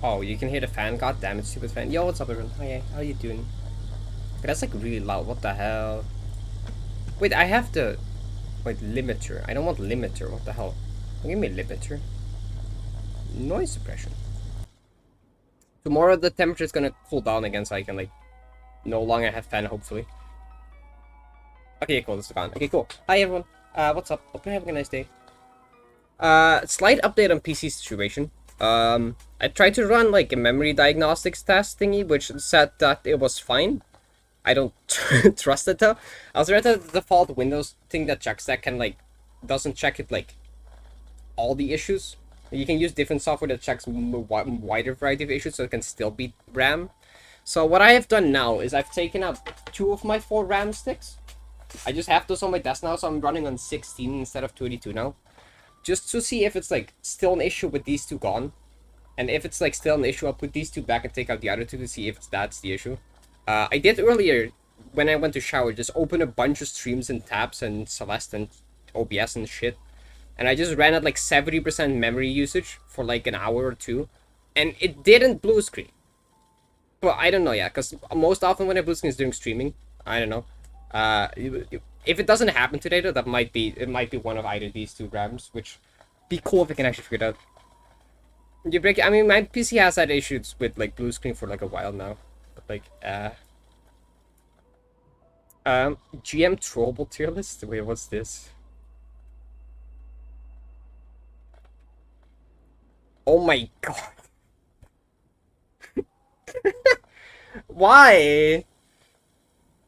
Oh, you can hear the fan. God damn it, stupid fan. Yo, what's up, everyone? Hi, how you doing? Okay, that's like really loud. What the hell? Wait, I have to. Wait, limiter. I don't want limiter. What the hell? Don't give me limiter. Noise suppression. Tomorrow the temperature is gonna cool down again, so I can like no longer have fan. Hopefully. Okay, cool. This is gone. Okay, cool. Hi, everyone. What's up? Hope you're having a nice day. Slight update on PC situation. I tried to run like a memory diagnostics test thingy, which said that it was fine. I don't trust it though. I was read the default Windows thing that checks that can like doesn't check it like all the issues. You can use different software that checks wider variety of issues, so it can still beat RAM. So what I have done now is I've taken out 2 of my 4 RAM sticks. I just have those on my desk now, so I'm running on 16 instead of 32 now. Just to see if it's like still an issue with these 2 gone. And if it's like still an issue, I'll put these 2 back and take out the other 2 to see if that's the issue. I did earlier, when I went to shower, just open a bunch of streams and tabs and Celeste and OBS and shit. And I just ran at like 70% memory usage for like an hour or 2. And it didn't blue screen. But I don't know, yeah, because most often when I blue screen is during streaming. I don't know. If it doesn't happen today though, it might be one of either these 2 RAMs, which be cool if I can actually figure it out. You break. I mean, my PC has had issues with like blue screen for like a while now, but like GM Trollable tier list. Wait, what's this? Oh my god! Why?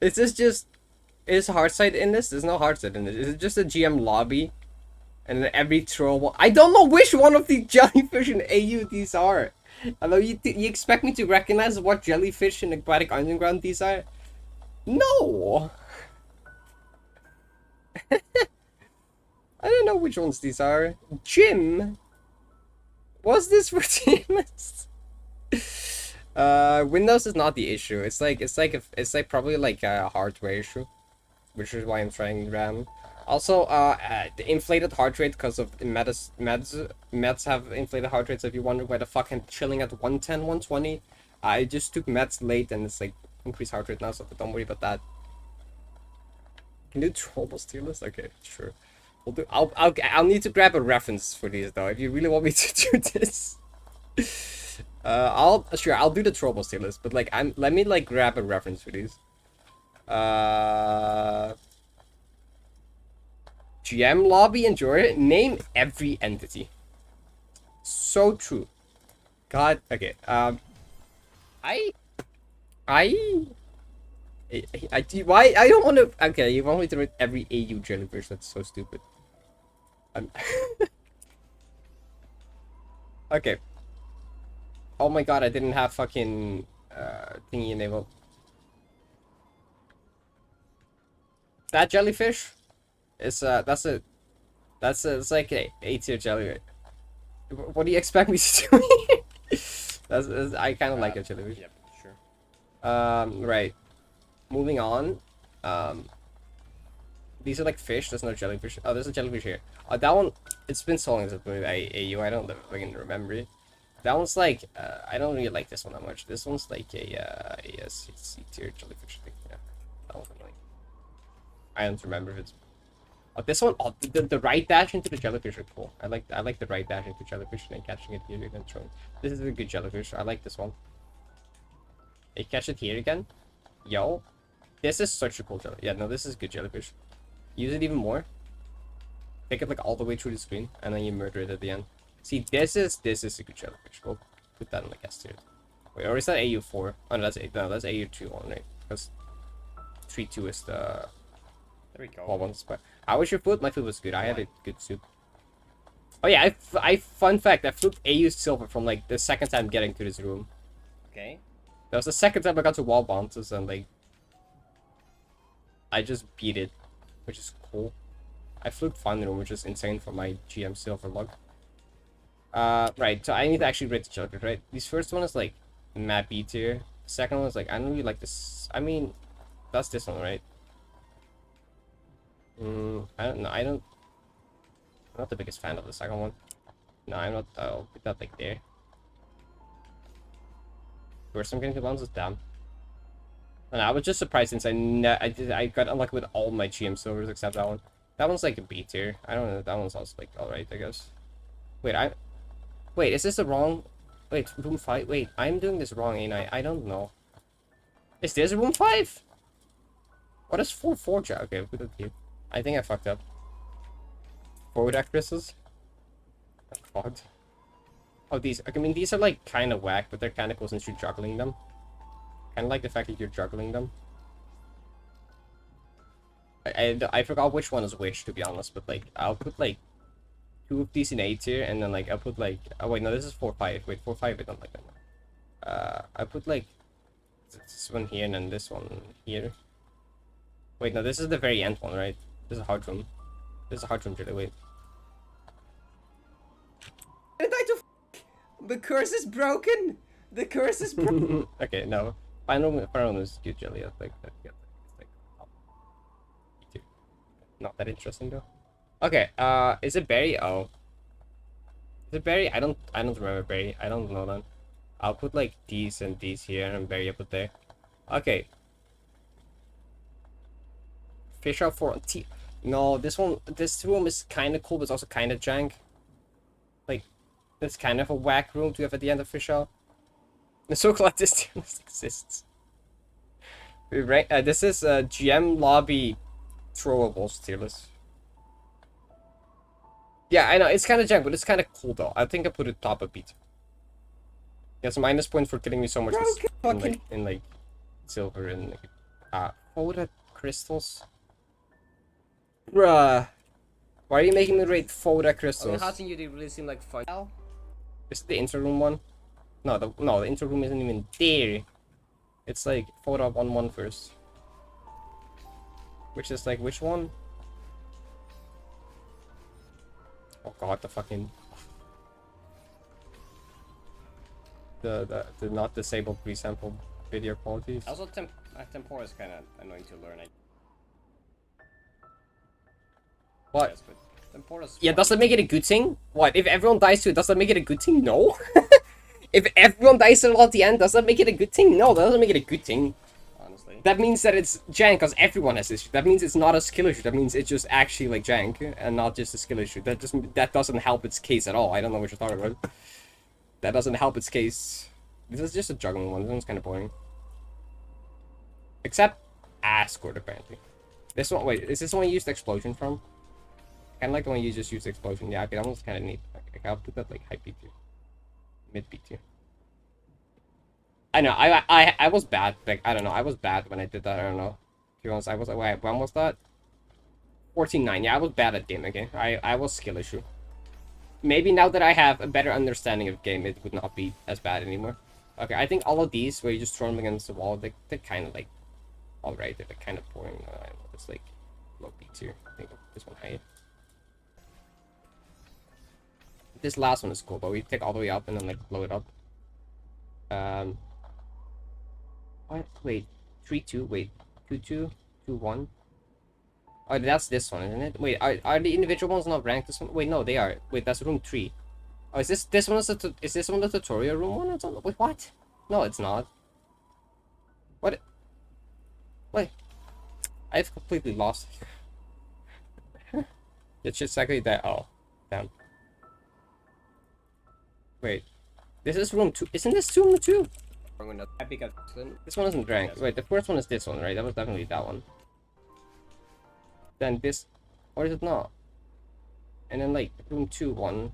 Is this just is Hearthside in this? There's no Hearthside in this. Is it just a GM lobby? And then every troll. I don't know which one of the jellyfish and AU these are. Although you expect me to recognize what jellyfish and aquatic underground these are? No. I don't know which ones these are. Jim. What's this for team list? Windows is not the issue. It's like probably like a hardware issue, which is why I'm trying RAM. Also, the inflated heart rate because of meds have inflated heart rates. If you wonder why the fuck I'm chilling at 110, 120, I just took meds late and it's like increased heart rate now, so don't worry about that. Can you do Trollball tier list? Okay, sure. We'll do. I'll need to grab a reference for these though. If you really want me to do this, I'll do the Trollball tier list, but like let me like grab a reference for these. GM lobby enjoyer. Name every entity. So true. God. Okay. I. Why? I don't want to. Okay, you want me to read every AU jellyfish? That's so stupid. Okay. Oh my god, I didn't have fucking thingy enabled. That jellyfish is it's like a tier jellyfish. What do you expect me to do? that's I kind of like a jellyfish. Yep, sure. Right. Moving on. These are like fish. There's no jellyfish. Oh, there's a jellyfish here. That one. It's been so long since I played AU. I don't fucking remember it. That one's like. I don't really like this one that much. This one's like a C tier jellyfish thing. Yeah. That one's annoying. I don't remember if it's. Oh, this one. Oh, the right dash into the jellyfish are cool. I like the right dash into jellyfish and then catching it here and then throwing. This is a good jellyfish. I like this one. You catch it here again. Yo. This is such a cool jellyfish. Yeah, no, this is good jellyfish. Use it even more. Take it like all the way through the screen, and then you murder it at the end. See, this is a good jellyfish. We'll put that in like S tier. Wait, or is that AU4? Oh no, that's AU2 on right? Because 3-2 is the There we go. one spot. How was your food? My food was good. I had a good soup. Oh yeah, fun fact, I flipped AU silver from like the second time getting to this room. Okay. That was the second time I got to wall bounces and like I just beat it, which is cool. I flipped fun room, which is insane for my GM silver log. Right, so I need to actually rate the jellyfish, right? This first one is like map B tier. The second one is like I don't really like this. I mean, that's this one, right? I don't know. I'm not the biggest fan of the second one. No, I'm not. I'll put that like there. course I'm getting the bounces down. And I was just surprised since I got unlucky with all my GM silvers except that one. That one's like a B tier. I don't know. That one's also like alright, I guess. Wait, is this the wrong? Wait, room 5. Wait, I'm doing this wrong, ain't I? I don't know. Is this room 5? What is 4 Jack? Okay, put it here. I think I fucked up. Forward crystals. Oh god. Oh, these. I mean, these are like kind of whack, but they're kind of cool since you're juggling them. Kind of like the fact that you're juggling them. I forgot which one is which, to be honest, but like I'll put like 2 of these in A tier, and then like I'll put like, oh wait, no, this is 4-5. Wait, 4-5, I don't like that. I put like this one here and then this one here. Wait, no, this is the very end one, right? This is a hard room. This is a hard room, really. Wait. The curse is broken. The curse is broken. Okay, no. Final room is good, Jelly. I think that it's like not that interesting though. Okay, is it Berry? Oh. Is it Berry? I don't remember Berry. I don't know then. I'll put like these and these here and Berry up there. Okay. Fish out for T. No, this room is kinda cool, but it's also kinda jank. Like, it's kind of a whack room to have at the end of Fish out. I'm so glad this tier list exists. This is GM lobby throwables tier list. Yeah, I know, it's kind of jank, but it's kind of cool though. I think I put it top of beat. Yes, minus point for killing me so much in like silver and like, photo crystals. Bruh. Why are you making me rate photo crystals? I mean, how can you really seem like fun? Is it the inter-room one? No, the inter-room isn't even there. It's like photo 1-1 first. Which is like, which one? Oh god, the fucking... The not disabled pre-sample video qualities. Also, Tempora is kind of annoying to learn. What? Yes, but Tempora's Yeah, does that make it a good thing? What? If everyone dies to it, does that make it a good thing? No. If everyone dies to it at the end, does that make it a good thing? No, that doesn't make it a good thing. Honestly. That means that it's jank because everyone has this issue. That means it's not a skill issue. That means it's just actually like jank and not just a skill issue. That doesn't help its case at all. I don't know what you're talking about. That doesn't help its case. This is just a juggling one. This one's kind of boring. Except Ascord, apparently. This one, wait, is this the one you used explosion from? Kind of like the one you just used explosion. Yeah, okay, that one's kind of neat. Okay, I'll put that like high B tier, mid B tier. I know, I was bad. Like, I don't know, I was bad when I did that. I don't know. To be honest, I was like, wait, when was that? 14-9. Yeah, I was bad at game again. I was skill issue. Maybe now that I have a better understanding of game, it would not be as bad anymore. Okay, I think all of these where you just throw them against the wall, they're kind of like alright. They're like kind of boring. I don't know, it's like low B tier. I think this one higher. This last one is cool, but we take all the way up and then like blow it up. What? Wait, 3-2. Wait, 2-2, 2-1. Oh, that's this one, isn't it? Wait, are the individual ones not ranked? This one? Wait, no, they are. Wait, that's room 3. Oh, is this one? Is this one the tutorial room one or something? Wait, what? No, it's not. What? Wait, I've completely lost. It's just exactly that. Oh, damn. Wait, this is room 2. Isn't this room 2? This one isn't ranked. Wait, the first one is this one, right? That was definitely that one. Then this, or is it not? And then like room 2 1.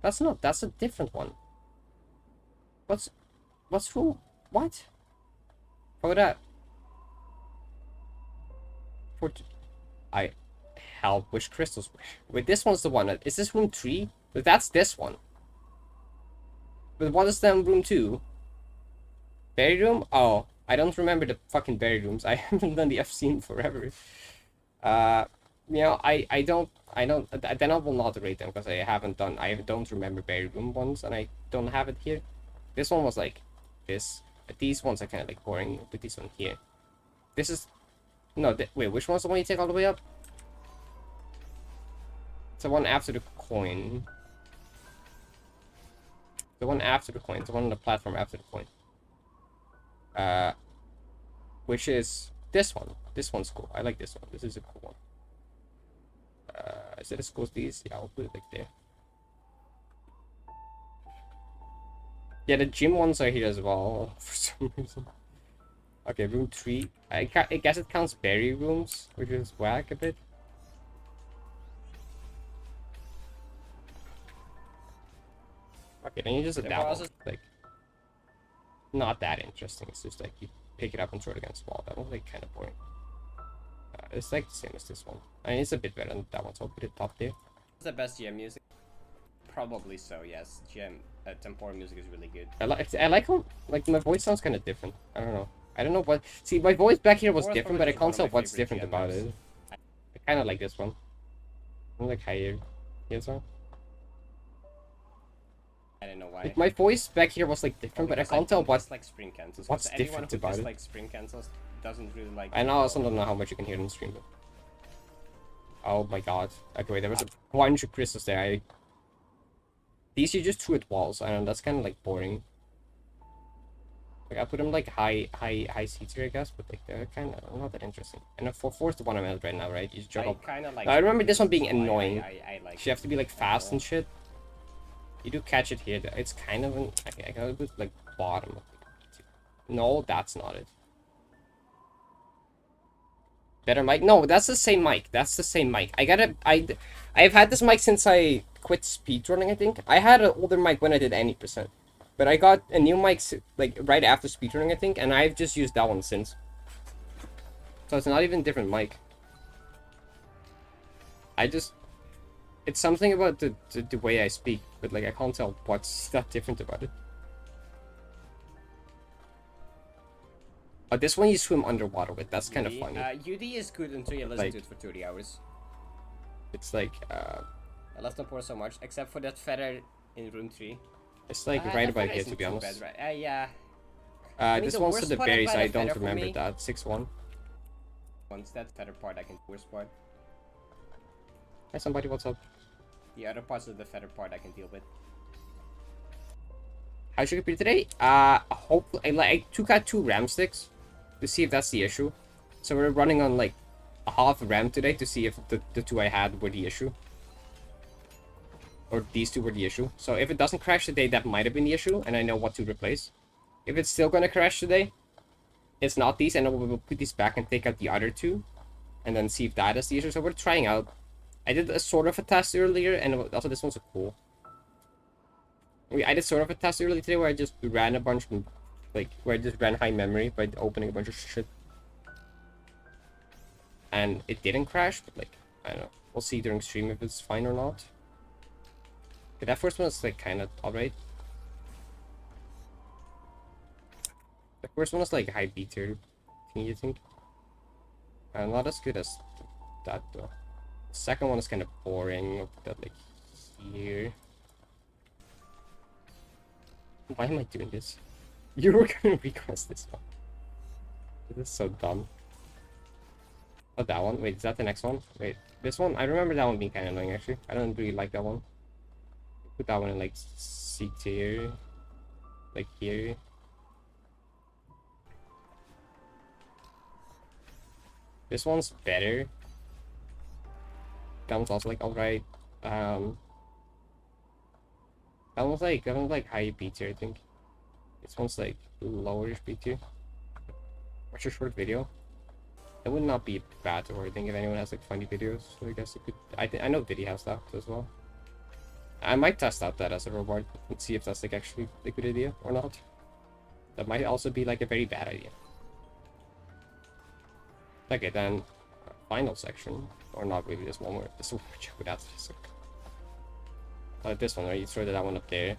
That's not. That's a different one. What's room? What? For that. I help. Which crystals? Wait, this one's the one. Is this room 3? But that's this one. But what is then room 2? Berry room? Oh, I don't remember the fucking berry rooms. I haven't done the FC in forever. You know, I don't, then I will not rate them because I don't remember berry room ones and I don't have it here. This one was like this, but these ones are kind of like boring. Put this one here. This is, no, wait, which one's the one you take all the way up? It's the one after the coin. The one after the coin. The one on the platform after the coin. Uh, which is this one. This one's cool. I like this one. This is a cool one. Is it as cool as these? Yeah, I'll put it like there. Yeah, the gym ones are here as well for some reason. Okay, room 3. I guess it counts berry rooms, which is whack a bit. Okay, then you just adapt. Like, not that interesting. It's just like you pick it up and throw it against the wall. That one's like kind of boring. It's like the same as this one. I mean, it's a bit better than that one, so I'll put it top there. What's the best GM music? Probably so, yes. GM Tempora music is really good. I like how like my voice sounds kind of different. I don't know. I don't know what. See, my voice back here was Tempora's different, but I probably can't tell one of my what's favorite different GM about maps. it. I kind of like this one. I like higher. Yes, sir. I don't know why. Like my voice back here was like different, but I can't tell what. Like spring cancels. what's Anyone different who about just it. like spring cancels doesn't really like. I also don't know how much you can hear in the stream. But... Oh my god. Okay, wait, there was a bunch of crystals there. These you just threw at walls. I know that's kind of like boring. Like I put them like high seats here, I guess, but like they're kind of not that interesting. And for fourth, the one I'm at right now, right? You just juggle. Kind of like. I remember this one being so annoying. I like. You have to be like fast and shit. You do catch it here. It's kind of an. I gotta put like bottom. No, that's not it. Better mic? No, that's the same mic. That's the same mic. I've had this mic since I quit speedrunning, I think. I had an older mic when I did any percent. But I got a new mic like right after speedrunning, I think, and I've just used that one since. So it's not even a different mic. It's something about the way I speak, but like I can't tell what's that different about it. Oh, this one you swim underwater with. That's kind of funny. UD is good until you listen to it for 30 hours. It's like I love Tempora so much, except for that feather in room 3. It's like right about here, to be honest. Bad, right? Yeah. This one's for the berries. I don't remember that. 6-1. Once that feather part, I can worst part. Hi, somebody. What's up? The other parts of the feather part I can deal with. How's your computer today? Hopefully, I took out 2 RAM sticks to see if that's the issue. So we're running on like a half RAM today to see if the 2 I had were the issue. Or these 2 were the issue. So if it doesn't crash today, that might have been the issue, and I know what to replace. If it's still gonna crash today, it's not these, and we'll put these back and take out the other 2, and then see if that is the issue. So we're trying out. I did a sort of a test earlier, and also this one's cool. I did sort of a test earlier today where I just ran a bunch of, like, where I just ran high memory by opening a bunch of shit. And it didn't crash, but like, I don't know. We'll see during stream if it's fine or not. Okay, that first one is like kind of alright. The first one is like high B tier, you think? Not as good as that though. The second one is kind of boring. I'll put that like here. Why am I doing this? You were gonna request this one. This is so dumb. Oh, that one? Wait, is that the next one? Wait, this one? I remember that one being kind of annoying actually. I don't really like that one. Put that one in like C tier. Like here. This one's better. That one's also like alright. That one's like high B tier, I think. This one's like lower B tier. Watch a short video. It would not be bad to I think if anyone has like funny videos. So I guess it could. I know Diddy has that as well. I might test out that as a reward and see if that's like actually a good idea or not. That might also be like a very bad idea. Okay, then final section, or not really this one where this one without this. Like this one, right? You throw that one up there.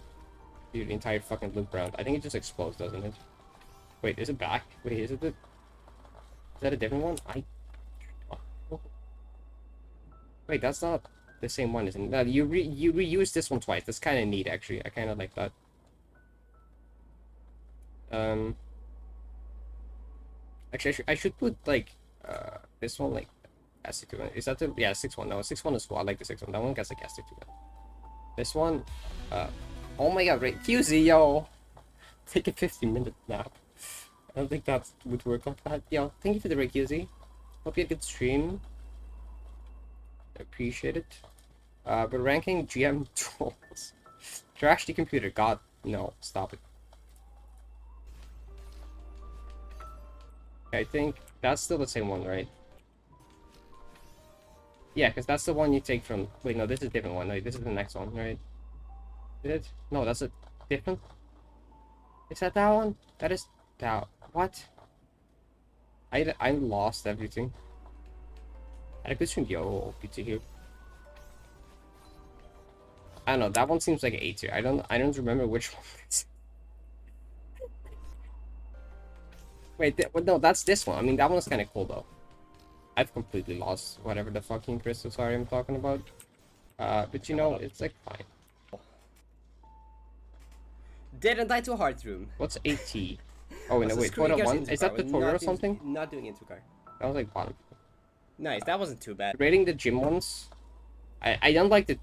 Do the entire fucking loop round. I think it just explodes, doesn't it? Wait, is it back? Wait, is it the? Is that a different one? Wait, that's not the same one, isn't it? No, you reuse this one twice. That's kind of neat, actually. I kind of like that. Actually, I should put like this one like SC2. Is that the 6-1? No, 6-1 is cool. I like the 6-1. That one gets like SC2. This one, oh my god, right? QZ, yo! Take a 15-minute nap. I don't think that would work like that. Yo, thank you for the Reiki. Hope you had a good stream. Appreciate it. But ranking GM trolls. Trash the computer. God, no, stop it. I think that's still the same one, right? Yeah, because that's the one you take from... Wait, no, this is a different one. Right? This is the next one, right? Is it? No, that's a different... Is that one? That is... That... What? I lost everything. I had a good stream. Yo, good to hear. I don't know, that one seems like A tier. I don't remember which one it is. Wait, well, no, that's this one. I mean, that one's kind of cool, though. I've completely lost whatever the fucking crystals are I'm talking about. But you know, it's like fine. Didn't die to a heart room. What's AT? Oh, no, wait, photo one? Is that tutorial or something? Not doing into car. That was like bottom. Nice, that wasn't too bad. Rating the gym ones. I don't like the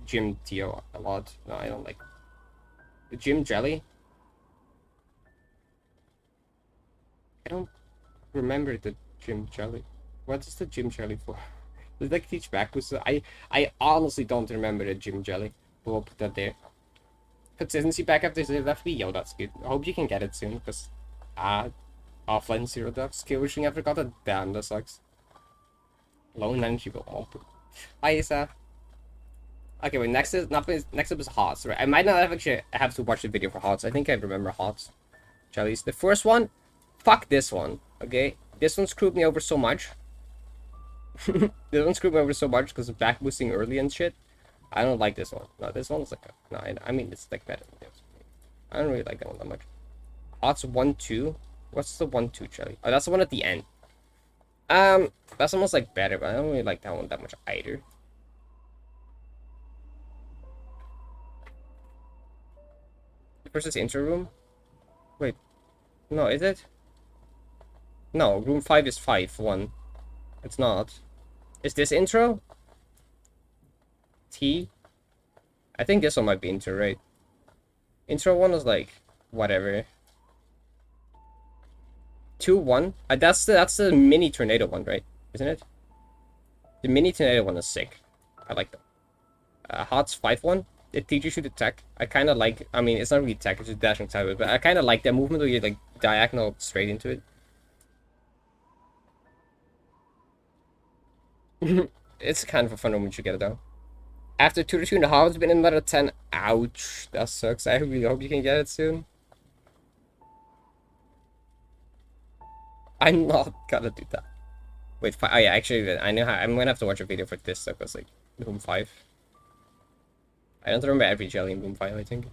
gym TO a lot. No, I don't like the gym jelly. I don't remember the gym jelly. What is the gym jelly for? Does it like teach back? I honestly don't remember the gym jelly. We'll put that there. Consistency backup, there's definitely yo, that's good. I hope you can get it soon, because offline zero ducks. Skill wishing I forgot that. Damn, that sucks. Low energy will open. Hi Isa. Okay, wait, next up is Hots, right? I might not actually have to watch the video for Hots. I think I remember Hots. Jellies. The first one, fuck this one. Okay? This one screwed me over so much. This one screwed me over so much because of back boosting early and shit. I don't like this one. No, this one's like no, I mean it's like better than this. I don't really like that one that much. Hots 1-2. What's the 1-2 jelly? Oh, that's the one at the end. That's almost like better, but I don't really like that one that much either. Versus intro room? Wait. No, is it? No, room 5 is 5-1. It's not. Is this intro? T? I think this one might be intro, right? Intro 1 is like, whatever. 2-1? That's the mini tornado one, right? Isn't it? The mini tornado one is sick. I like that. Hots 5-1. It teaches you to tech. I kind of like, I mean, it's not really tech, it's just dashing sideways, but I kind of like that movement where you like diagonal straight into it. It's kind of a fun moment you get it though. After 2 to 2.5, it's been another 10. Ouch, that sucks. I really hope you can get it soon. I'm not gonna do that. Wait, oh yeah, actually, I know how. I'm gonna have to watch a video for this stuff, because like, Boom 5. I don't remember every jelly in Boom 5, I think.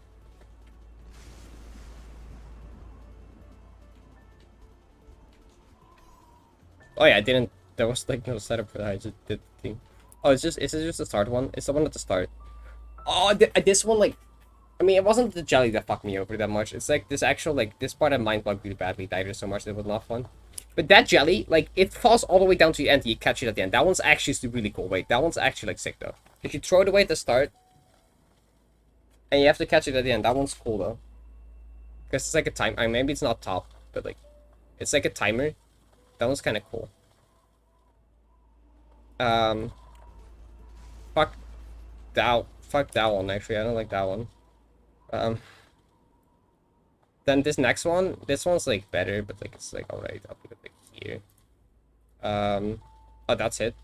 Oh yeah, I didn't. There was like no setup for that. I just did the thing. Oh, is it just the start one? It's the one at the start. Oh, this one, like, I mean, it wasn't the jelly that fucked me over that much. It's like this actual, like, this part of mind blocked really badly. Died so much that it was not fun. But that jelly, like, it falls all the way down to the end. You catch it at the end. That one's actually really cool. Wait, that one's actually like sick though. If you throw it away at the start, and you have to catch it at the end, that one's cool though. Because it's like a time. I mean, maybe it's not top, but like, it's like a timer. That one's kind of cool. Fuck that one, actually. I don't like that one. Then this next one, this one's like better, but like it's like alright. I'll put it like here. Oh, that's it.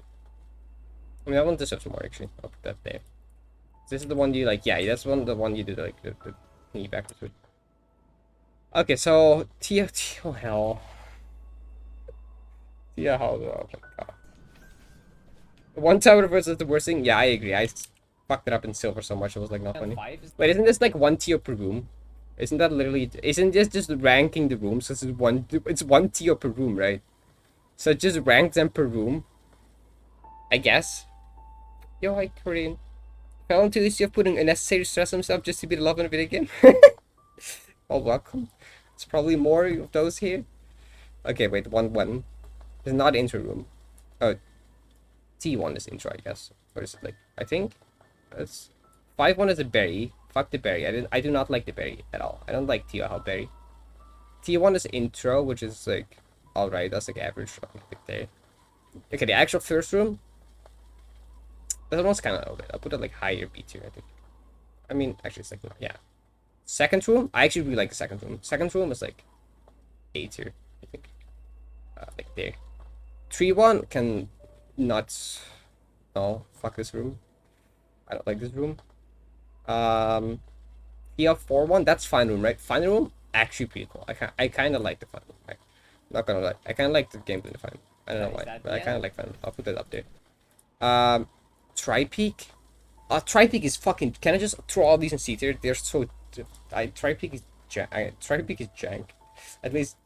I mean, that one deserves more actually. I'll put that there. This is the one you like, yeah, that's the one you did like the knee backwards with. Okay, so oh hell. Yeah, oh my god. One tower versus the worst thing? Yeah, I agree. I fucked it up in silver so much it was like not funny. Wait, isn't this like 1 tier per room? Isn't that literally? Isn't this just ranking the rooms? Because it's one tier per room, right? So it just ranks them per room. I guess. Yo, hi Korean. Fell into the issue of putting unnecessary stress on himself just to be the love in a video game. Oh, welcome. It's probably more of those here. Okay, wait, 1-1. It's not intro room. Oh, T1 is intro, I guess. Or is it like? I think it's 5-1 is a berry. Fuck the berry. I do not like the berry at all. I don't like Tio berry. T1 is intro, which is like alright. That's like average. Like there. Okay, the actual first room. That one's kind of okay. I'll put it like higher B tier, I think. I mean, actually, it's like yeah. Second room, I actually really like the second room. Second room is like A tier, I think. Like there. 3-1 can not. No, fuck this room. I don't like this room. Yeah, 4-1, that's fine room, right? Fine room, actually pretty cool. I kind of like the fine room, right? Not gonna lie, I kind of like the gameplay in the fine room. I don't know why, but I kind of like fine room. I'll put that up there. Tri-Peak. Tri-Peak is fucking. Can I just throw all these in C tier? They're so. Tri-Peak is Tri-Peak is jank. At least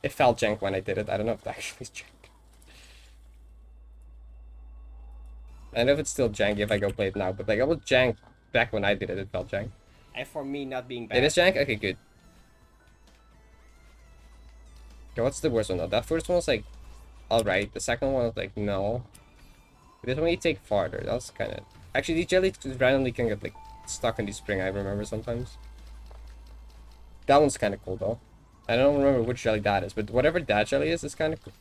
it felt jank when I did it. I don't know if it actually is jank. I don't know if it's still jank if I go play it now, but like I was jank back when I did it. It felt jank. And for me not being bad. It is jank? Okay, good. Okay, what's the worst one though? That first one was like, alright. The second one was like, no. This one you take farther. That's kind of... Actually, these jellies randomly can get like stuck in the spring, I remember sometimes. That one's kind of cool though. I don't remember which jelly that is, but whatever that jelly is kind of cool.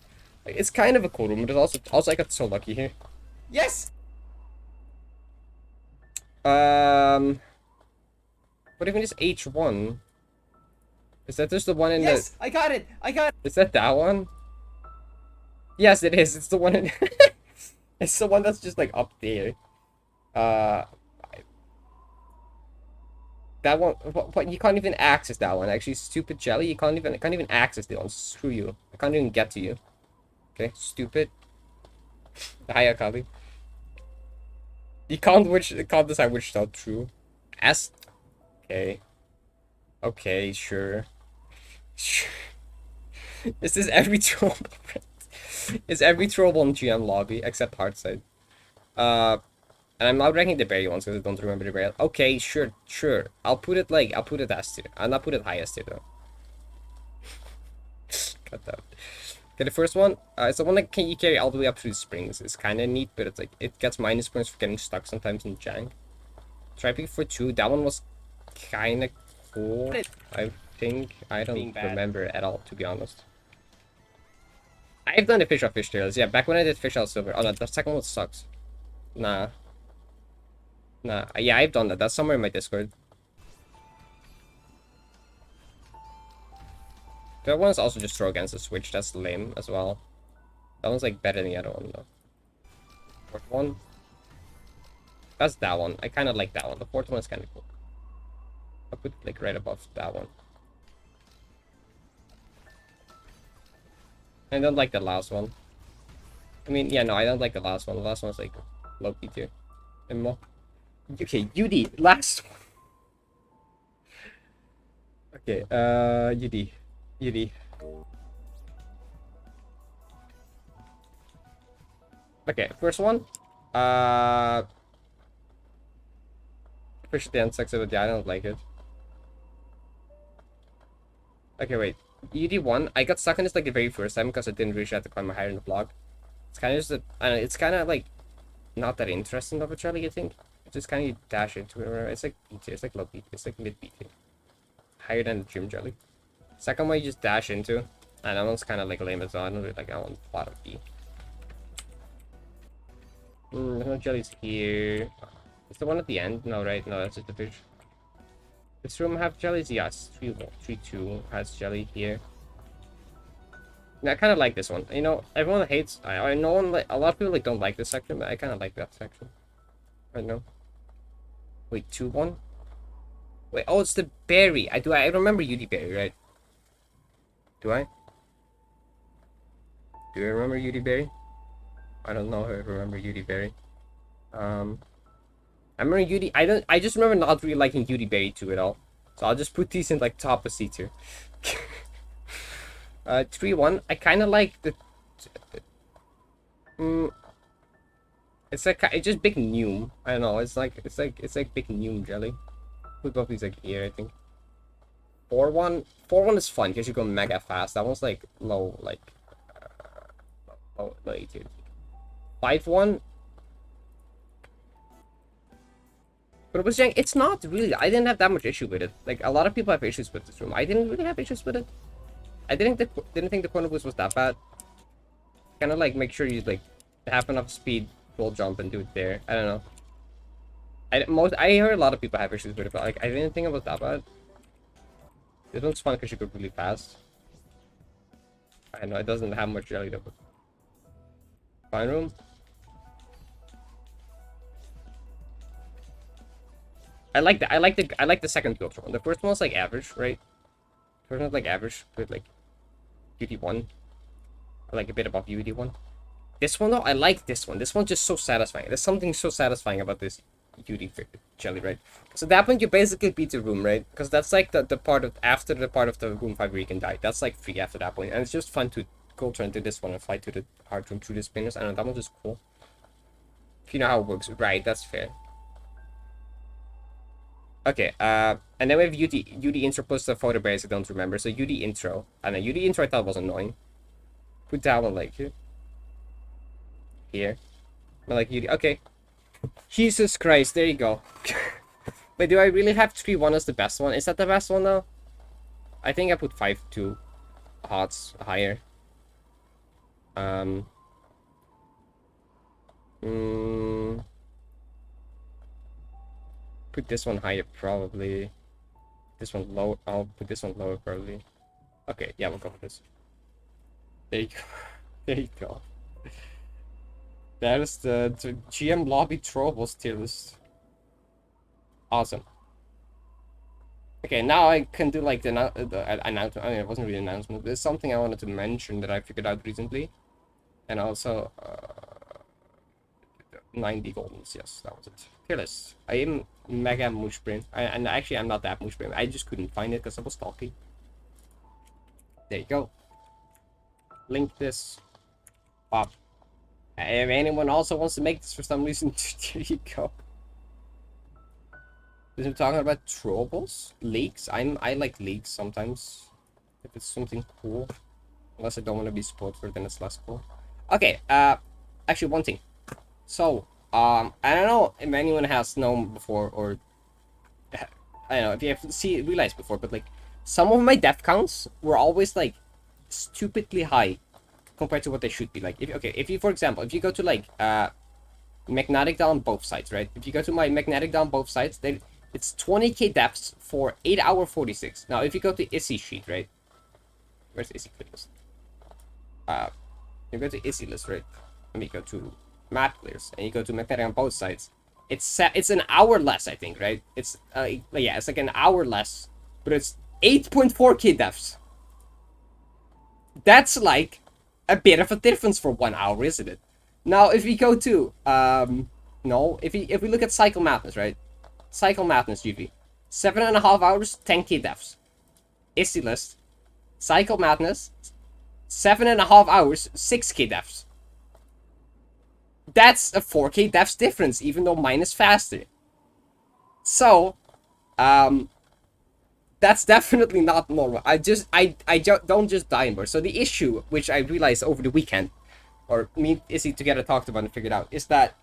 Like, it's kind of a cool room, but it's also I got so lucky here. Yes! What even is H1? Is that just the one in the... Yes! I got it! I got it! Is that one? Yes, it is. It's the one in... It's the one that's just like up there. That one... What, you can't even access that one. Actually, stupid jelly. You can't even access the one. Screw you. I can't even get to you. Okay, stupid. Hi, Akali. You can't decide which is not true. S. Okay. Okay, sure. Sure. This is every troll. It's every troll on GM lobby except Heartside. And I'm not ranking the berry ones because I don't remember the berry. Okay, sure. I'll put it S tier. I'll not put it highest tier though. Cut that. Okay, the first one, it's the one that you carry all the way up to the springs. It's kind of neat, but it's like it gets minus points for getting stuck sometimes in jank. Try pick for 2. That one was kind of cool. I think I don't remember at all, to be honest. I've done the fish off fish tails. Yeah, back when I did fish out silver. Oh no, the second one sucks. Nah. Yeah, I've done that. That's somewhere in my Discord. That one's also just throw against the switch. That's lame as well. That one's like better than the other one though. Fourth one. That's that one. I kind of like that one. The fourth one is kind of cool. I'll put it like right above that one. I don't like the last one. I mean, yeah, no, I don't like the last one. The last one's like low-key tier. And more. Okay, UD. Last one. Okay, UD. Okay, first one. Fish at the end sucks, but yeah, I don't like it. Okay, wait. UD1, I got stuck in this like the very first time because I didn't really have to climb higher in the block. It's kind of just I don't know, it's kind of like not that interesting of a jelly, I think. It's just kind of dash into it. It's like B tier, it's like low B tier, it's like mid B tier. Higher than the gym jelly. Second one you just dash into. And that one's kind of like lame as well. I don't really like that one. A lot of B. There's no jellies here. Is the one at the end? No, right? No, that's just the fish. This room have jellies? Yes. 3-2 has jelly here. And I kind of like this one. You know, everyone hates. I know one like a lot of people like don't like this section, but I kind of like that section. Right now. Wait, 2-1. Wait, oh, it's the berry. I remember UD berry, right? Do I? Do I remember UD berry? I don't know if I remember UD berry. I remember UD. I just remember not really liking UD berry 2 at all. So I'll just put these in like top of C tier. 3-1. I kind of like the. It's like it's just big Noom. I don't know. It's like big Noom jelly. Put both these like here, I think. 4-1 is fun because you go mega fast. That one's like low, like low 18. 5-1. But it was jank. It's not really. I didn't have that much issue with it. Like a lot of people have issues with this room. I didn't really have issues with it. I didn't think the corner boost was that bad. Kind of like make sure you like have enough speed, full jump, and do it there. I don't know. I heard a lot of people have issues with it, but like I didn't think it was that bad. This one's fun because you go really fast. I know it doesn't have much jelly though. But... Fine room. I like the second filter one. The first one was like average, right? The first one was like average with like UD1. I like a bit above UD1. This one though, I like this one. This one's just so satisfying. There's something so satisfying about this UD jelly, right? So that point you basically beat the room, right? Because that's like the part of after the part of the room 5 where you can die. That's like free after that point. And it's just fun to go turn to this one and fight to the hard room through the spinners. I don't know, that one's just cool. If you know how it works, right, that's fair. Okay, and then we have UD intro plus the photo bears I don't remember. So UD intro. I know UD intro I thought was annoying. Put that one like here. I like UD. Okay. Jesus Christ, there you go. Wait, do I really have 3-1 as the best one? Is that the best one though? I think I put 5-2 hots higher. Put this one higher probably. This one low. I'll put this one lower probably. Okay, yeah, we'll go with this. There you go. There you go. That is the GM lobby troubles tier list. Awesome. Okay, now I can do like the announcement. I mean, it wasn't really an announcement. There's something I wanted to mention that I figured out recently, and also 90 goldens. Yes, that was it. Tier list. I am mega mush brain, and actually I'm not that mush brain. I just couldn't find it because I was stalking. There you go. Link this. Pop. If anyone also wants to make this for some reason, there you go. We're talking about troubles, leaks. I like leaks sometimes if it's something cool. Unless I don't want to be spoiled for it, then it's less cool. Okay. Actually, one thing. So, I don't know if anyone has known before, or I don't know if you have realized before, but like some of my death counts were always like stupidly high compared to what they should be. Like if you for example, if you go to like magnetic down both sides, right? If you go to my magnetic down both sides, then it's 20k deaths for 8 hour 46. Now if you go to Issy sheet, right? Where's Issy list? You go to Issy list, right? Let me go to map clears, and you go to magnetic on both sides. It's an hour less, I think, right? It's yeah, it's like an hour less, but it's 8.4k deaths. That's like a bit of a difference for 1 hour, isn't it? Now, if we go to no, if we look at Cycle Madness, right? Cycle Madness GV, 7.5 hours, 10k deaths. Issy list, Cycle Madness, 7.5 hours, 6k deaths. That's a 4k deaths difference, even though mine is faster. So, that's definitely not normal. I don't just die anymore. So the issue, which I realized over the weekend, or me Izzy together talked about and figured out, is that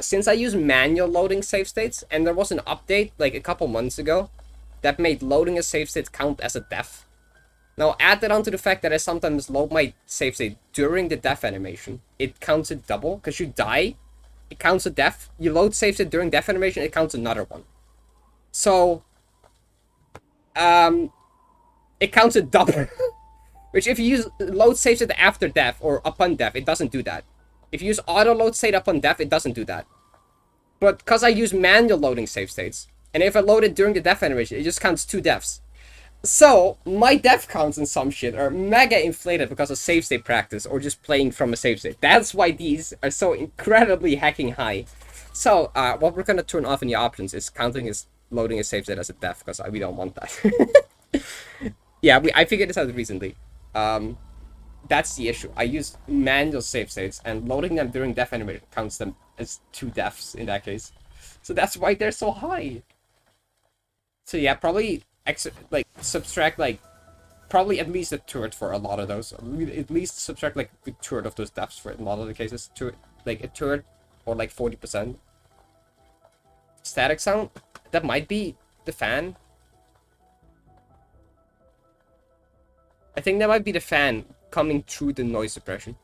since I use manual loading save states, and there was an update like a couple months ago that made loading a save state count as a death. Now add that onto the fact that I sometimes load my save state during the death animation. It counts it double, because you die, it counts a death. You load save state during death animation, it counts another one. So, it counts a double. Which if you use load save state after death or upon death, it doesn't do that. If you use auto load state upon death, it doesn't do that. But because I use manual loading save states, and if I load it during the death animation, it just counts 2 deaths. So, my death counts in some shit are mega inflated because of save state practice or just playing from a save state. That's why these are so incredibly hacking high. So, what we're gonna turn off in the options is counting as loading a save state as a death, because we don't want that. Yeah, I figured this out recently. That's the issue. I use manual save states, and loading them during death animation counts them as 2 deaths in that case. So that's why they're so high. So yeah, probably subtract like probably at least a third for a lot of those. At least subtract like a third of those deaths for a lot of the cases. Like a third or like 40%. Static sound, that might be the fan. I think that might be the fan coming through the noise suppression.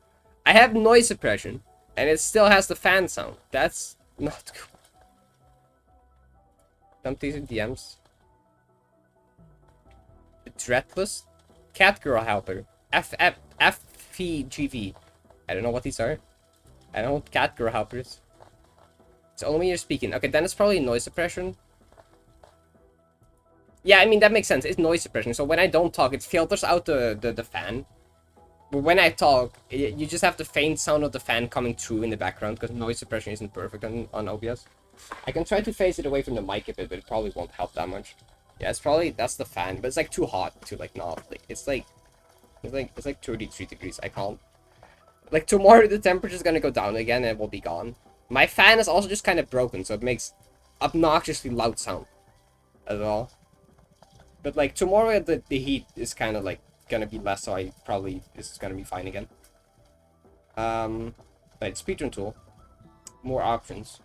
I have noise suppression, and it still has the fan sound. That's not cool. Dump these in DMs. Dreadless? Cat Girl Helper. FVGV. I don't know what these are. I don't know what Cat Girl Helpers. It's only when you're speaking. Okay, then it's probably noise suppression. Yeah, I mean, that makes sense. It's noise suppression. So when I don't talk, it filters out the fan. But when I talk, you just have the faint sound of the fan coming through in the background because noise suppression isn't perfect on OBS. I can try to phase it away from the mic a bit, but it probably won't help that much. Yeah, it's probably, that's the fan, but it's like too hot to like not, like, it's like 33 degrees. I can't. Like tomorrow the temperature's gonna go down again and it will be gone. My fan is also just kind of broken, so it makes obnoxiously loud sound as well. But like tomorrow the heat is kind of like gonna be less, so I probably this is gonna be fine again. Right, speedrun tool. More options.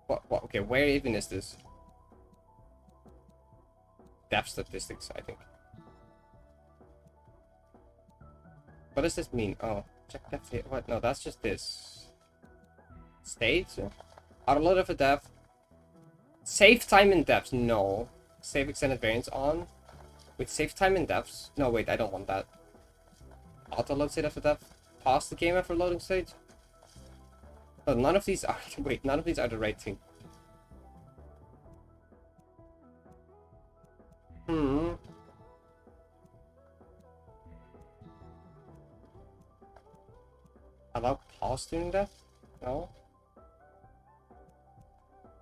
What? Okay, where even is this? Depth statistics, I think. What does this mean? Oh, check depth. What? No, that's just this. State? Autoload of a depth. Save time in depth. No. Save extended variance on. Wait, save time in depths? No, wait, I don't want that. Autoload state after depth. Pause the game after loading state. Oh, none of these are. Wait, none of these are the right thing. Allow pause during that? No.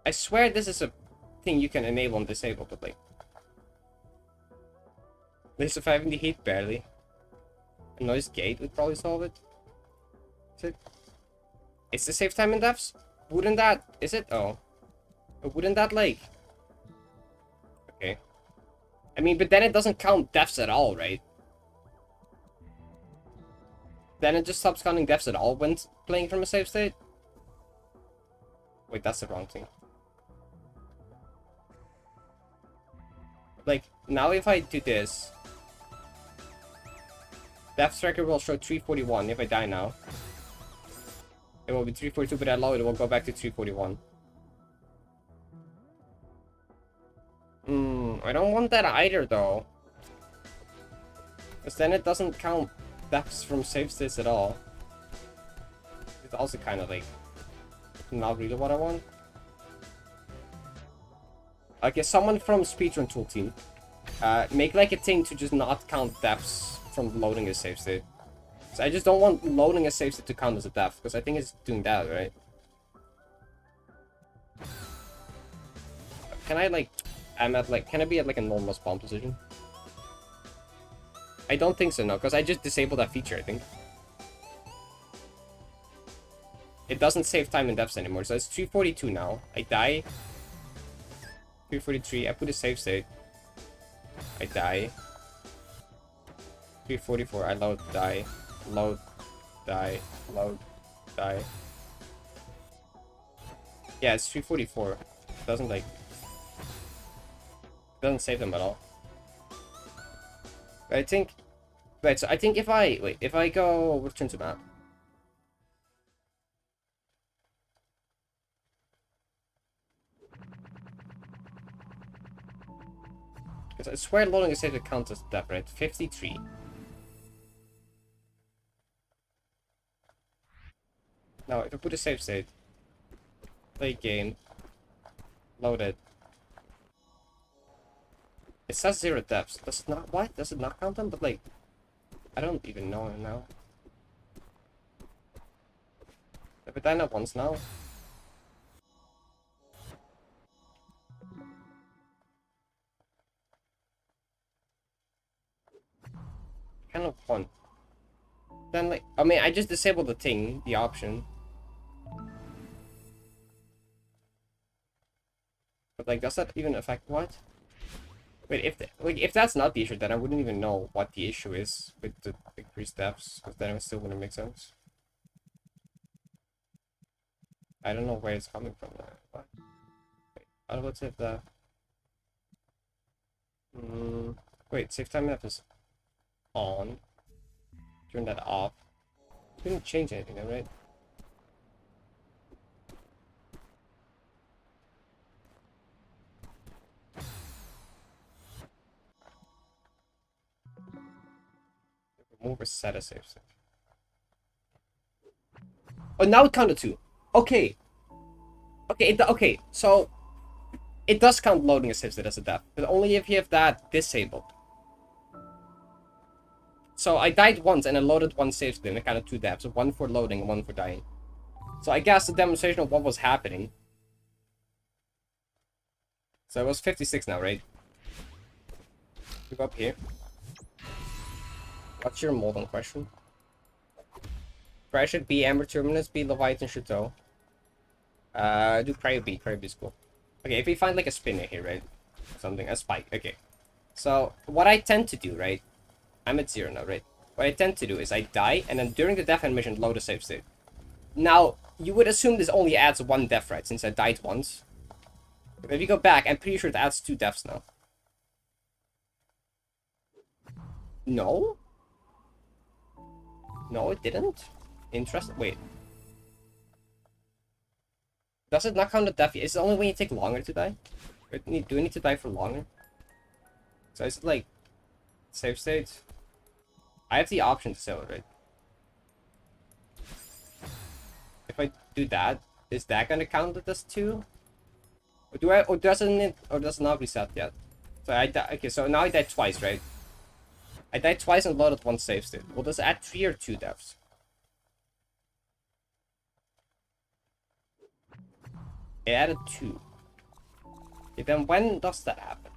I swear this is a thing you can enable and disable, but like. They survive in the heat barely. A noise gate would probably solve it. Is it? It's the save time in depths? Wouldn't that... Is it? Oh. Wouldn't that like... Okay. I mean, but then it doesn't count deaths at all, right? Then it just stops counting deaths at all when playing from a save state? Wait, that's the wrong thing. Like, now if I do this... Death tracker will show 341 if I die now. It will be 342, but at low it will go back to 341. I don't want that either though. Because then it doesn't count deaths from save states at all. It's also kind of like not really what I want. Okay, someone from speedrun tool team, make like a thing to just not count deaths from loading a save state. So I just don't want loading a save state to count as a death, because I think it's doing that, right? Can I like, can I be at like a normal spawn position? I don't think so, no, because I just disabled that feature, I think. It doesn't save time in depths anymore, so it's 342 now. I die. 343, I put a save state. I die. 344, I load, die. Load, die. Load, die. Yeah, it's 344. It doesn't like... doesn't save them at all. But I think... Right, so I think if I... Wait, if I go... Return to map. Because I swear loading a save that counts as death, right? 53. Now, if I put a save state, play game, load it. It says 0 depths. Does it not? What? Does it not count them? But like, I don't even know now. Have I done that once now? Kind of fun. Then like, I mean, I just disabled the thing, the option. But like, does that even affect what? Wait, if that's not the issue, then I wouldn't even know what the issue is with the increased depths, because then it still wouldn't make sense. I don't know where it's coming from. What? Wait, what's if the... Mm, wait, save time map is on. Turn that off. Didn't change anything, though, right? Remove or set a save state. Oh, now it counted 2. Okay. Okay, so it does count loading a save state as a death, but only if you have that disabled. So I died once and I loaded one save state and it counted 2 deaths, one for loading and one for dying. So I guess the demonstration of what was happening. So it was 56 now, right? We go up here. What's your Molten question? Crash should be Amber Terminus, be Leviathan Chateau. Do Cryobe. Cryobe's cool. Okay, if we find like a spinner here, right? Something, a spike. Okay. So, what I tend to do, right? I'm at 0 now, right? What I tend to do is I die, and then during the death animation, load a save state. Now, you would assume this only adds 1 death, right? Since I died once. But if you go back, I'm pretty sure it adds 2 deaths now. No? No, it didn't? Interesting. Wait. Does it not count the death? Is it only when you take longer to die? Or do we need to die for longer? So is it like save states? I have the option to sell it, right? If I do that, is that gonna count it as 2? Or do I or doesn't it or does it not reset yet? So okay, so now I died twice, right? I died twice and loaded 1 save state. Well, does it add 3 or 2 deaths? It added 2. Okay, then when does that happen?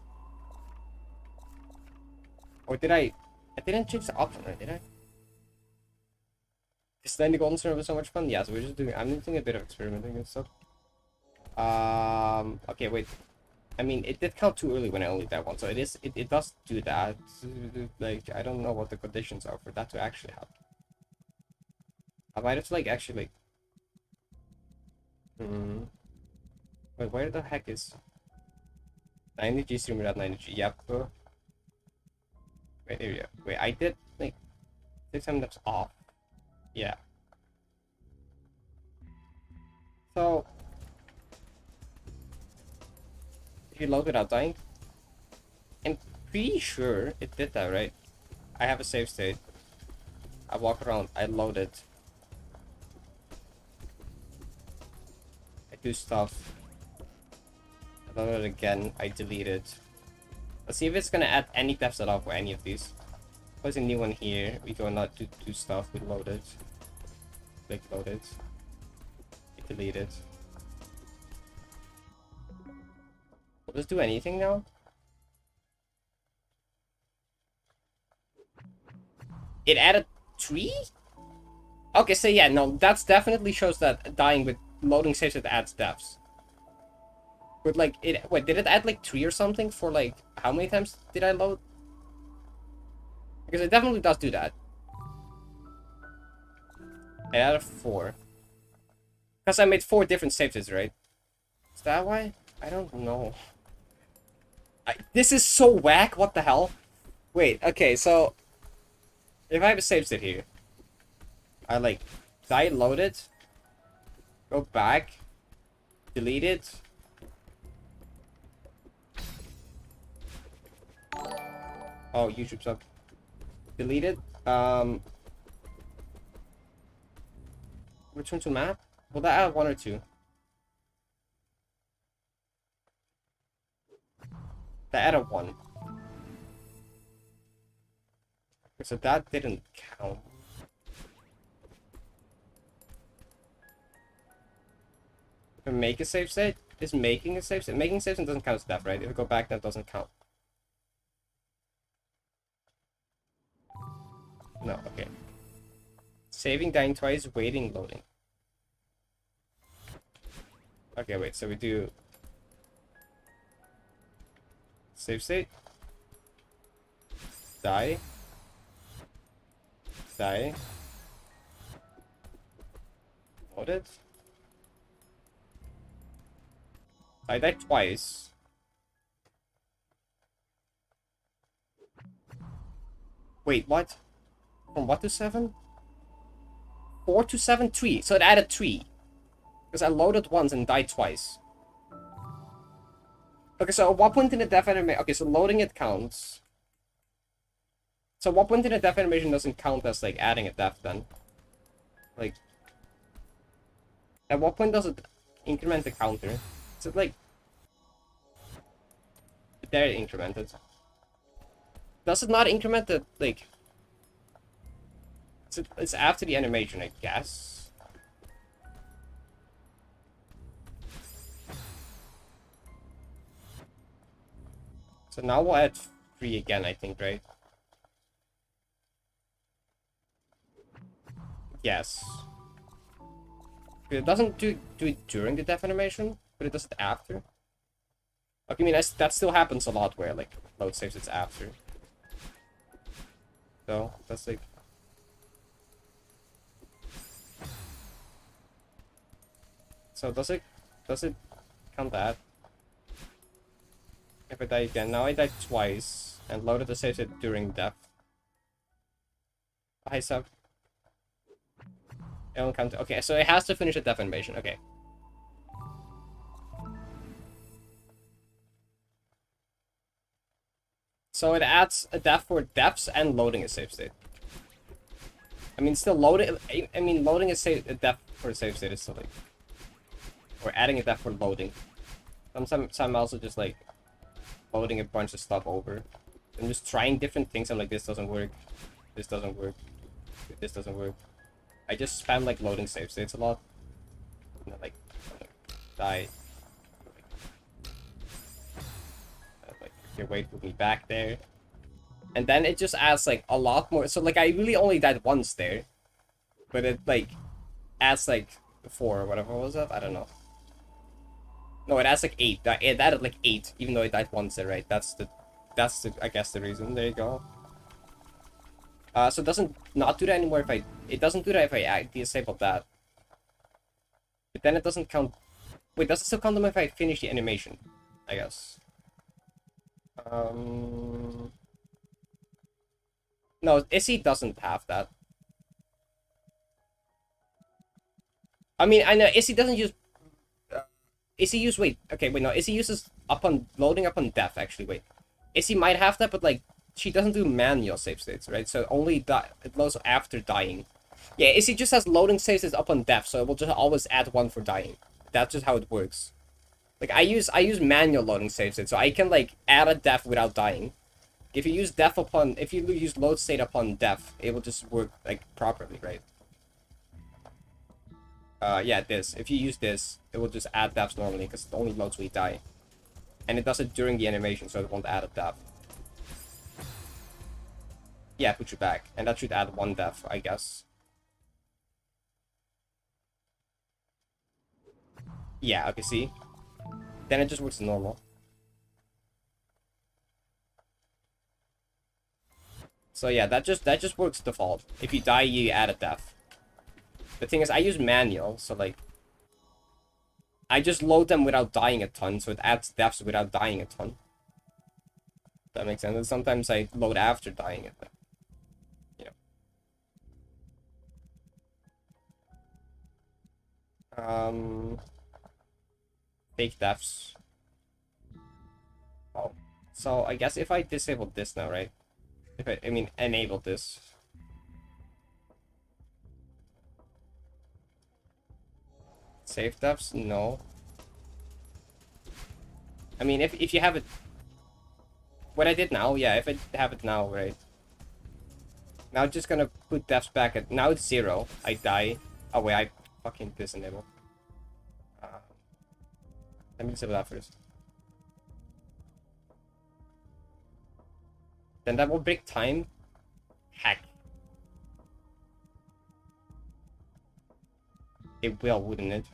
Or did I didn't change the option, right? Did I? Is then the golden server was so much fun? Yeah, so we're just doing I'm doing a bit of experimenting and stuff. Okay, wait. I mean, it did count too early when I only died once, so it does do that. Like, I don't know what the conditions are for that to actually happen. I might have to like actually like wait, where the heck is 90G streamer at 90G? Yep. Wait, there we go. Wait, I did like 6 times that's off. Yeah. So if you load without dying, I'm pretty sure it did that, right? I have a save state. I walk around, I load it. I do stuff. I load it again, I delete it. Let's see if it's gonna add any deaths at all for any of these. There's a new one here. We go not do stuff, we load it. Click load it. We delete it. Will this do anything now? It added 3? Okay, so yeah, no, that's definitely shows that dying with loading saves it adds deaths. But like wait, did it add like 3 or something for like how many times did I load? Because it definitely does do that. It added 4. Because I made 4 different saves, right? Is that why? I don't know. This is so whack, what the hell? Wait, okay, so if I have a save state here, I like die load it, go back, delete it. Oh, YouTube sub. Delete it. Return to map? Will that add 1 or 2? That added 1. So that didn't count. If I make a save state? Is making a save state? Making a save state doesn't count as death, right? If I go back, that doesn't count. No, okay. Saving, dying twice, waiting, loading. Okay, wait, so we do save state, die, die, load it. I died twice. Wait, what? From what to 7? 4 to 7, 3. So it added 3. Because I loaded once and died twice. Okay, so at what point in the death animation... Okay, so loading it counts. So what point in the death animation doesn't count as, like, adding a death then? Like... At what point does it increment the counter? Is it, like... There it incremented. Does it not increment the, like... It's after the animation, I guess. So now we'll add 3 again, I think, right? Yes. It doesn't do it during the death animation, but it does it after. Okay, I mean, that still happens a lot where, like, load saves it's after. So, that's like... So, does it count that? If I die again, now I died twice, and loaded the save it during death. Hi, sub. It won't count. Okay, so it has to finish a death animation. Okay. So it adds a death for deaths and loading a save state. I mean, still loading. I mean, loading a death for a save state is still like, or adding a death for loading. Sometimes I'm also just like loading a bunch of stuff over. I'm just trying different things. I'm like, this doesn't work. This doesn't work. This doesn't work. I just spam like loading save states a lot. And then, like die. Like, okay, wait, put me back there. And then it just adds like a lot more. So like I really only died once there. But it like adds like 4 or whatever was that? I don't know. No, it adds like 8. It added like 8, even though it died once there, right? That's the I guess the reason. There you go. So it doesn't not do that anymore if it doesn't do that if I disable that. But then it doesn't count. Wait, does it still count them if I finish the animation? I guess. No, Issy doesn't have that. I mean, I know Issy doesn't use. Issy use wait. Okay, wait, no. Issy uses upon loading upon death. Actually, wait. Issy might have that, but like she doesn't do manual save states, right? So only it loads after dying. Yeah, Issy just has loading save states upon death, so it will just always add 1 for dying. That's just how it works. Like I use manual loading save states, so I can like add a death without dying. If you use load state upon death, it will just work like properly, right? Yeah, this. If you use this, it will just add deaths normally because it only loads when you die. And it does it during the animation, so it won't add a death. Yeah, put you back. And that should add 1 death, I guess. Yeah, okay, see? Then it just works normal. So yeah, that just works default. If you die, you add a death. The thing is, I use manual, so like... I just load them without dying a ton, so it adds deaths without dying a ton. That makes sense. And sometimes I load after dying it. You know. Fake deaths. Oh. So I guess if I disable this now, right? If I mean, enable this. Save deaths? No. I mean, if you have it... What I did now? Yeah, if I have it now, right? Now it's just gonna put deaths back at... Now it's 0. I die. Oh wait, I fucking disenable. Let me disable that first. Then that will break time. Heck. It will, wouldn't it?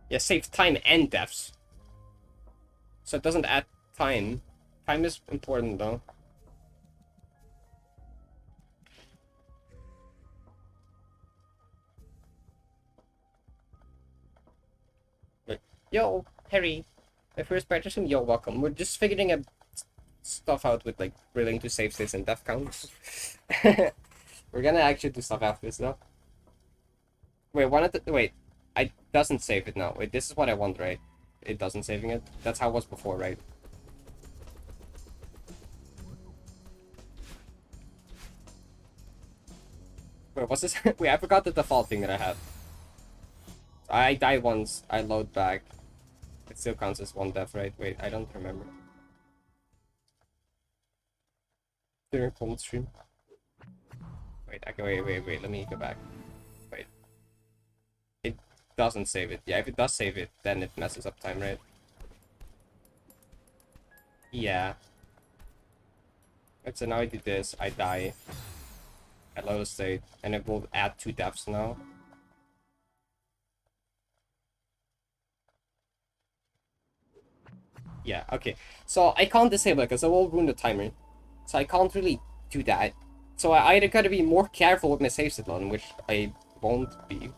Yeah, save time and deaths. So it doesn't add time. Time is important though. But, yo, Harry. My first practice, yo, welcome. We're just figuring a stuff out with like relating to save states and death counts. We're gonna actually do stuff after this though. Wait, wait, I doesn't save it now. Wait, this is what I want, right? It doesn't saving it. That's how it was before, right? Wait, what's this? Wait, I forgot the default thing that I had. I die once, I load back. It still counts as one death, right? Wait, I don't remember. During cold stream. Wait, okay, wait, let me go back. Wait. It doesn't save it. Yeah, if it does save it, then it messes up time, right? Yeah. Right, so now I do this, I die. At low state, and it will add 2 deaths now. Yeah, okay. So I can't disable it because it will ruin the timer. So I can't really do that. So I either gotta be more careful with my save state loading, which I won't be.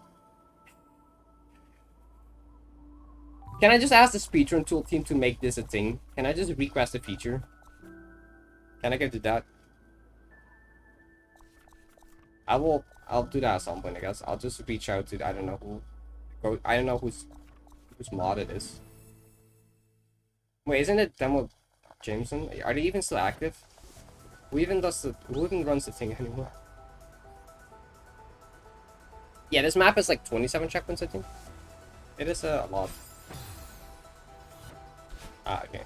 Can I just ask the speedrun tool team to make this a thing? Can I just request a feature? Can I go do that? I'll do that at some point, I guess. I'll just reach out to, I don't know who, I don't know whose mod it is. Wait, isn't it Demo Jameson? Are they even still active? Who even runs the thing anymore? Yeah, this map is like 27 checkpoints, I think. It is a lot. Ah, okay.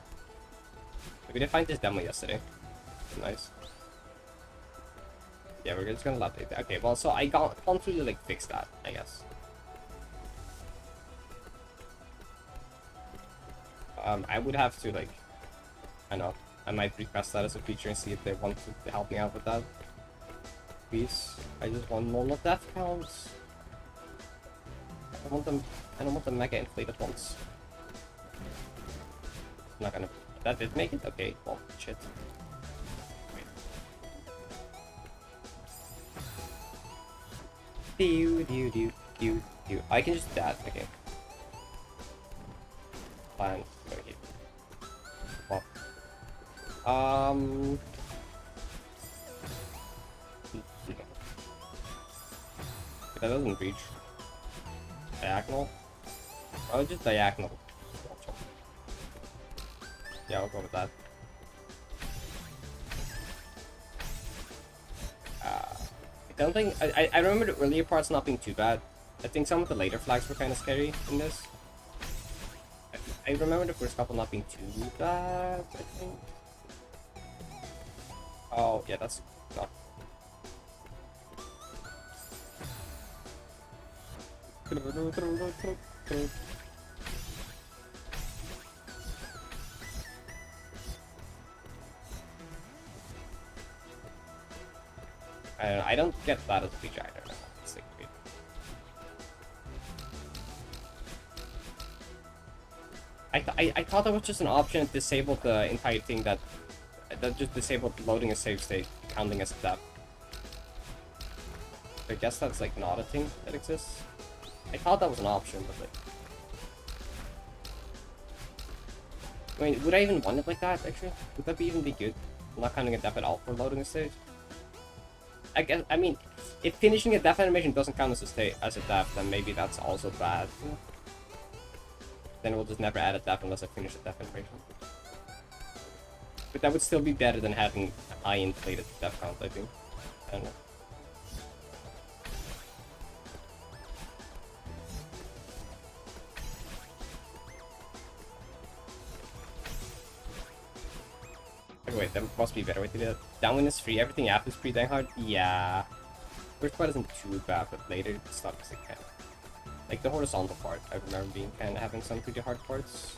We did find this demo yesterday. Nice. Yeah, we're just gonna update that. Okay, well, so I can't really like fix that, I guess. I would have to like, I know, I might request that as a feature and see if they want to help me out with that. Please, I just want normal death counts. I don't want the mega inflated ones. I'm not gonna. That did make it? Okay, well, shit. I can just that. Okay. Fine. Okay. Well. That doesn't reach. Diagonal? Oh, just diagonal. Yeah, I'll go with that. I don't think I remember the earlier parts not being too bad. I think some of the later flags were kind of scary in this. I remember the first couple not being too bad, I think. Oh, yeah, that's not. I don't get that as a feature either. It's like weird. I thought that was just an option to disable the entire thing that just disabled loading a save state, counting as a death. I guess that's like not a thing that exists. I thought that was an option, but like, I mean, would I even want it like that? Actually, would that even be good? I'm not counting a death at all for loading a stage. I guess. I mean, if finishing a death animation doesn't count as a death, then maybe that's also bad. Then we'll just never add a death unless I finish a death animation. But that would still be better than having a high inflated death count, I think. I don't know. Wait, that must be a better way to do it. Downwind is free, everything after is free, dying hard? Yeah. First part isn't too bad, but later it starts to kind of... Like the horizontal part, I remember being kind of having some pretty hard parts.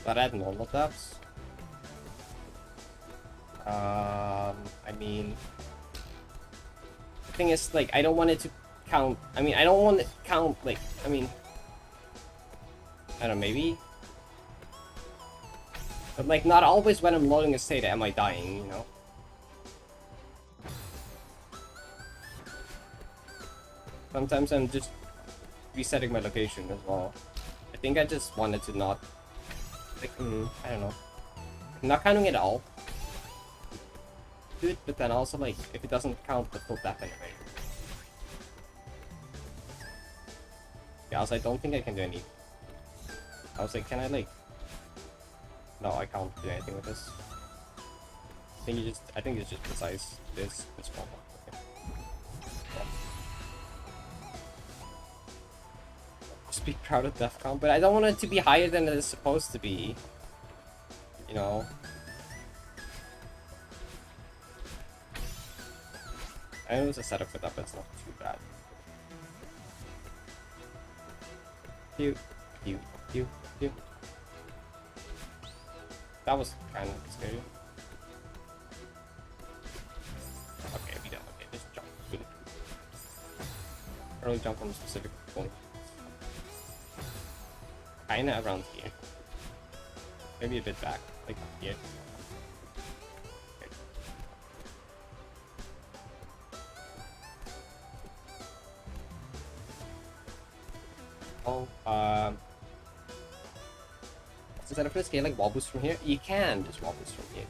But I had normal deaths. I mean... thing is, like, I don't want it to count. I mean, I don't want it to count, like, I mean, I don't know, maybe. But, like, not always when I'm loading a state am I dying, you know? Sometimes I'm just resetting my location as well. I think I just wanted to not, like, I don't know, not counting it all. Do it, but then also, like, if it doesn't count the full death anyway. Yeah, also, I don't think I can do any. I was like, can I, like, no, I can't do anything with this. I think it's just precise. This one. Okay. Just be proud of death count, but I don't want it to be higher than it is supposed to be. You know? I know there's a setup for that, but it's not too bad. Pew, pew, pew, pew. That was kind of scary. Okay, we don't. Okay, just jump. Early jump on a specific point. Kinda around here. Maybe a bit back, like here. Okay. Oh, instead of this game like wall boost from here, you can just wall boost from here.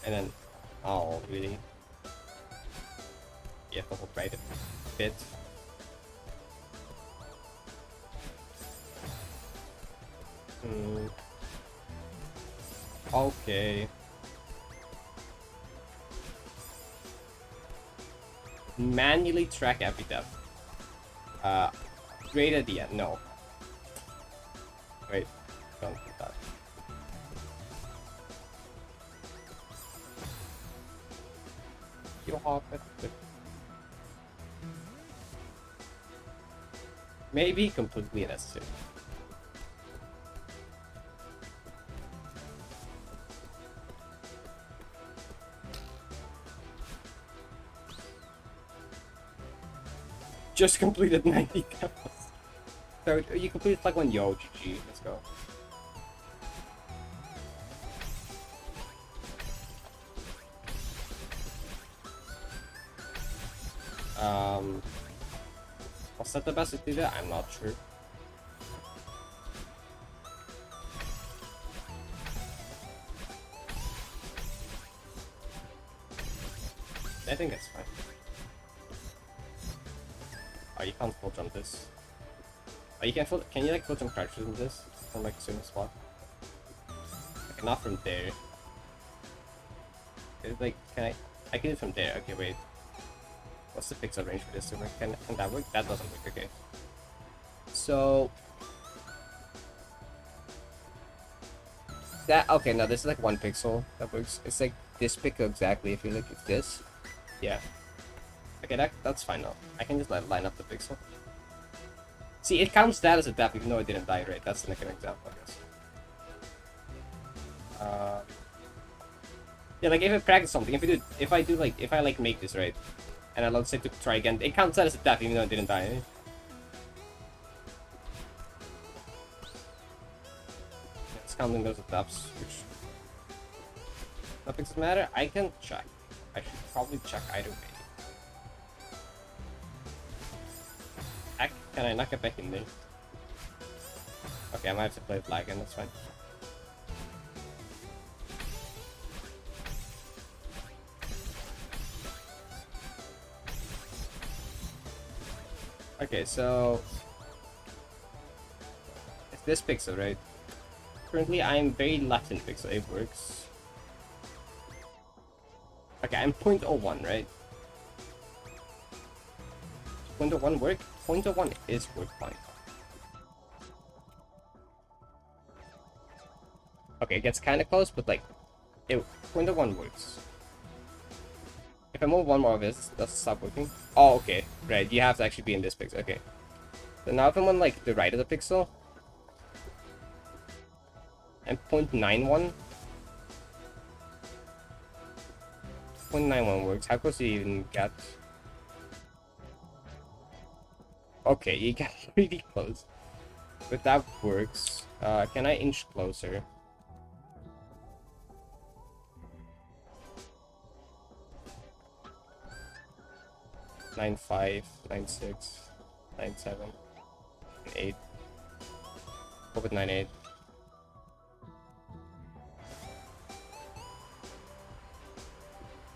And then, oh, really? You have to hold right a bit. Okay. Manually track every depth. Great idea. No. Wait. Don't do that. You hop it. Maybe completely unnecessary. Just completed 90 levels. So you completed like one. Yo, GG. Let's go. Was that the best to do that? I'm not sure. I think that's fine. Oh, you can't full jump this. Oh, you can you like full jump crouches in this from like a certain spot? Okay, not from there. It's like, I can do it from there. Okay, wait. What's the pixel range for this? Can that work? That doesn't work. Okay. So that okay. No, this is like 1 pixel that works. It's like this pixel exactly. If you look at this, yeah. Okay, that's fine now. I can just line up the pixel. See, it counts that as a depth even though it didn't die, right? That's like an example, I guess. Yeah, like if I practice something, if I like make this right, and I let's say to try again, it counts that as a depth even though it didn't die. Eh? It's counting those as depths, which nothing does matter. I can check. I should probably check either way. Can I not get back in there? Okay, I might have to play with lag again, that's fine. Okay, so it's this pixel, right? Currently, I'm very left in pixel. It works. Okay, I'm 0.01, right? 0.01 work? 0.01 is work fine. Okay, it gets kind of close, but like, 0.01 works. If I move one more of this, does it stop working? Oh, okay. Right, you have to actually be in this pixel. Okay. So now if I'm on like the right of the pixel, and 0.91. 0.91 works. How close do you even get? Okay, you got really close. But that works. Can I inch closer? 9-5, 9-6, 9-7, 8. Go with 9-8.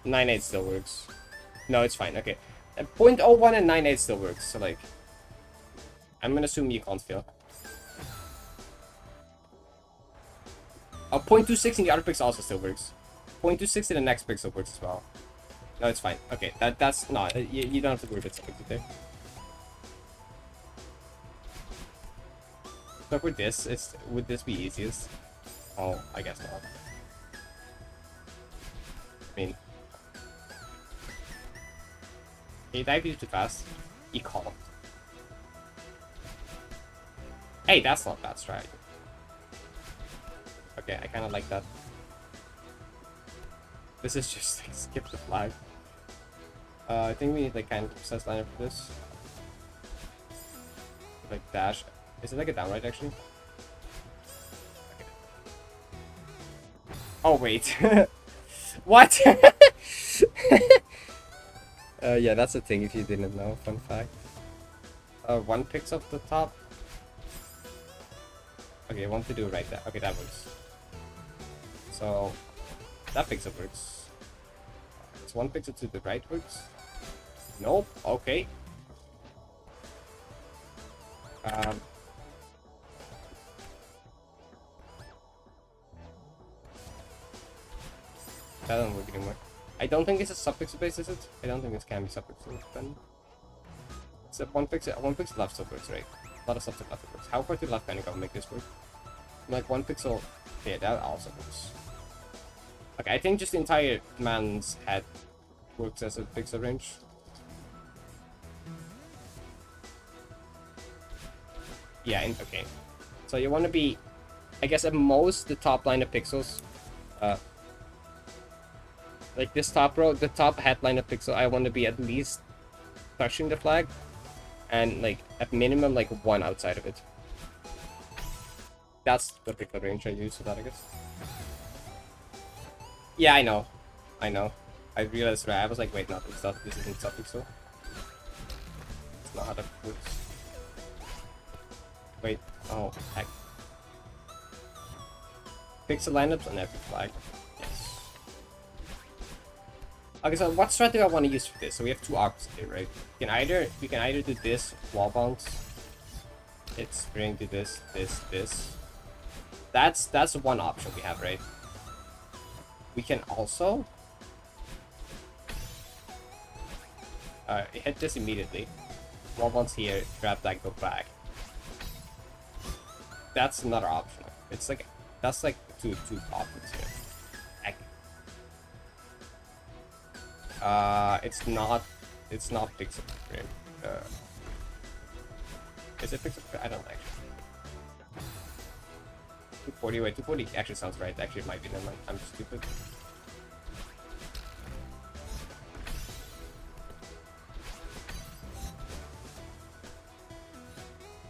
Nine eight still works. No, it's fine. Okay. 0.01 and 9-8 still works. So like, I'm gonna assume you can't fail. Oh, 0.26 in the other pixel also still works. 0.26 in the next pixel works as well. No, it's fine. Okay, that's not. You don't have to worry about something there. So for this, would this be easiest? Oh, I guess not. I mean, he dived you too fast. He can't. Hey, that's not bad strategy. Okay, I kind of like that. This is just like skip the flag. I think we need like kind of precise liner for this. Like dash. Is it like a downright actually? Okay. Oh wait. What? Yeah, that's a thing if you didn't know. Fun fact. One picks up the top. Okay, I want to do right there. Okay, that works. So that pixel works. It's one pixel to the right works. Nope. Okay. That doesn't work anymore. I don't think it's a subpixel base, is it? I don't think this can be subpixel then. It's a one pixel left still works, right? A lot of stuff to left works. How far to the left can I go make this work? Like one pixel. Yeah, that also works. Okay, I think just the entire man's head works as a pixel range. Yeah, okay. So you want to be, I guess at most the top line of pixels. Like this top row, the top headline of pixel, I want to be at least touching the flag, and like at minimum like one outside of it. That's the pixel range I use for that, I guess. Yeah, I know. I realized right. I was like, wait, no, this isn't subpixel. It's not how that works. Wait, oh heck. Pixel lineups on every flag. Yes. Okay, so what strat do I want to use for this? So we have two options here, right? We can either do this wall bounce. It's spring to this. That's one option we have, right? We can also hit this immediately. Wall bounce here, grab that, go back. That's another option. It's like that's like two options here. It's not pixel frame. Is it pixel frame? I don't actually. 240, wait, 240 actually sounds right. Actually, it might be. Never mind. I'm just stupid.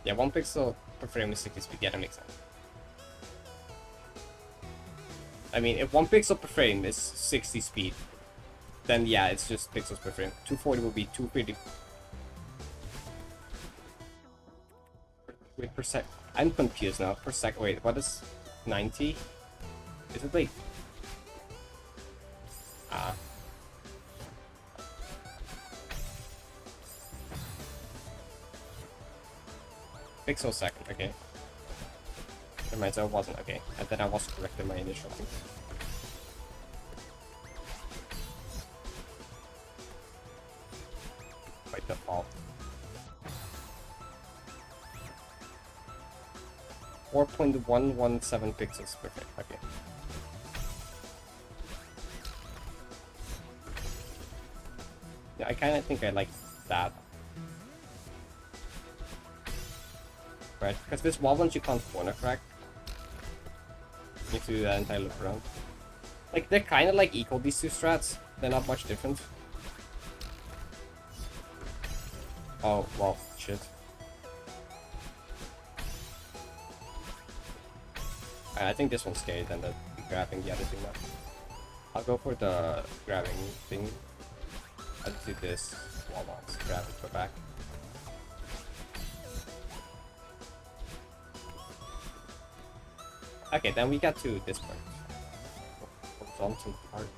Yeah, 1 pixel per frame is 60 speed. Yeah, that makes sense. I mean, if 1 pixel per frame is 60 speed, then yeah, it's just pixels per frame. 240 will be 250. Wait, per sec. I'm confused now. Per sec. Wait, what is 90? Is it like? Pixel second. Okay. Never mind. So it wasn't okay. And then I was correct in my initial thing. By default. 4.117 pixels per frame. Okay. Yeah, I kind of think I like that. Right? Because this wall once you can't corner crack. You need to do that entire loop around. Like, they're kind of like equal, these two strats. They're not much different. Oh, well, shit. I think this one's scary than the grabbing the other thing now. I'll go for the grabbing thing. Let's do this. Wall box. Grab it, go back. Okay, then we got to this part. Horizontal part.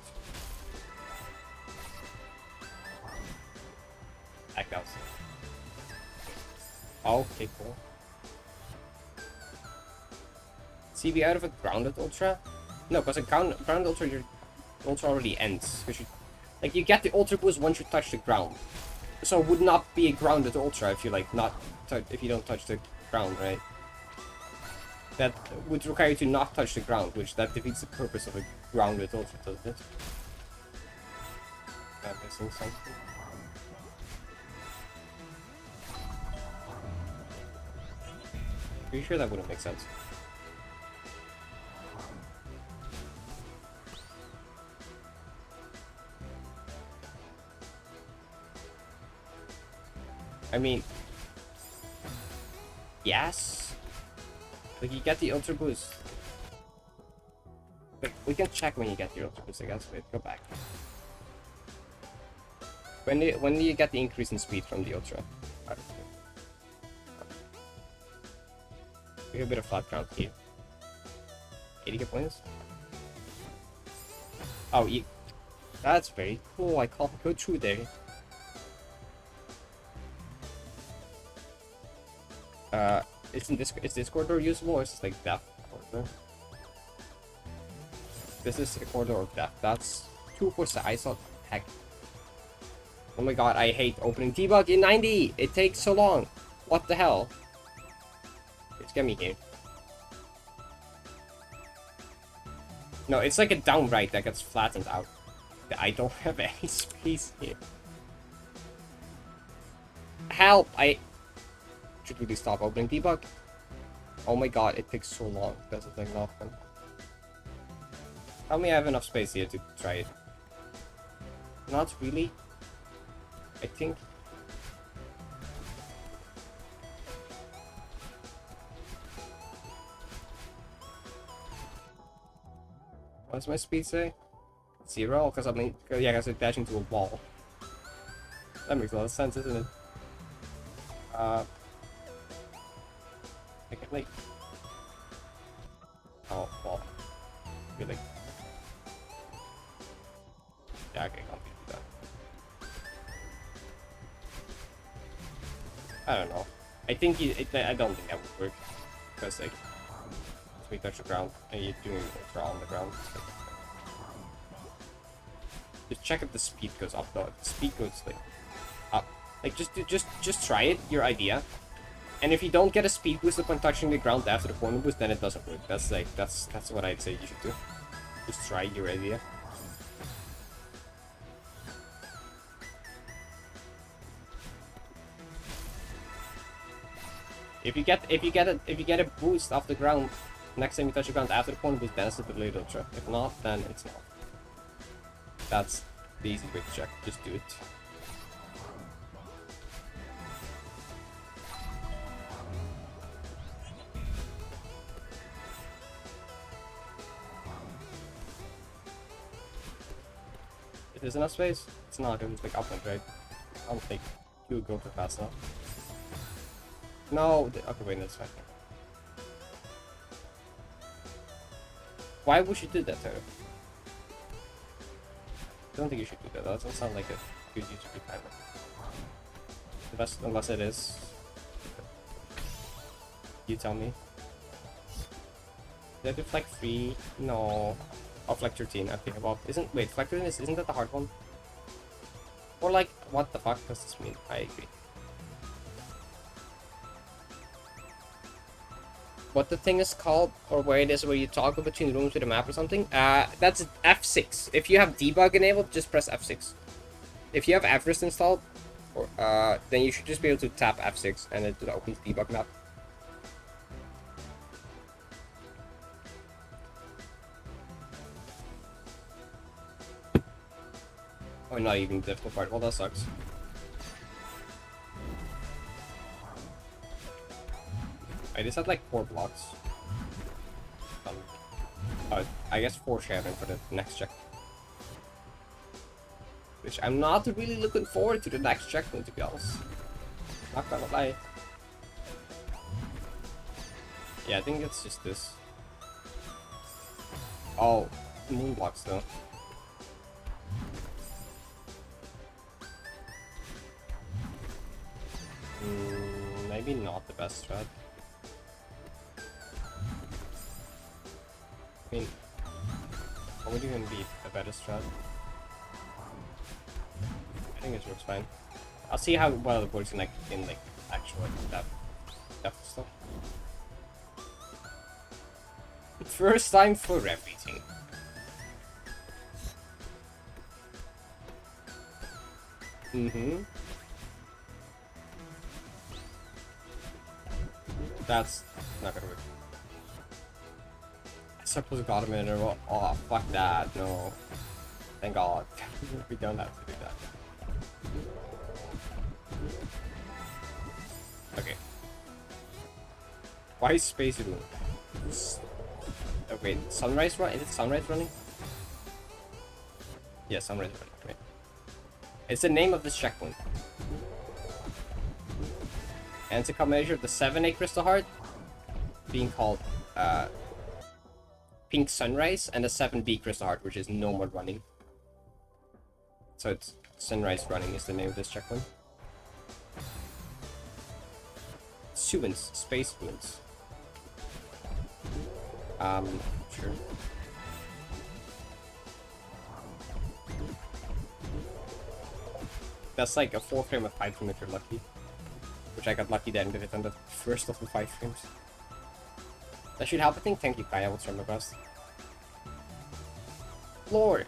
Back out. Okay, cool. See, we out of a grounded ultra? No, because a grounded ultra, your ultra already ends. Because you get the ultra boost once you touch the ground. So it would not be a grounded ultra if you if you don't touch the ground, right? That would require you to not touch the ground, which that defeats the purpose of a grounded ultra, doesn't it? I'm missing something. Pretty sure that wouldn't make sense. I mean, yes. Like, you get the ultra boost. Like, we can check when you get the ultra boost, I guess. Wait, go back. When do you get the increase in speed from the ultra? We have a bit of flat ground here. 80 points? Oh, that's very cool. I can't go through there. Is this corridor usable, or is this like death corridor? This is a corridor of death. That's 2 for size. Heck. Oh my god, I hate opening debug in 90! It takes so long! What the hell? It's get me here. No, it's like a downright that gets flattened out. I don't have any space here. Help! Should we stop opening debug? Oh my god, it takes so long. That's the thing, nothing. Tell me I have enough space here to try it. Not really. I think. What does my speed say? 0? Because I mean, yeah, because I dash into a wall. That makes a lot of sense, isn't it? I can like. Oh, well. Really? Yeah, okay, I'll do that. I don't know. I think I don't think that would work. Because, like, if we touch the ground and you're doing ultra on the ground. Just check if the speed goes up though. If the speed goes like up. Like just try it, your idea. And if you don't get a speed boost upon touching the ground after the corner boost, then it doesn't work. That's what I'd say you should do. Just try your idea. If you get a boost off the ground next time you touch the ground after the corner boost, then it's a delayed ultra. If not, then it's not. That's the easy way to check. Just do it. If there's enough space, it's not. It was like upland, right? I don't think you would go for fast enough. No, okay, wait, that's fine. Why would you do that, Taylor? I don't think you should do that. That doesn't sound like a good use of your timer. Unless it is. You tell me. Did I do flag 3? No. Oh, flag 13, I think about. Wait, flag 13 isn't that the hard one? Or like, what the fuck does this mean? I agree. What the thing is called, or where it is where you toggle between rooms with a map or something, that's F6. If you have debug enabled, just press F6. If you have Everest installed, or then you should just be able to tap F6 and it opens debug map. Oh, not even the difficult part. Well, that sucks. I just had like 4 blocks. I guess 4 sharing for the next check. which I'm not really looking forward to the next checkpoint, to be honest. Not gonna lie. Yeah, I think it's just this. Oh, moon blocks though. Maybe not the best strat. I mean, what would even be a better strat? I think it works fine. I'll see how well it works in actual depth stuff. First time for everything. That's not gonna work. I suppose got him in a row. Oh, fuck that. No. Thank God. We don't have to do that. Okay. Why is space room? Oh, wait, sunrise run? Is it sunrise running? Yeah, sunrise running. Wait. It's the name of this checkpoint. And it's a combination of the 7A crystal heart being called Pink Sunrise and the 7B crystal heart, which is no more running. So it's sunrise running is the name of this checkpoint. Suins, space ruins. Sure. That's like a 4 frame of 5 frame if you're lucky. Which I got lucky then did it on the first of the 5 frames. That should help, I think. Thank you, Kai. I will try my best. Lord!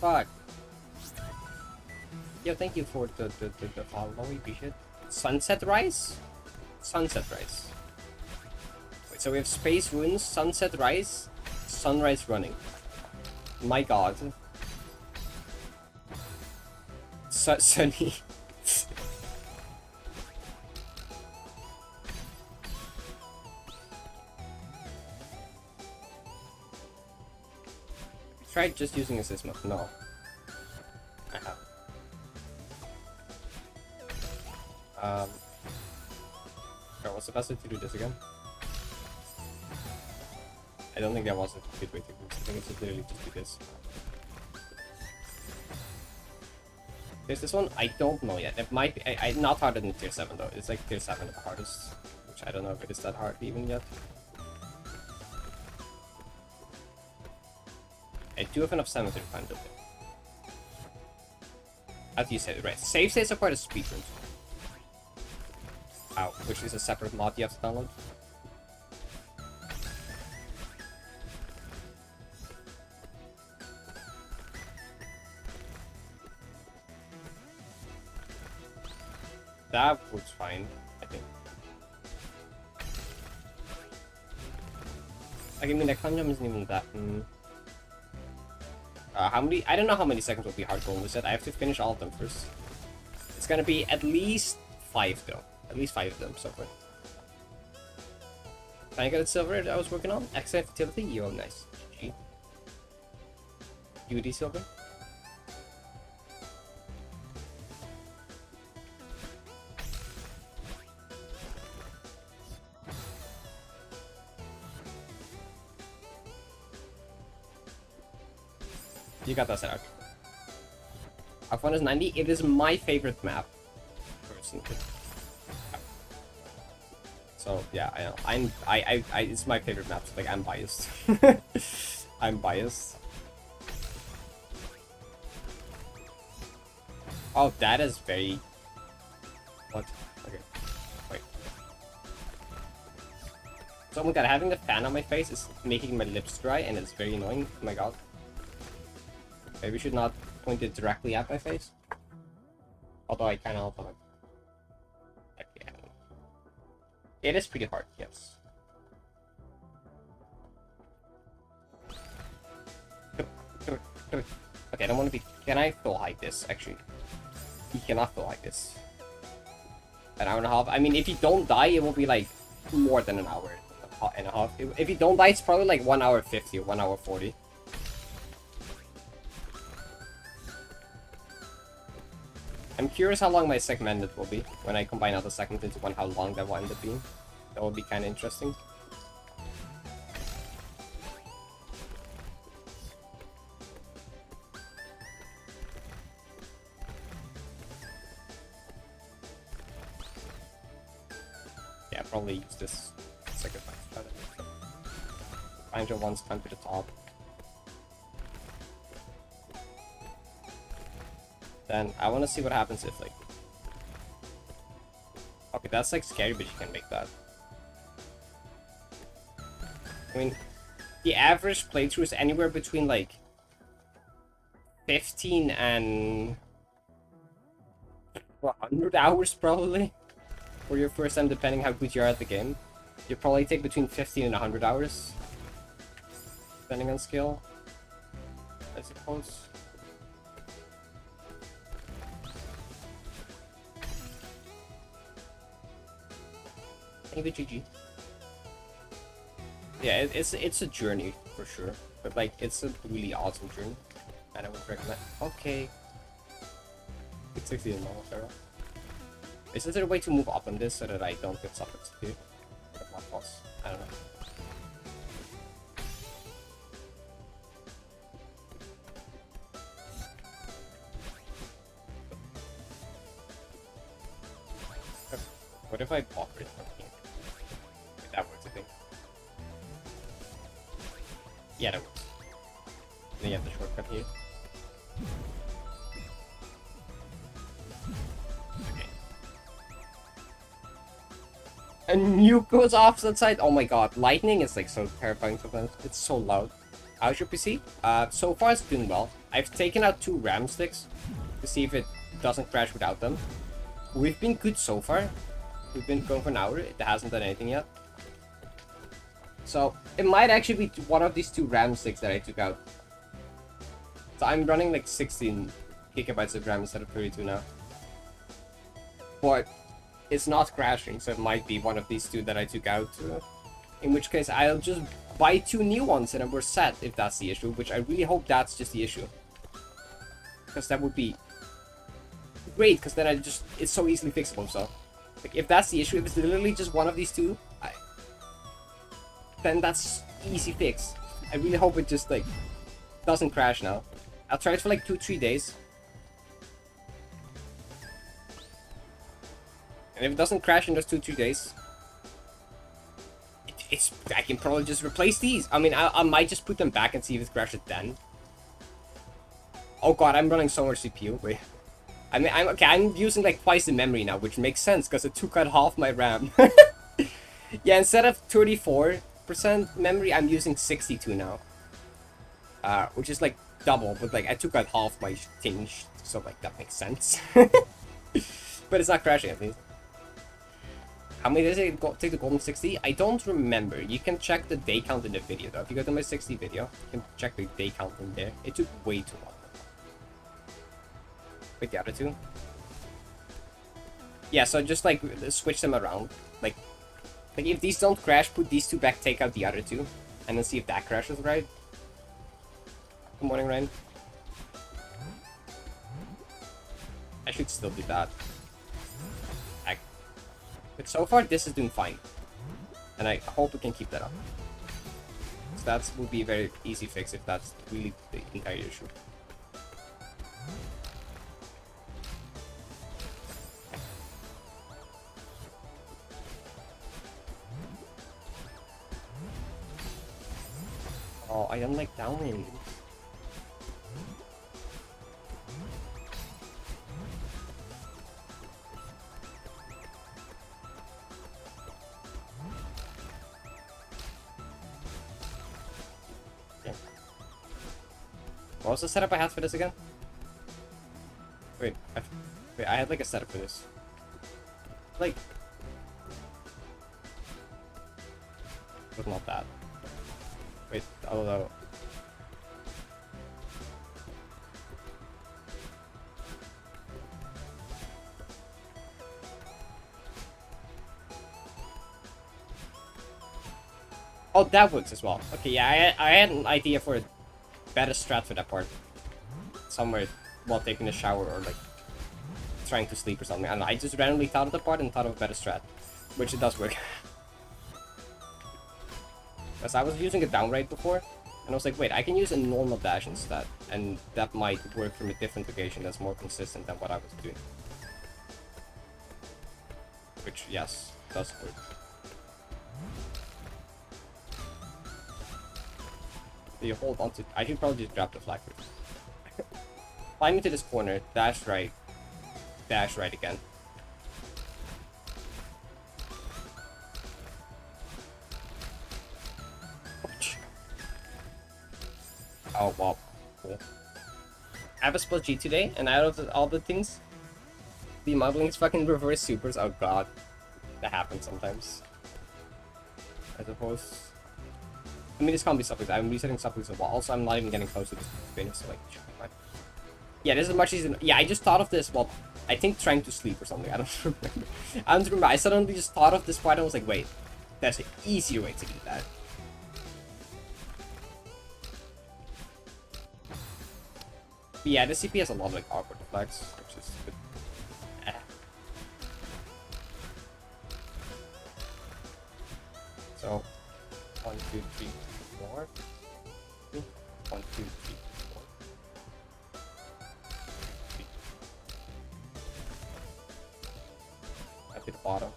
Fuck. Yo, thank you for the follow. We appreciate it. Sunset Rise? Sunset Rise. Wait, so we have Space Ruins, Sunset Rise, Sunrise Running. My god. Sunny. Tried just using assist mode. No. I have. Okay, what's the best way to do this again? I don't think that was a good way to do this. I think it's literally just do this. There's this one, I don't know yet. It might be, not harder than tier 7 though. It's like tier 7 at the hardest. Which I don't know if it is that hard even yet. I do have enough stamina to find it. As you said, right. Save states are part of speedruns. Ow, which is a separate mod you have to download. That works fine, I think. I mean, the climb jump isn't even that. How many? I don't know how many seconds will be hard goal reset. I have to finish all of them first. It's gonna be at least 5 though. At least 5 of them so far. Can I get a silver that I was working on? Excellent fertility? Yo, nice. GG. UD silver? You got that set out. How fun is 90? It is my favorite map, personally. So yeah, I know. It's my favorite map. So, like, I'm biased. I'm biased. Oh, that is very. What? Okay. Wait. So, oh my god, having the fan on my face is making my lips dry, and it's very annoying. Oh my god. Maybe we should not point it directly at my face. Although I kind of like. Okay. It is pretty hard, yes. Okay, I don't want to be. Can I full hike this? Actually, you cannot full hike this. An hour and a half. I mean, if you don't die, it will be like more than an hour and a half. If you don't die, it's probably like 1 hour 50 or 1 hour 40. I'm curious how long my segmented will be when I combine all the segments into one, how long that will end up being. That will be kind of interesting. Yeah, probably use this sacrifice. Find your ones climb to the top. Then I want to see what happens if like. Okay, that's like scary, but you can make that. I mean, the average playthrough is anywhere between like 15 and 100 hours probably for your first time, depending how good you are at the game. You probably take between 15 and 100 hours, depending on skill, I suppose. Maybe GG. Yeah, it's a journey for sure, but like it's a really awesome journey, and I would recommend. Okay, it's 60 in normal Pharaoh. Is there a way to move up on this so that I don't get suffered to do? I don't know. What if I block it from here? Wait, that works, I think. Yeah, that works. Then you have the shortcut here. Okay. A nuke goes off that side? Oh my god, lightning is like so terrifying sometimes. It's so loud. How's your PC? So far it's doing well. I've taken out 2 RAM sticks to see if it doesn't crash without them. We've been good so far. We've been going for an hour. It hasn't done anything yet. So it might actually be one of these 2 RAM sticks that I took out. So I'm running like 16 gigabytes of RAM instead of 32 now. But it's not crashing, so it might be one of these 2 that I took out. In which case I'll just buy 2 new ones and then we're set if that's the issue. Which I really hope that's just the issue. Because that would be great, because then it's so easily fixable. So like, if that's the issue, if it's literally just one of these 2, then that's easy fix. I really hope it just like doesn't crash now. I'll try it for like 2-3 days. And if it doesn't crash in those 2-3 days, I can probably just replace these. I mean, I might just put them back and see if it crashes then. Oh god, I'm running so much CPU. Wait. I mean, I'm using like twice the memory now, which makes sense because it took out half my RAM. Yeah, instead of 34% memory, I'm using 62 now. Which is like double, but like I took out half my thing, so like that makes sense. But it's not crashing at least. How many days did it take the golden 60? I don't remember. You can check the day count in the video though. If you go to my 60 video, you can check the day count in there. It took way too long. Wait, the other 2? Yeah, so just like switch them around. Like if these don't crash, put these 2 back, take out the other 2, and then see if that crashes, right? Good morning, Ryan. I should still do that. But so far, this is doing fine. And I hope we can keep that up. So that would be a very easy fix if that's really the entire issue. Oh, I don't like downwind. What was the setup I had for this again? Wait, I had like a setup for this. Like, but not that. Wait, although. Oh, that works as well. Okay, yeah, I had an idea for a better strat for that part. Somewhere while taking a shower or like trying to sleep or something. I don't know. I just randomly thought of the part and thought of a better strat, which it does work. Because I was using a down right before, and I was like, wait, I can use a normal dash instead, and that might work from a different location that's more consistent than what I was doing. Which, yes, does work. So you hold on to... I should probably just grab the flag first. Climb into this corner, dash right again. Oh, wow. Cool. I have a split G today, and out of all the things, the modeling is fucking reverse supers. Oh god. That happens sometimes. I suppose. I mean, this can't be supplicks. I'm resetting supplicks as well. Also, I'm not even getting close to this finish, so like, should be fine. Yeah, this is much easier. Yeah, I just thought of this while, I think, trying to sleep or something. I don't remember. I don't remember. I suddenly just thought of this fight and I was like, wait, that's an easier way to do that. But yeah, this CP has a lot of like awkward flags, which is good. So, 1, 2, 3, 4. 1, 2, 3, 4. 3. At the bottom.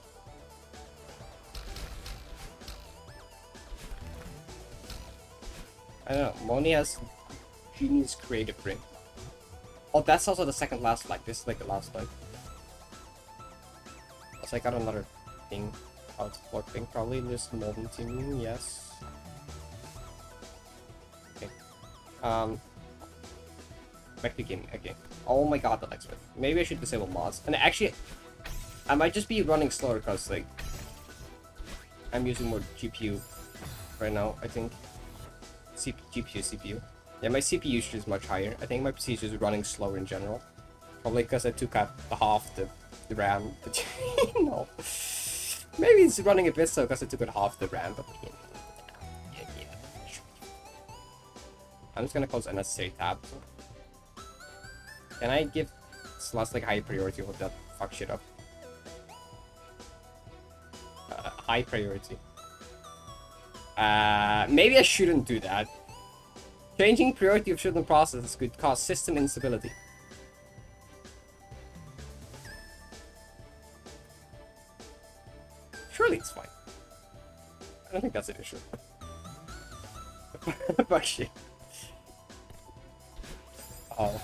I don't know. Moni has genius creative brain. Oh, that's also the second last flag. This is like the last flag. Also, I got another thing. Oh, it's floating. Probably this molten team. Yes. Okay. Back to gaming. Okay. Oh my god, the next one. Maybe I should disable mods. And actually, I might just be running slower because like I'm using more GPU right now. I think GPU, CPU. Yeah, my CPU usage is much higher. I think my PC is just running slower in general. Probably because I took out half the RAM. But no. Maybe it's running a bit slow because I took out half the RAM, but yeah. I'm just gonna close unnecessary tabs. Can I give slots like high priority? Hope that fuck shit up. High priority. Maybe I shouldn't do that. Changing priority of certain processes could cause system instability. Surely it's fine. I don't think that's an issue. Fuck shit. Oh.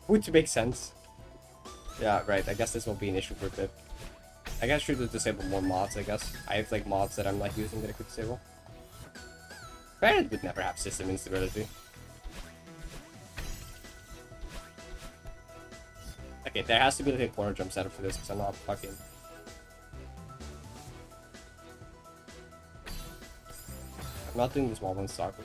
Would make sense. Yeah, right. I guess this will be an issue for a bit. I guess I should disable more mods, I guess. I have like mods that I'm not using that I could disable. Parrot would never have system instability. Okay, there has to be like a corner jump setup for this because I'm not fucking... I'm not doing this while on soccer.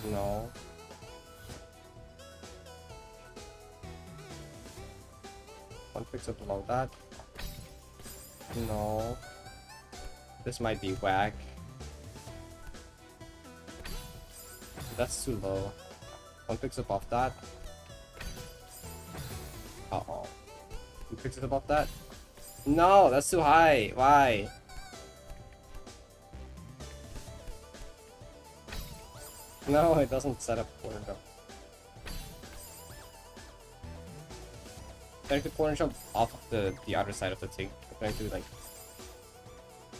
No. One pixel below that. No. This might be whack. That's too low. One pixel above that. Uh-oh. 2 pixels above that. No, that's too high. Why? No, it doesn't set up corner jump. I'm trying to corner jump off of the other side of the thing. I'm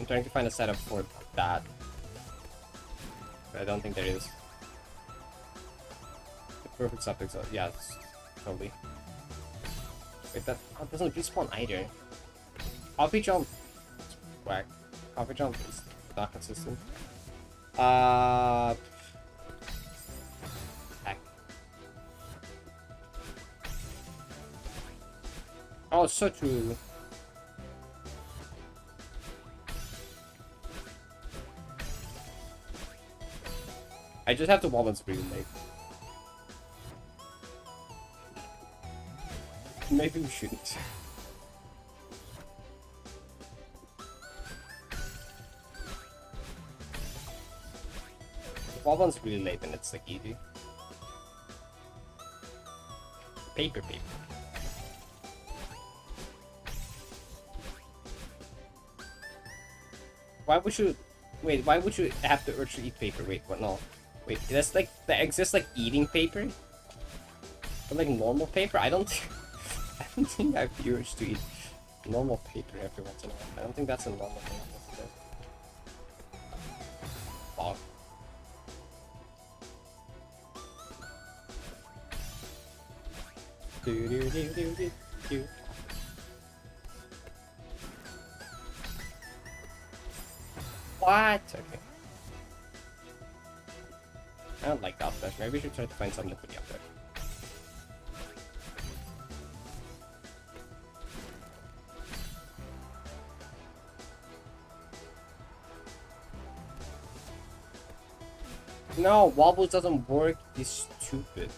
trying to find a setup for that. But I don't think there is. The perfect subject, yeah, probably. Wait, that doesn't respawn either. Coffee jump. It's whack. Coffee jump is not consistent. Heck. Oh, so true. I just have to wall and screen late. Maybe we shouldn't. Wall one's really late and it's like easy. Paper. Why would you... Wait, why would you have the urge to eat paper? Wait, what? No. Wait, that's like... That exists like eating paper? But like normal paper? I don't think I have the urge to eat normal paper every once in a while. I don't think that's a normal thing. Wow. Do. What? Okay. I don't like the up dash. Maybe we should try to find something for the up dash. No, wobbles doesn't work. He's stupid.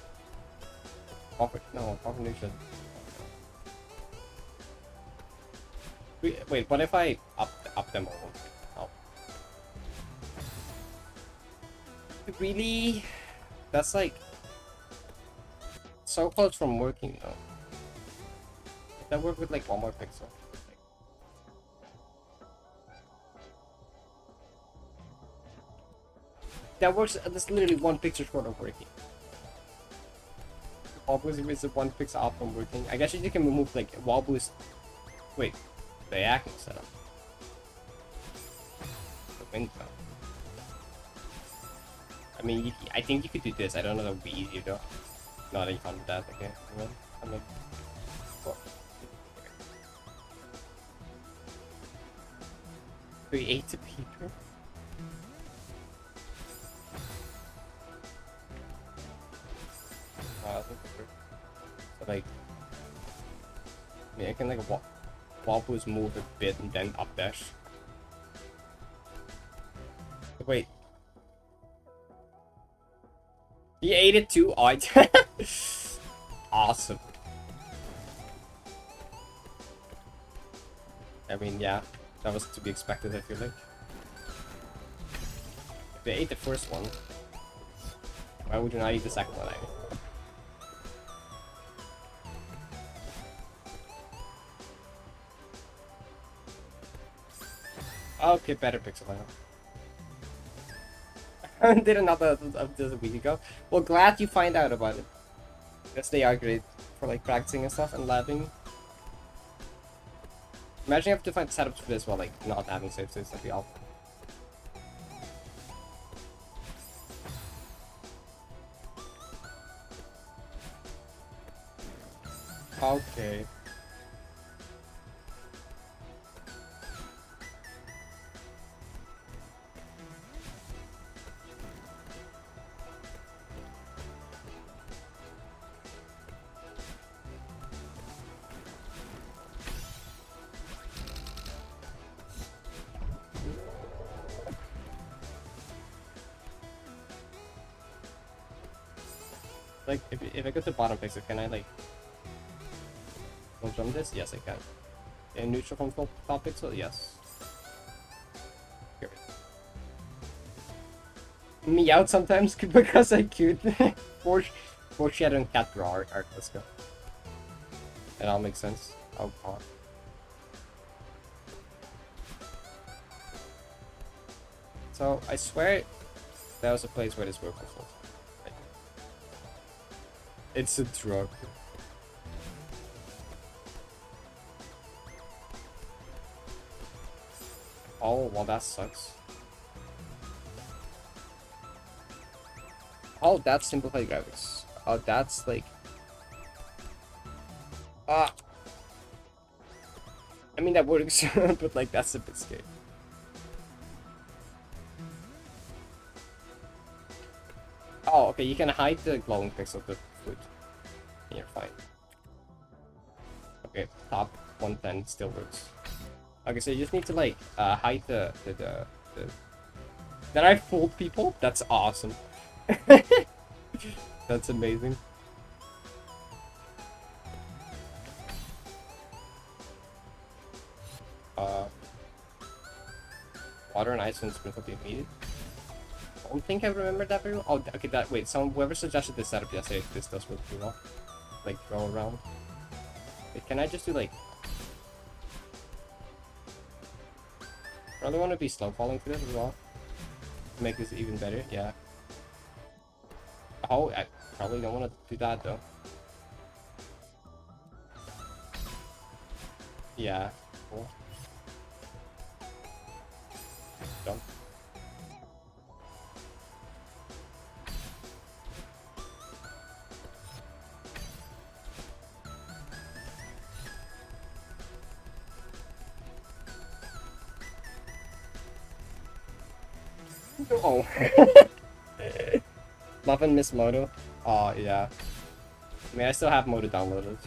No, combination. Wait, what if I up them all? Oh. Really? That's like so close from working though. If that work with like one more pixel. That works. That's literally one pixel short of working. Wobbles is one pixel out from working. I guess you can remove like wobbles. Wait, the acting setup. The wind belt. I mean, I think you could do this. I don't know that would be easier though. No, I didn't count that. Okay, I'm like, what? 3/8 to paper. So like, I mean, I can like wobbles move a bit and then up dash. Wait. He ate it too? Oh, awesome. I mean, yeah, that was to be expected, I feel like. If they ate the first one, why would you not eat the second one? Okay, better pixel now. Did another just a week ago. Well, glad you find out about it. Because they are great for like practicing and stuff and labbing. Imagine you have to find setups for this while like not having save states. That'd be awful. Okay. Like, if I go to bottom pixel, can I, like, jump this? Yes, I can. And neutral from top pixel? Yes. Here. Me out sometimes because I cute. For shadow and cat draw art. Let's go. That all makes sense. Oh, God. So, I swear there was a place where this worked before. It's a drug. Oh, well, that sucks. Oh, that's simplified graphics. Oh, that's like... Ah! I mean, that works, but like, that's a bit scary. Oh, okay, you can hide the glowing pixel of the food. And you're fine. Okay, top 110 still works. Okay, so you just need to like hide the That I fooled people? That's awesome. That's amazing. Water and ice and sprinkle be needed. don't think I remember that very well. Oh, okay, that, wait, whoever suggested this setup yesterday, this does work pretty well. Like, go around. Wait, can I just do, like... Probably want to be slow falling for this as well. To make this even better, yeah. Oh, I probably don't want to do that, though. Yeah, cool. Jump. Oh. Love and miss Moto. Oh, yeah. I mean, I still have Moto downloaded.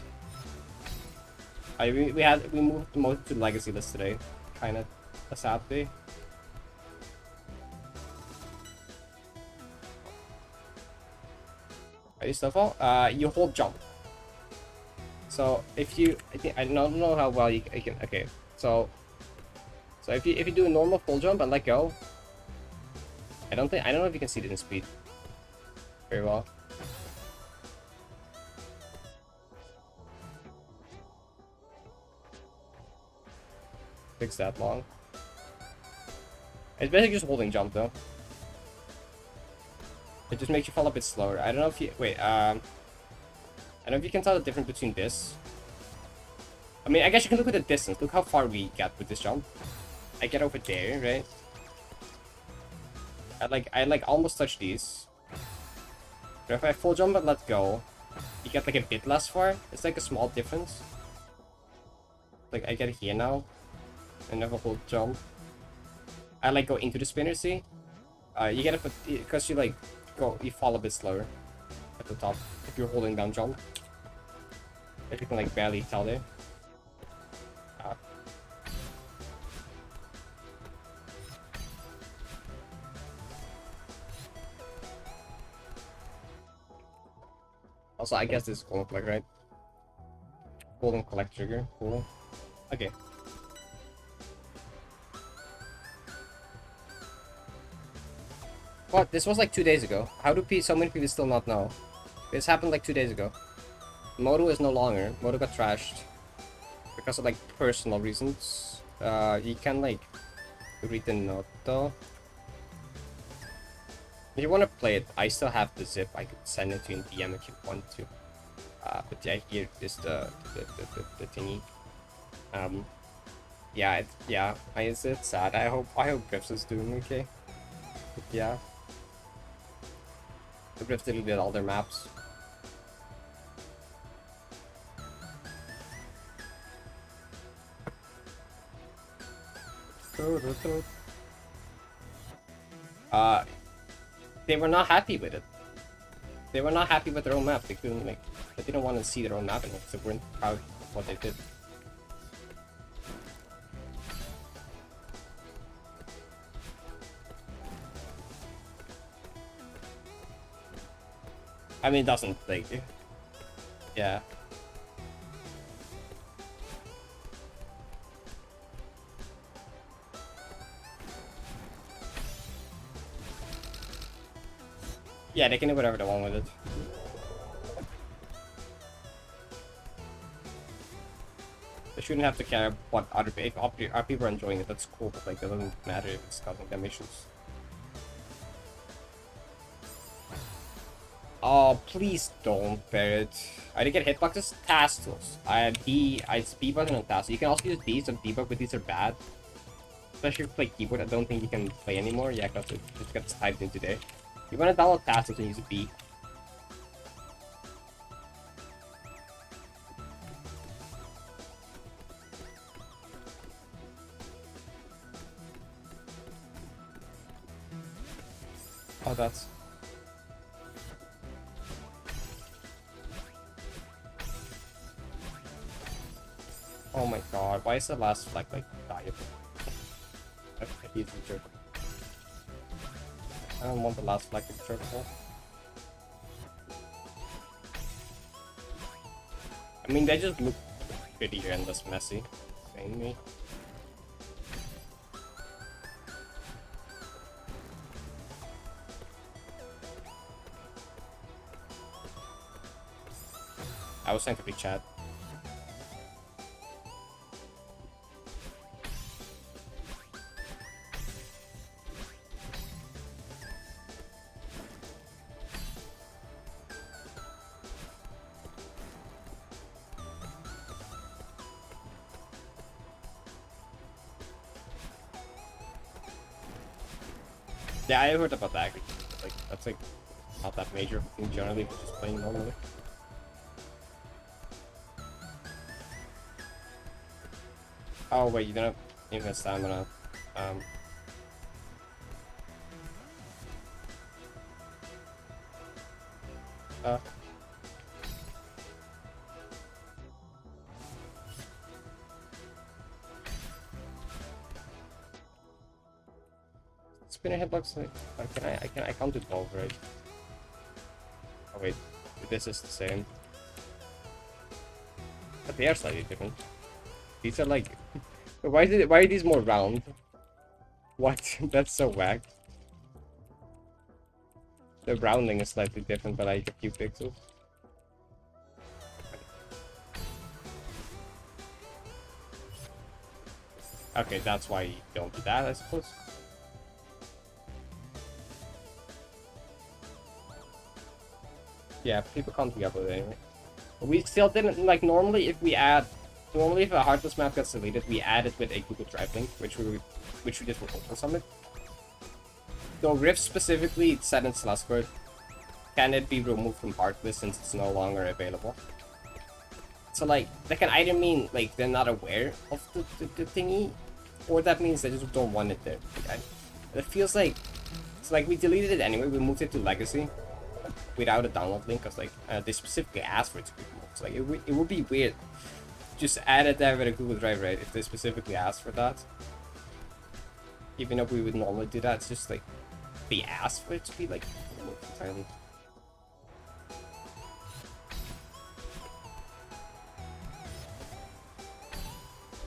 We moved Moto to Legacy list today. Kinda a sad day. Are you still fall? You hold jump. So if you, I don't know how well you can. Okay, so if you do a normal full jump and let go, I don't know if you can see it in speed very well. Takes that long. It's basically just holding jump though. It just makes you fall a bit slower. I don't know if you wait. I don't know if you can tell the difference between this. I mean, I guess you can look at the distance. Look how far we get with this jump. I get over there, right? I like almost touch these. But if I full jump and let go, you get like a bit less far. It's like a small difference. Like I get here now, and never full jump. I like go into the spinner. See, you get it because you like you fall a bit slower at the top if you're holding down jump. If you can like barely tell there. Also, I guess this is golden collect, right? Golden collect trigger, cool. Okay. What? This was like 2 days ago. How do so many people still not know? This happened like 2 days ago. Moto is no longer. Moto got trashed because of like personal reasons. You can like read the note though. If you want to play it, I still have the zip. I could send it to you in DM if you want to. But yeah, here is the thingy. Yeah, it's sad. I hope Griff's is doing okay. But yeah. The Griffs deleted all their maps. They were not happy with it. They were not happy with their own map. They couldn't like, they didn't want to see their own map anymore because they weren't proud of what they did. I mean, it doesn't like, yeah. Yeah, they can do whatever they want with it. They shouldn't have to care what other people, if our people are enjoying it, that's cool, but like, it doesn't matter if it's causing them issues. Oh, please don't, Parrot. I didn't get hitboxes? Task tools. I had B button and task. You can also use these and debug, but these are bad. Especially if you play keyboard, I don't think you can play anymore. Yeah, because it just gets typed in today. You want to download task tools and use B. Oh, that's... Oh my god, why is the last flag like died? He's a jerk. I don't want the last flag to be jerkful. I mean, they just look prettier and less messy. Mainly. I was trying to read chat. Yeah, I heard about that. Like, that's like not that major thing generally, but just playing normally. Oh wait, you don't have infinite stamina. Uh. Spinner hitbox, like, I can't do both, right? Oh wait, this is the same. But they are slightly different. These are like, why are these more round? What? That's so whack. The rounding is slightly different by like a few pixels. Okay, that's why you don't do that, I suppose. Yeah, people can't be up with it anyway. We still didn't, like, normally if a Heartless map gets deleted, we add it with a Google Drive link, which we did for Open Summit. Though Rift specifically said in Slushford, can it be removed from Heartless since it's no longer available? So like, that can either mean like they're not aware of the thingy, or that means they just don't want it there. Like, it feels like, it's like we deleted it anyway, we moved it to Legacy without a download link, because like they specifically asked for it to be removed. So, like it would be weird just add it there with a Google Drive, right, if they specifically asked for that. Even though we would normally do that, it's just like they asked for it to be like removed entirely.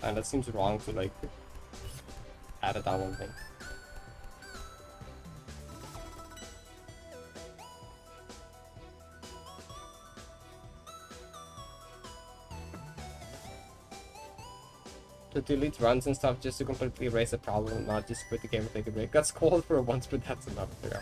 And that seems wrong to like add a download link. To delete runs and stuff just to completely erase the problem, not just quit the game and take a break. Got called for once, but that's enough. Yeah.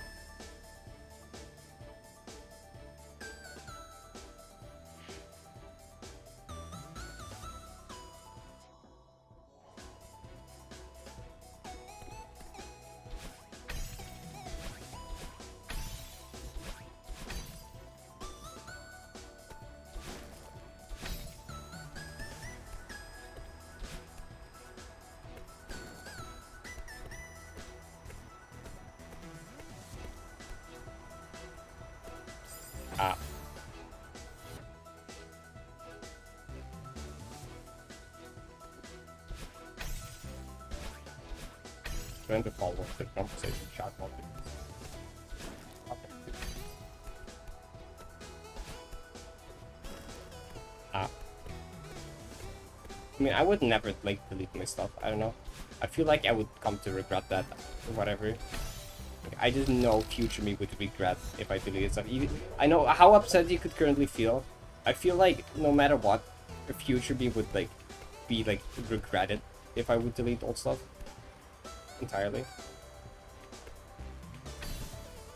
Trying to follow the conversation chat market. I mean, I would never like delete my stuff. I don't know. I feel like I would come to regret that or whatever. Like, I just know future me would regret if I deleted stuff. Even, I know how upset you could currently feel. I feel like no matter what, the future me would like be like regretted if I would delete old stuff entirely.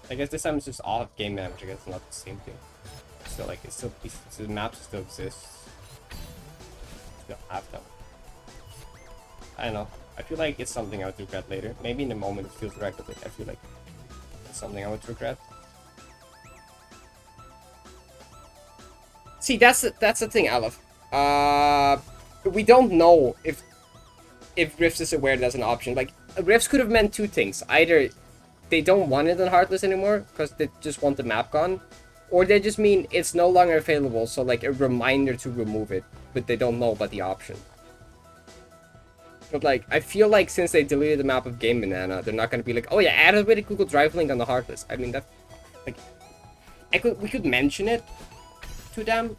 I guess this time it's just off game manager. I guess it's not the same thing. So like it's still the maps still exist. Still have them. I don't know. I feel like it's something I would regret later. Maybe in the moment it feels right, but like I feel like it's something I would regret. See, that's the thing, Aleph. We don't know if Rift is aware that's an option. Like, Rifts could have meant two things. Either they don't want it on Heartless anymore because they just want the map gone, or they just mean it's no longer available, so like a reminder to remove it, but they don't know about the option. But like, I feel like since they deleted the map of Game Banana, they're not gonna be like, oh yeah, add it with a Google Drive link on the Heartless. I mean, that, like, we could mention it to them,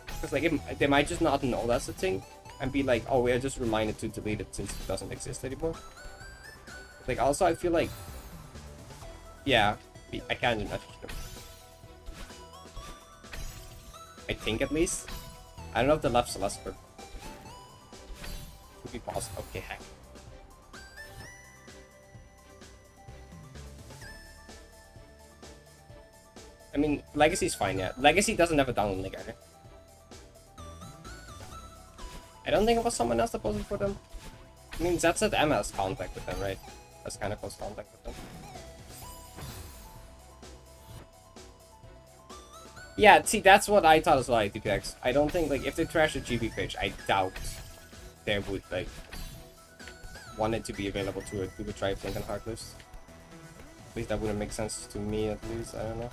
because like they might just not know that's the thing, and be like, oh, we're just reminded to delete it since it doesn't exist anymore. Like, also, I feel like, yeah, I can't message them. I think at least. I don't know if the left's less, but could be possible. Okay, heck. I mean, Legacy's fine, yeah. Legacy doesn't have a downwind link either. I don't think it was someone else that posted for them. I mean, Zed said Emma has contact with them, right? Has kind of close contact with them. Yeah, see, that's what I thought as well, ITPX. I don't think, like, if they trash the GB page, I doubt they would, like, want it to be available to a Google Drive link and Heartless. At least that wouldn't make sense to me, at least. I don't know.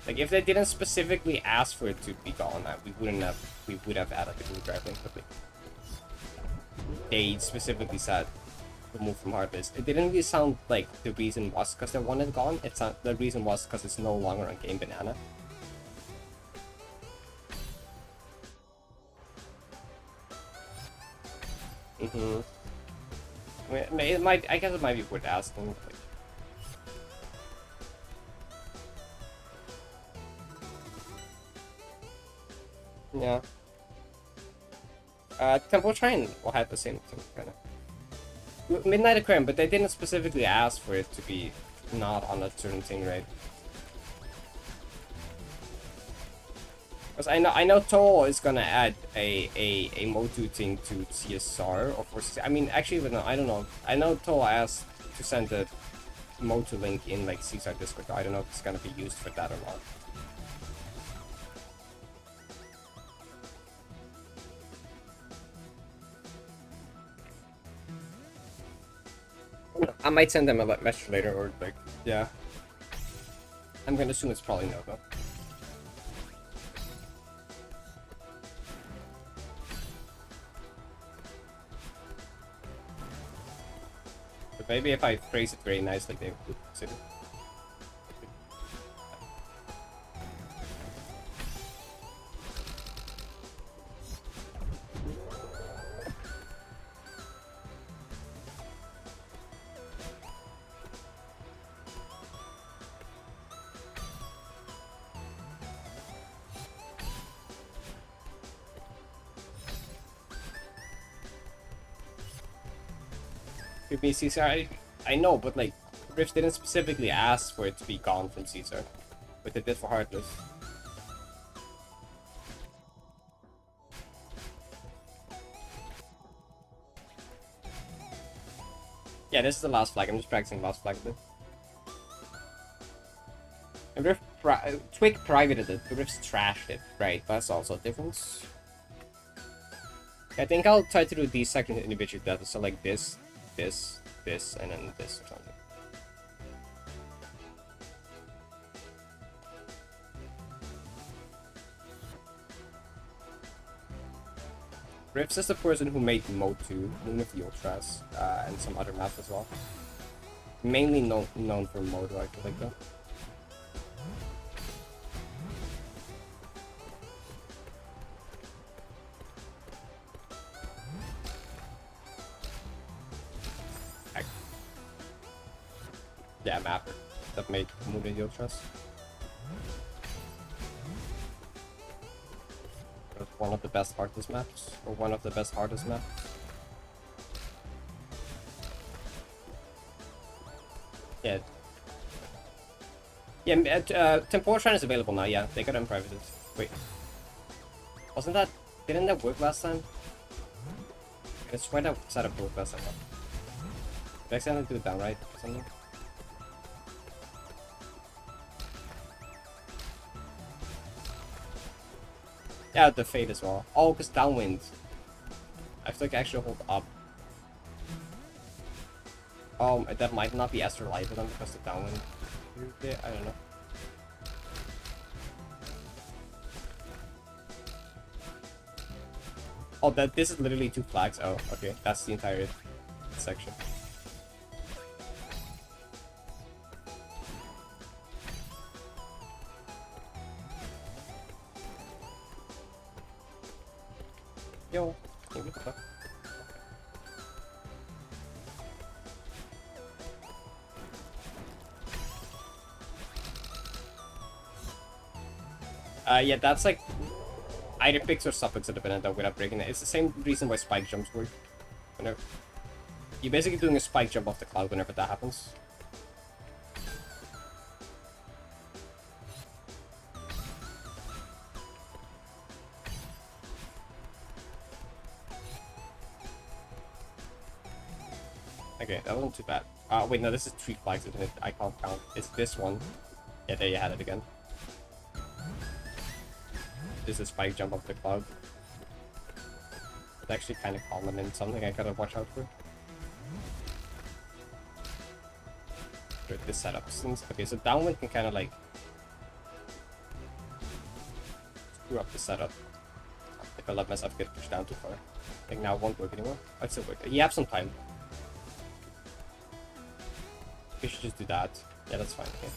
Like, if they didn't specifically ask for it to be gone, we would have added the Google Drive link quickly. They specifically said remove from hard list. It didn't really sound like the reason was because they wanted it gone. The reason was because it's no longer on Game Banana. I mean, I guess it might be worth asking. Like, yeah. Temple Shrine will have the same thing, kind of. Midnight Aquarium, but they didn't specifically ask for it to be not on a certain thing, right? Because I know Toll is gonna add a Motu thing to CSR or for I mean actually but no, I don't know. I know Toll asked to send the Motu link in like CSR Discord. I don't know if it's gonna be used for that or not. I might send them a message later or like yeah. I'm gonna assume it's probably no though. But maybe if I phrase it very nicely, they would consider. Could be Caesar. I know, but like Rift didn't specifically ask for it to be gone from Caesar, but they did for Heartless. Yeah, this is the last flag. I'm just practicing last flag. And Rift Twig privated it, the Rift's trashed it, right? That's also a difference. I think I'll try to do these sections individually data, so like this, this, and then this or something. Riffs is the person who made Motu, Moon of the Ultras, and some other maps as well. Mainly known for Motu, I feel like though. Yeah, mapper that made Moon of the Ultras. It was one of the best hardest maps, or one of the best hardest maps. Yeah. Yeah, Temporal Shrine is available now, yeah, they got it in private. Wait. Didn't that work last time? I swear that set up worked last time. Did I accidentally do it down right or something? Yeah, the fade as well. Oh, because downwind. I have to like actually hold up. That might not be Esther Light for them because the downwind. Yeah, I don't know. Oh, this is literally 2 flags. Oh, okay, that's the entire section. Yo, hey, what the fuck? Yeah, that's like either picks or suffix dependent though without breaking it. It's the same reason why spike jumps work. Whenever you're basically doing a spike jump off the cloud whenever that happens. Okay, that wasn't too bad. Wait, no, this is 3 flags, isn't it? I can't count. It's this one. Yeah, there you had it again. This is spike jump off the cloud. It's actually kind of common and something I gotta watch out for. With this setup. Okay, so downwind can kind of like screw up the setup if I let myself get pushed down too far. I think now it won't work anymore. Oh, it still work. You have some time. We should just do that. Yeah, that's fine. Okay.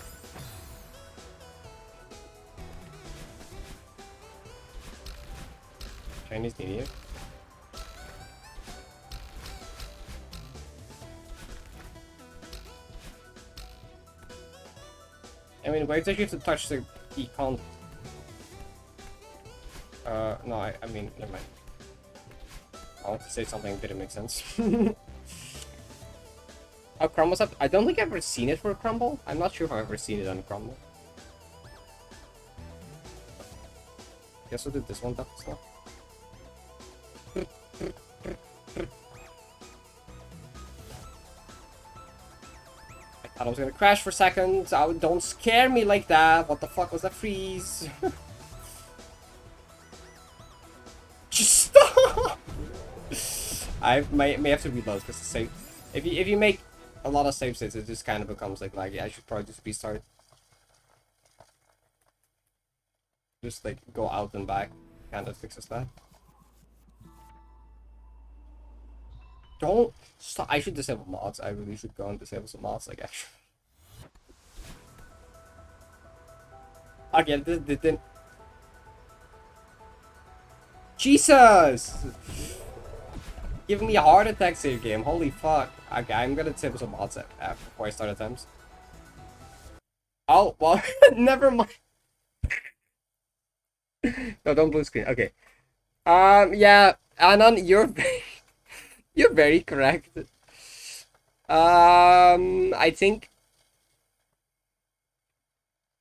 Chinese New Year. I mean, wait till you have to touch the econ. No, I mean, never mind. I want to say something that didn't make sense. Oh, crumbles up. I don't think I've ever seen it for a crumble. I'm not sure if I've ever seen it on a crumble. Guess we'll do this one though. So. I thought I was gonna crash for a second. Oh, don't scare me like that. What the fuck was that freeze? Just stop. I may have to reload because the save. If you make a lot of save states, it just kind of becomes like laggy. I should probably just restart. Just like go out and back, kind of fixes that. Don't stop. I should disable mods. I really should go and disable some mods, like actually. Again, this didn't. Jesus! Giving me a heart attack save game. Holy fuck. Okay, I'm gonna disable some mods before I start attempts. Oh, well, never mind. No, don't blue screen. Okay. Yeah, Anon, you're very correct. I think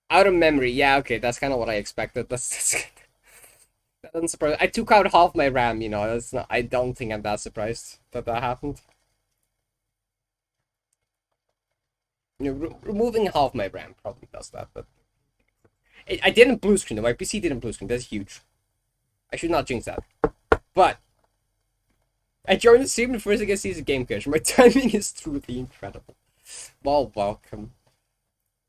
out of memory. Yeah, okay, that's kind of what I expected. That's that doesn't surprise. I took out half my RAM. You know, that's not. I don't think I'm that surprised that that happened. You know, removing half my RAM probably does that, but I didn't blue screen. My PC didn't blue screen. That's huge. I should not jinx that. But I joined the stream and first I get sees a game crash. My timing is truly incredible. Well, welcome.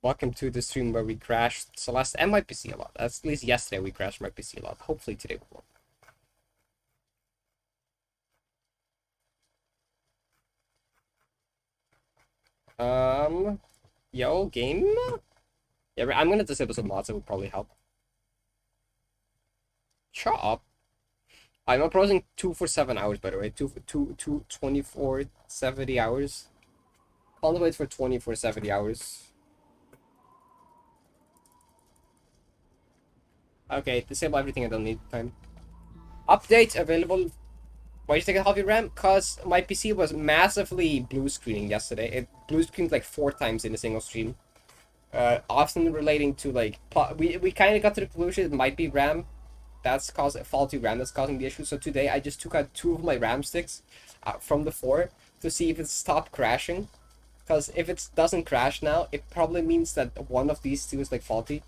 Welcome to the stream where we crashed Celeste and my PC a lot. At least yesterday we crashed my PC a lot. Hopefully today we won't. Yo, game? Yeah, I'm gonna disable some mods that would probably help. Shut up. I'm approaching 2 for 7 hours, by the way. 24 70 hours. Can't wait for 24 70 hours. Okay, disable everything I don't need time. Update available. Why did you take half your RAM? Cause my PC was massively blue screening yesterday. It blue screened like 4 times in a single stream. Often relating to like we kind of got to the conclusion it might be RAM. That's causing faulty RAM that's causing the issue. So today I just took out 2 of my RAM sticks from the 4 to see if it stopped crashing. Because if it doesn't crash now, it probably means that one of these 2 is like faulty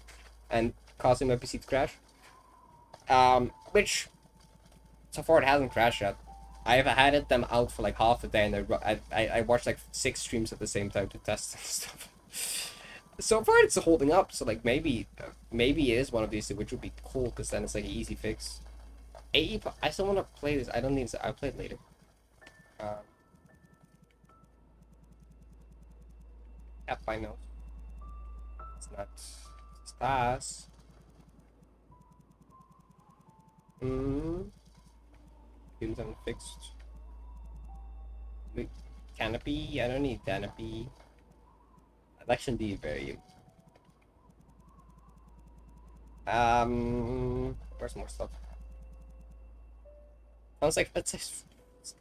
and causing my PC to crash. Which so far it hasn't crashed yet. I've had them out for like half a day and I watched like 6 streams at the same time to test and stuff. So far it's holding up, so like maybe it is one of these 2, which would be cool because then it's like an easy fix. I still want to play this. I don't need to. I'll play it later. Yeah, fine now. It's not stars. Getting something fixed. Wait, canopy? I don't need canopy. Election D very. Where's more stuff? Sounds like it's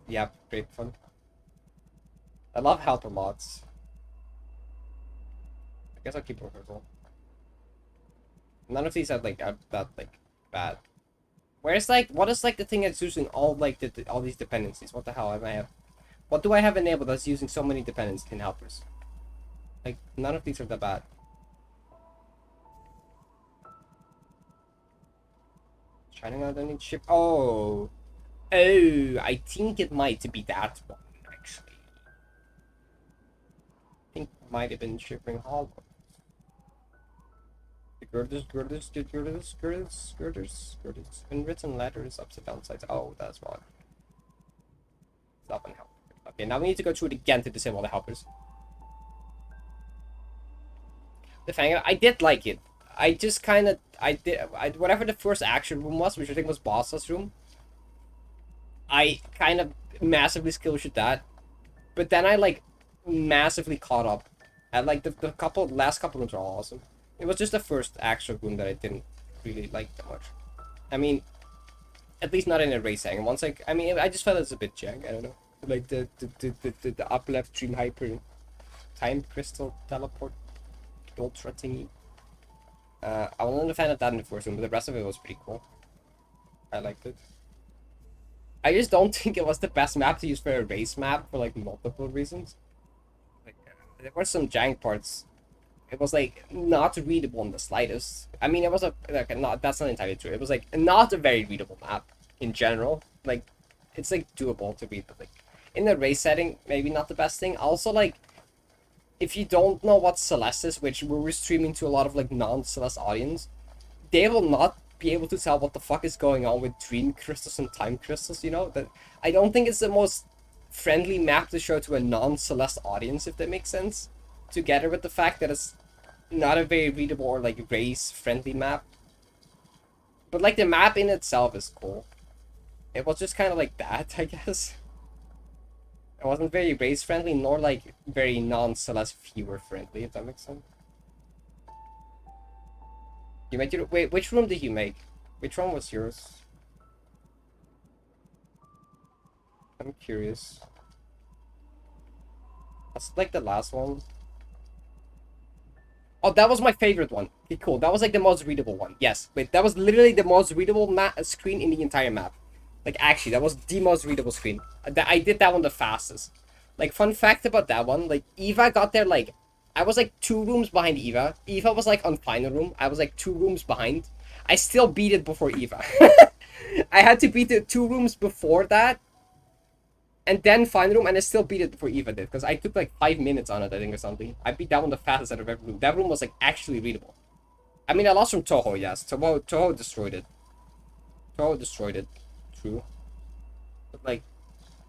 yeah, great fun. I love helper mods. I guess I'll keep it purple. None of these are like that like bad. Where's like what is like the thing that's using all like all these dependencies? What the hell am I have? What do I have enabled that's using so many dependencies in helpers? Like none of these are that bad. Shining out any ship. Oh, I think it might be that one actually. I think it might have been shipping hollow. The girders. In written letters, upside down sides. Oh, that's wrong. Stop and help. Okay, now we need to go through it again to disable the helpers. The thing, I did like it. I just kind of, whatever the first action room was, which I think was Boss's room, I kind of massively skillshot that. But then I, like, massively caught up. And, like, the last couple rooms are all awesome. It was just the first action room that I didn't really like that much. I mean, at least not in a race setting. Once I mean, I just felt it was a bit jank. I don't know. Like, the up left dream hyper time crystal teleport ultra thingy. I wasn't a fan of that in the first one, but the rest of it was pretty cool. I liked it. I just don't think it was the best map to use for a race map for like multiple reasons. Like, there were some jank parts. It was like not readable in the slightest. I mean, it was not. That's not entirely true. It was like not a very readable map in general. Like, it's like doable to read, but like in the race setting, maybe not the best thing. Also, like, if you don't know what Celeste is, which we're streaming to a lot of like non-Celeste audience, they will not be able to tell what the fuck is going on with dream crystals and time crystals, you know? That I don't think it's the most friendly map to show to a non-Celeste audience, if that makes sense. Together with the fact that it's not a very readable or like race friendly map. But like the map in itself is cool. It was just kind of like that, I guess. It wasn't very race friendly, nor like very non-Celeste viewer friendly, if that makes sense. You made your wait. Which room did you make? Which one was yours? I'm curious. That's like the last one. Oh, that was my favorite one. Okay, cool. That was like the most readable one. Yes, wait, that was literally the most readable screen in the entire map. Like, actually, that was the most readable screen. I did that one the fastest. Like, fun fact about that one, like, Eva got there, like, I was, like, 2 rooms behind Eva. Eva was, like, on final room. I was, like, 2 rooms behind. I still beat it before Eva. I had to beat it 2 rooms before that. And then final room, and I still beat it before Eva did. Because I took, like, 5 minutes on it, I think, or something. I beat that one the fastest out of every room. That room was, like, actually readable. I mean, I lost from Toho, yes. Toho destroyed it. Toho destroyed it. True. But like,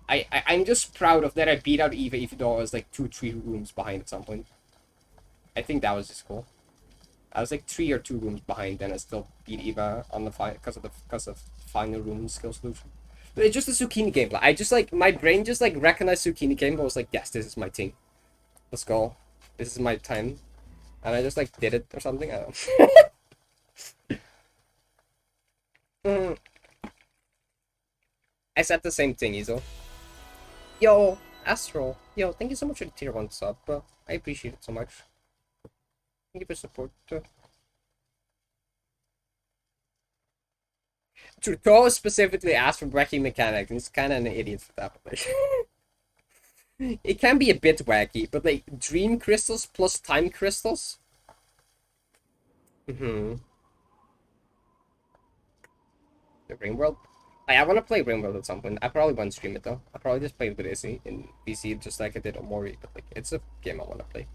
I'm just proud of that I beat out Eva even though I was like 2-3 rooms behind at some point. I think that was just cool. I was like 3 or 2 rooms behind, and I still beat Eva on the because of final room skill solution. But it's just the zucchini gameplay. I just like my brain just like recognized zucchini gameplay. Was like, yes, this is my thing. Let's go. This is my time, and I just like did it or something. I don't know. I said the same thing, Izo. Yo, Astro. Yo, thank you so much for the tier 1 sub, bro. I appreciate it so much. Thank you for support. Trudeau specifically asked for breaking mechanics, and he's kind of an idiot for that. But like, it can be a bit wacky, but like dream crystals plus time crystals. The Ring World. I want to play Ring World at some point. I probably won't stream it though. I probably just play it with Izzy in PC, just like I did on Mori. But like, it's a game I want to play.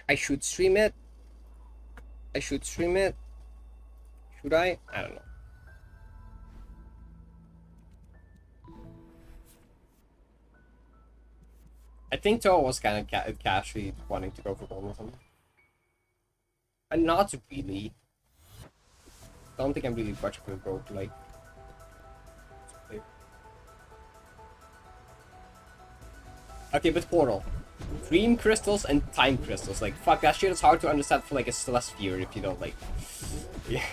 I should stream it. I should stream it. Should I? I don't know. I think Toho was kind of casually wanting to go for gold or something. And not really. Don't think I'm really much of a rogue like. Okay, but Portal. Dream crystals and time crystals. Like, fuck, that shit is hard to understand for like a Celeste viewer if you don't like. Yeah.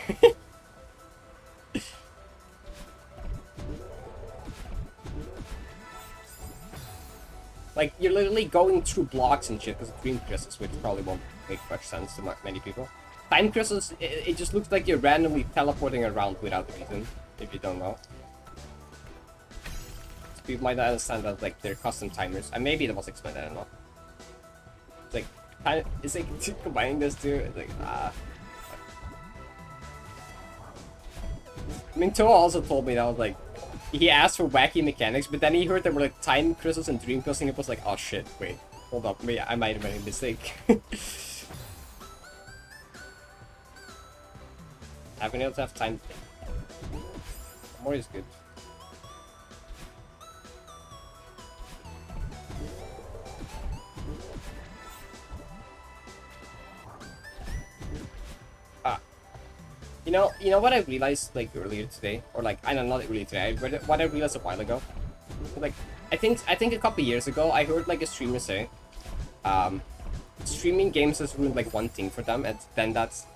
Like, you're literally going through blocks and shit because of dream crystals, which probably won't make much sense to many people. Time crystals, it just looks like you're randomly teleporting around without a reason, if you don't know. So people might not understand that, like, they're custom timers. And maybe it was explained, I don't know. It's like combining those two, it's like, I mean, Toa also told me that was like, he asked for wacky mechanics, but then he heard there were like time crystals and dream crystals, and he was like, oh shit, wait, hold up, maybe I might have made a mistake. I've been able to have time. More is good. You know what I realized like earlier today, or like I know not really today. What I realized a while ago. Like I think a couple years ago I heard like a streamer say, streaming games has ruined like one thing for them, and then that's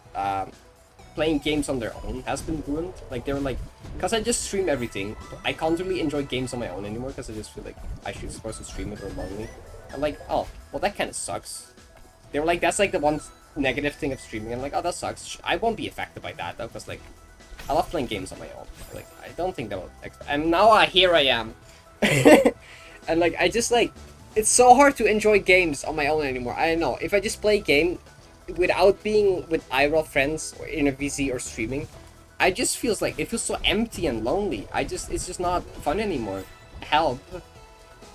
playing games on their own has been ruined. Like they were like, cause I just stream everything, I can't really enjoy games on my own anymore because I just feel like I should supposed to stream it or lonely. I'm like, oh, well that kind of sucks. They were like, that's like the one negative thing of streaming. I'm like, oh, that sucks. I won't be affected by that though, because like I love playing games on my own. Like I don't think that will. And now here I am, and like I just like it's so hard to enjoy games on my own anymore. I don't know if I just play a game without being with IRL friends or in a VC or streaming. I just feels like it feels so empty and lonely. It's just not fun anymore. Help!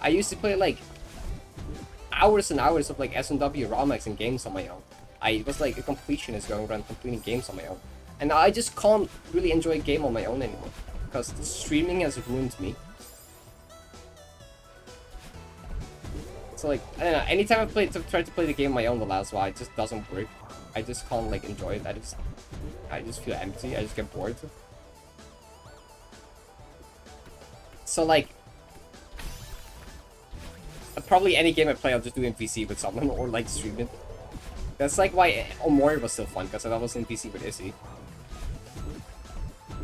I used to play like hours and hours of like S&W Romex and games on my own. I was like a completionist going around completing games on my own. And now I just can't really enjoy a game on my own anymore. Because streaming has ruined me. So like, I don't know, anytime I try to play the game on my own the last while, it just doesn't work. I just can't like enjoy it. I just feel empty, I just get bored. So like, probably any game I play I'll just do in PC with someone or like stream it. That's like why Omori was still fun, because I was in PC with Izzy.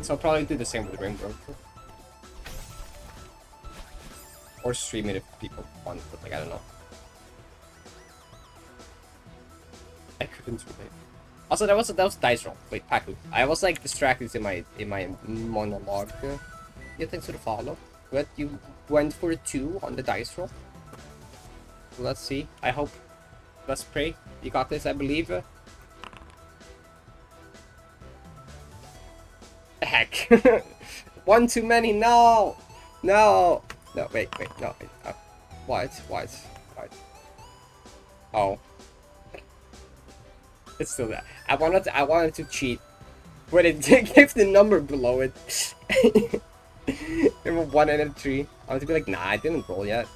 So I'll probably do the same with Rainbow. Or stream it if people want, but like I don't know. I couldn't relate. Also, that was dice roll. Wait, Paku. I was like distracted in my monologue. Yeah, thanks for the follow. But you went for a 2 on the dice roll. Let's see. I hope. Let's pray. You got this, I believe. Heck. One too many. No. No. No. Wait. No. What? Oh. It's still there. I wanted to cheat, but it gave the number below it. There were 1 and a 3. I want to be like, nah, I didn't roll yet.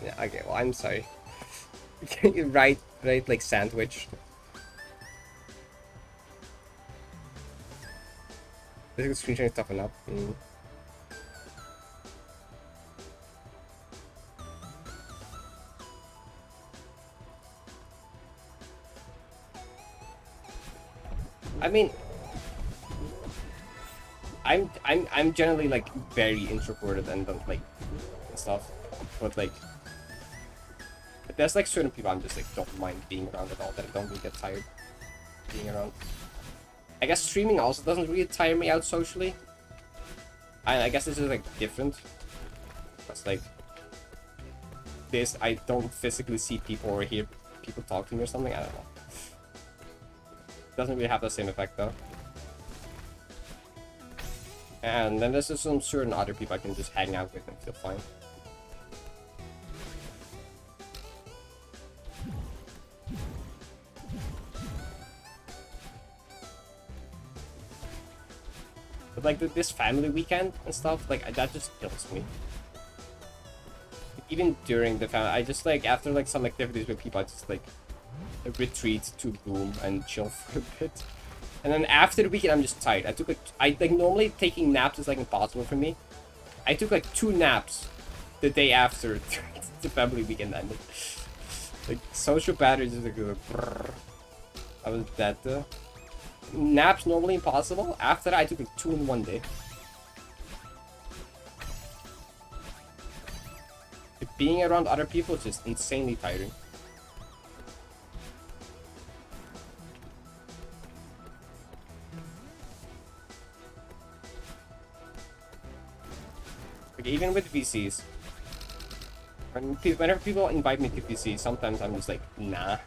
Yeah, okay, well, I'm sorry. right, like sandwich. This is screen sharing is tough enough. I mean, I'm generally like very introverted and don't like and stuff, but like there's like certain people I'm just like don't mind being around at all, that I don't really get tired being around. I guess streaming also doesn't really tire me out socially. I guess this is like different. It's like this, I don't physically see people or hear people talk to me or something. I don't know. Doesn't really have the same effect though. And then there's just some certain other people I can just hang out with and feel fine. But like this family weekend and stuff, like that just kills me. Even during the family, I just like after like some activities with people, I just like retreat to room and chill for a bit. And then after the weekend, I'm just tired. I like normally taking naps is like impossible for me. I took like 2 naps the day after the family weekend ended. Like, social batteries is like, brrr. I was dead. Naps normally impossible. After that, I took like 2 in 1 day. Like, being around other people is just insanely tiring. Like, even with VCs. Whenever people invite me to VC, sometimes I'm just like, nah.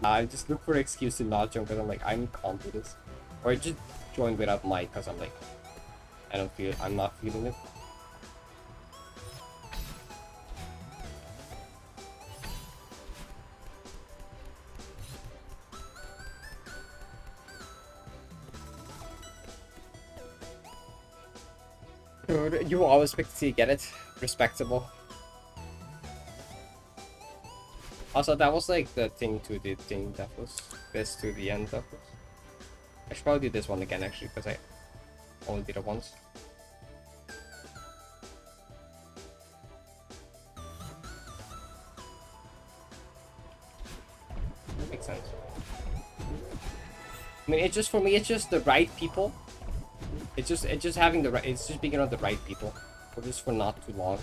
I just look for an excuse to not join because I'm like, I'm calm with this. Or I just join without mic because I'm like, I'm not feeling it. Dude, you always expect to get it. Respectable. Also, that was like the thing to the thing that was this to the end of it. I should probably do this one again actually, because I only did it once. Makes sense. I mean, it's just, for me, it's just the right people. It's just having the right, it's just being around the right people. Or just for not too long.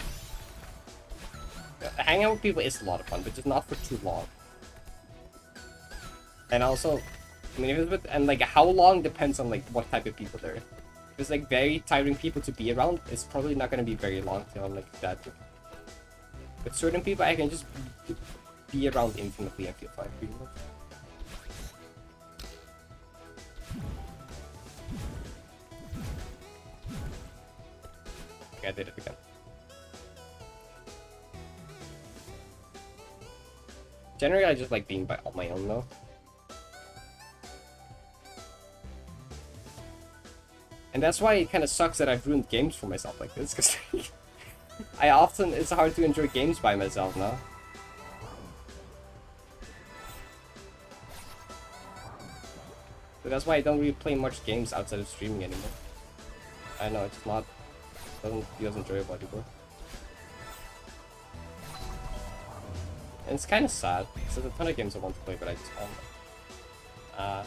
Hanging out with people is a lot of fun, but just not for too long. And also, I mean, if it's with, and like how long depends on like what type of people there. If it's like very tiring people to be around, it's probably not gonna be very long till I'm like that. With certain people, I can just be around infinitely and feel fine pretty much. Okay, I did it again. Generally, I just like being on my own though. And that's why it kind of sucks that I've ruined games for myself like this, because it's hard to enjoy games by myself now. So that's why I don't really play much games outside of streaming anymore. I know, it's not, doesn't feel as enjoyable anymore. And it's kind of sad, because there's a ton of games I want to play, but I just can't.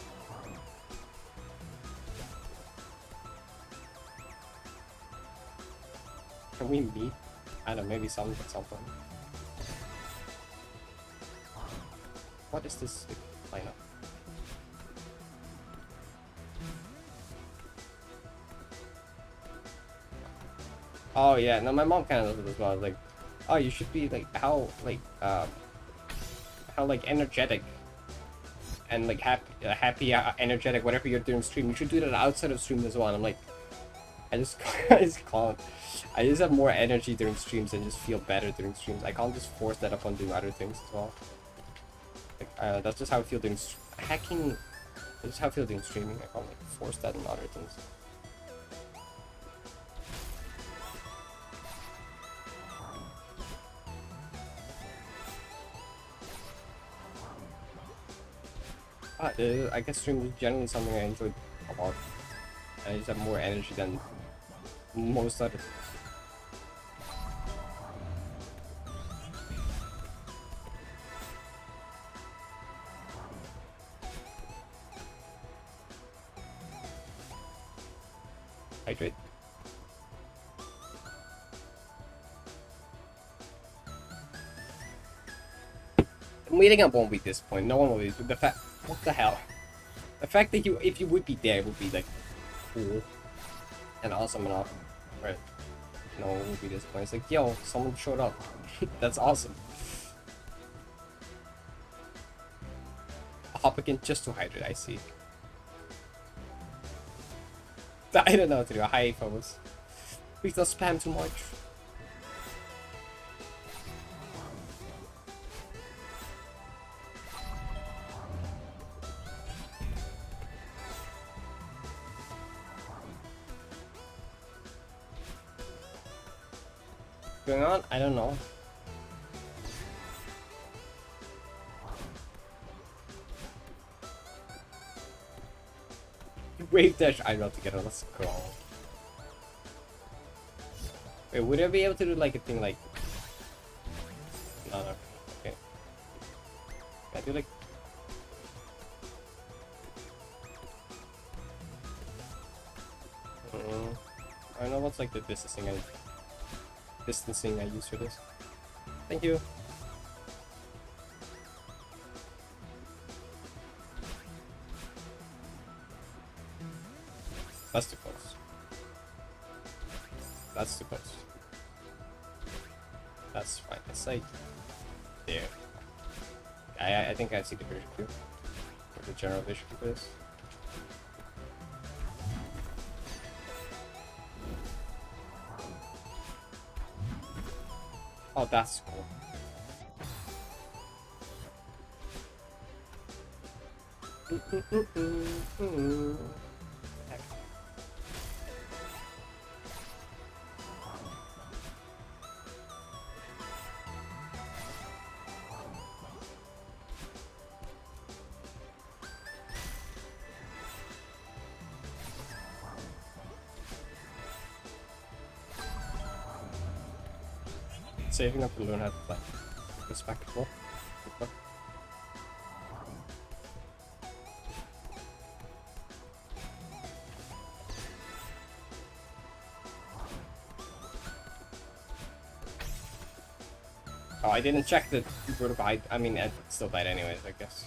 Can we meet? I don't know, maybe some at some point. What is this lineup? Oh yeah, no, my mom kind of does it as well. Like, oh, you should be like how energetic and like happy, energetic, whatever you're doing stream. You should do that outside of stream as well. And I'm like, I just can't. I just have more energy during streams and just feel better during streams. I can't just force that upon doing other things as well. Like, that's just how I feel doing hacking. That's just how I feel doing streaming. I can't like force that in other things. I guess streaming is generally something I enjoy a lot. I just have more energy than most others. Hydrate. I'm waiting up 1 week this point. No one will be. The fact, what the hell? The fact that if you would be there, would be like cool and awesome enough, right? No one would be disappointed. It's like, yo, someone showed up. That's awesome. Hop again just to hydrate. I see. I don't know what to do. Hi, folks. Please don't spam too much. What's going on? I don't know. Wave dash eyebrow together. Let's go. Wait, would I be able to do like a thing like? No, no. Okay. do like... I don't know what's like the distancing I use for this. Thank you. That's too close. That's too close. That's fine. It's like there. I think I see the vision too. Or the general vision for this. Oh, that's cool. Heck. Saving up to learn how to play. Respectable. Oh, I didn't check the vertical. I mean, I still died anyways, I guess.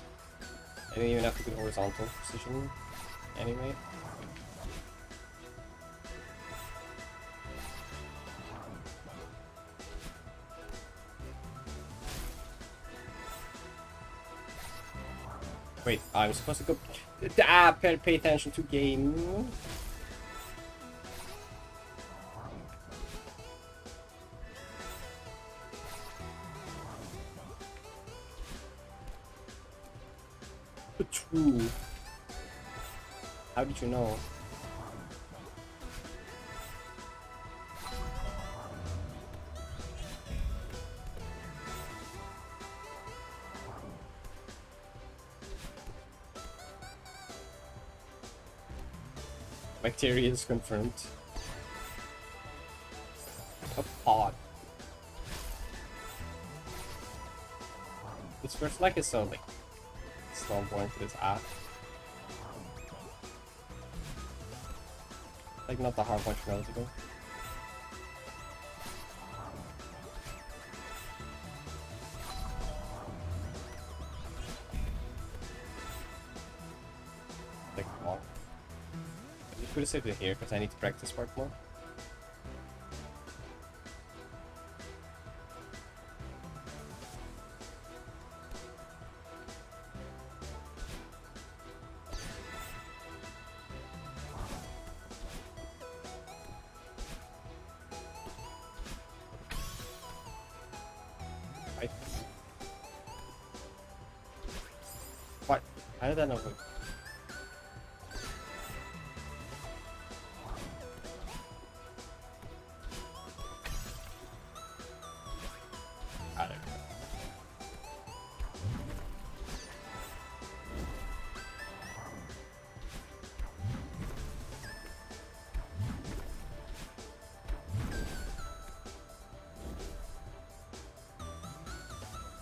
I didn't even have to do horizontal precision anyway. Wait, I'm supposed to go... pay attention to game. True. How did you know? Bacteria is confirmed. A pod. This first like is so like slow going to this app. Like not the hard functionality though. Like come on. I could have saved it here because I need to practice part more. What? How did that not work? I don't know.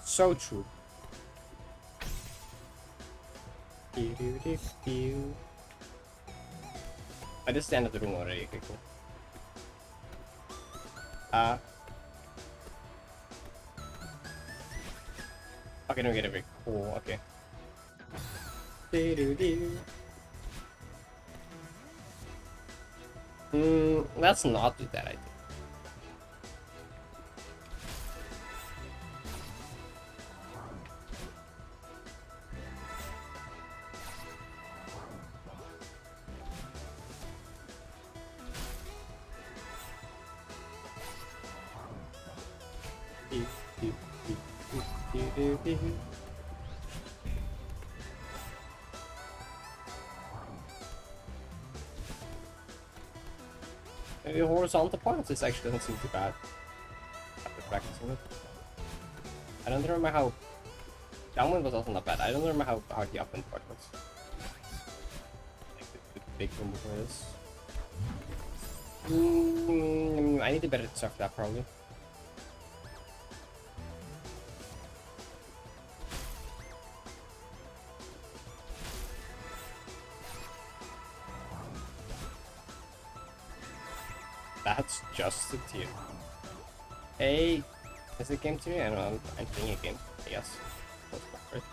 So true. I just stand at the room already. Okay, cool. Okay, no, get it very cool. Okay. Let's not do that. I think. Maybe horizontal parts this actually doesn't seem too bad after practicing it. I don't remember how downwind was also not bad. I don't remember how hard the upwind part was. Like the big one before this. I need to better surf that probably. That's just a tier. Hey, is it game tier? I don't know. I'm thinking a game. Yes. Right.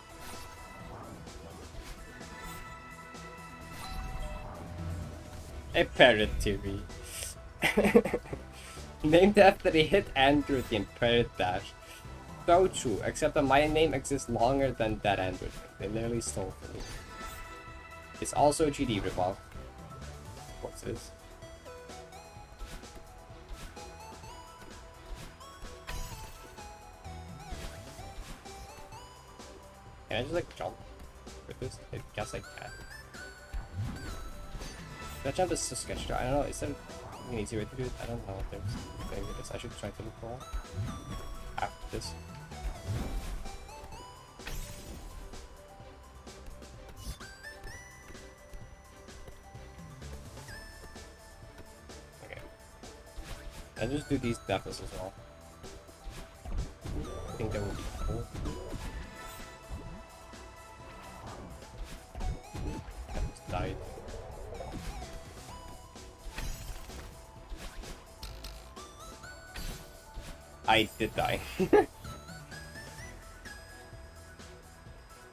A Parrot TV. Named after the hit Android game Parrot Dash. So true, except that my name exists longer than that Android game. They literally stole from me. It's also a GD ripoff. What's this? Can I just like jump with this? I guess I can. That jump is so sketchy. I don't know, is there an easy way to do it? I don't know if there's maybe this. I should try to look for one after this. Okay. And just do these deaths as well. I think that would be cool. I just died. I did die.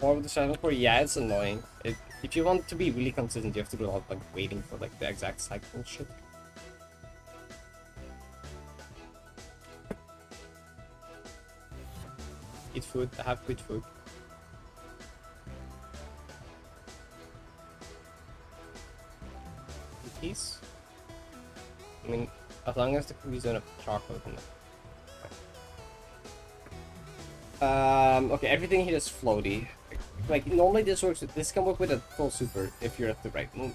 Or with the Shadow Core, yeah, it's annoying. If you want to be really consistent, you have to do a lot of like waiting for like the exact cycle and shit. Eat food, I have good food. Cookies? I mean, as long as the cookies don't have chocolate in them. Okay, everything here is floaty. Like, normally this works, this can work with a full super if you're at the right move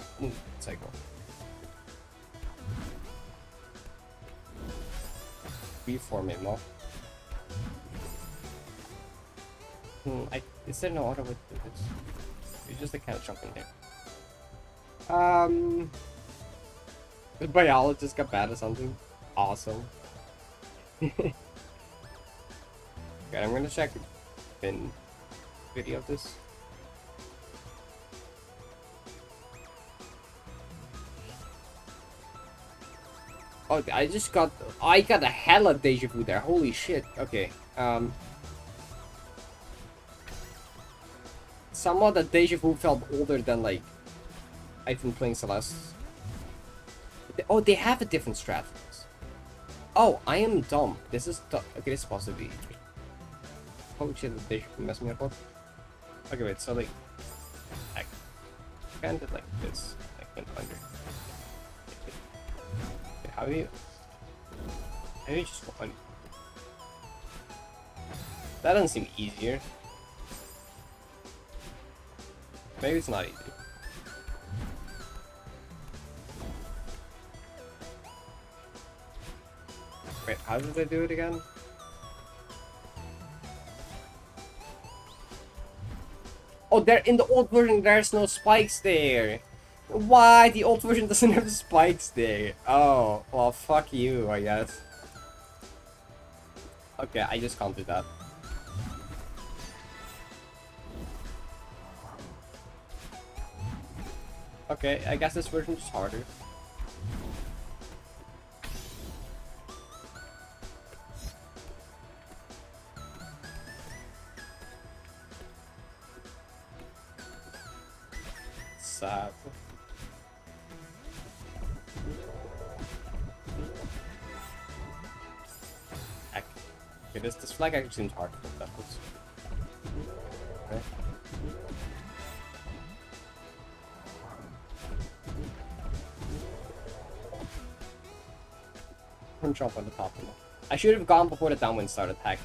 cycle. Reform it, no? Is there no other way to do this? You just like kind of jump in there. The biologist got bad or something. Awesome. Okay, I'm gonna check bin video of this. Oh, I got a hella deja vu there. Holy shit. Okay. Somehow the deja vu felt older than like I've been playing Celeste. Oh, they have a different strat for this. Oh, I am dumb. This is okay. This is supposed to be. Holy shit, the deja vu messed me up. Okay, wait. So like, I kind of like this. I can under. Okay, how do you just go under? That doesn't seem easier. Maybe it's not easy. Wait, how did they do it again? Oh, there in the old version there's no spikes there. Why? The old version doesn't have spikes there. Oh, well, fuck you, I guess. Okay, I just can't do that. Okay, I guess this version is harder. Sad. Heck. Okay, this flag actually seems hard for that. Okay. Don't jump on the top of it. I should have gone before the downwind started. Heck.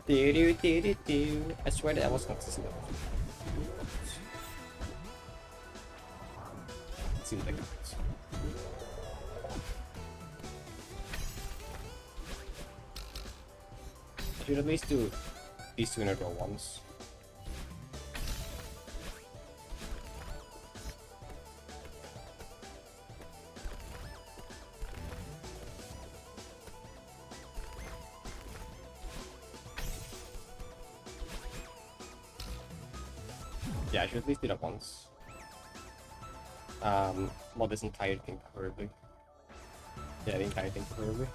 I swear that I was consistent. It seems like it hurts. I should at least do these two in a row once. Yeah, I should at least do that once. Well, this entire thing preferably. Yeah, the entire thing preferably.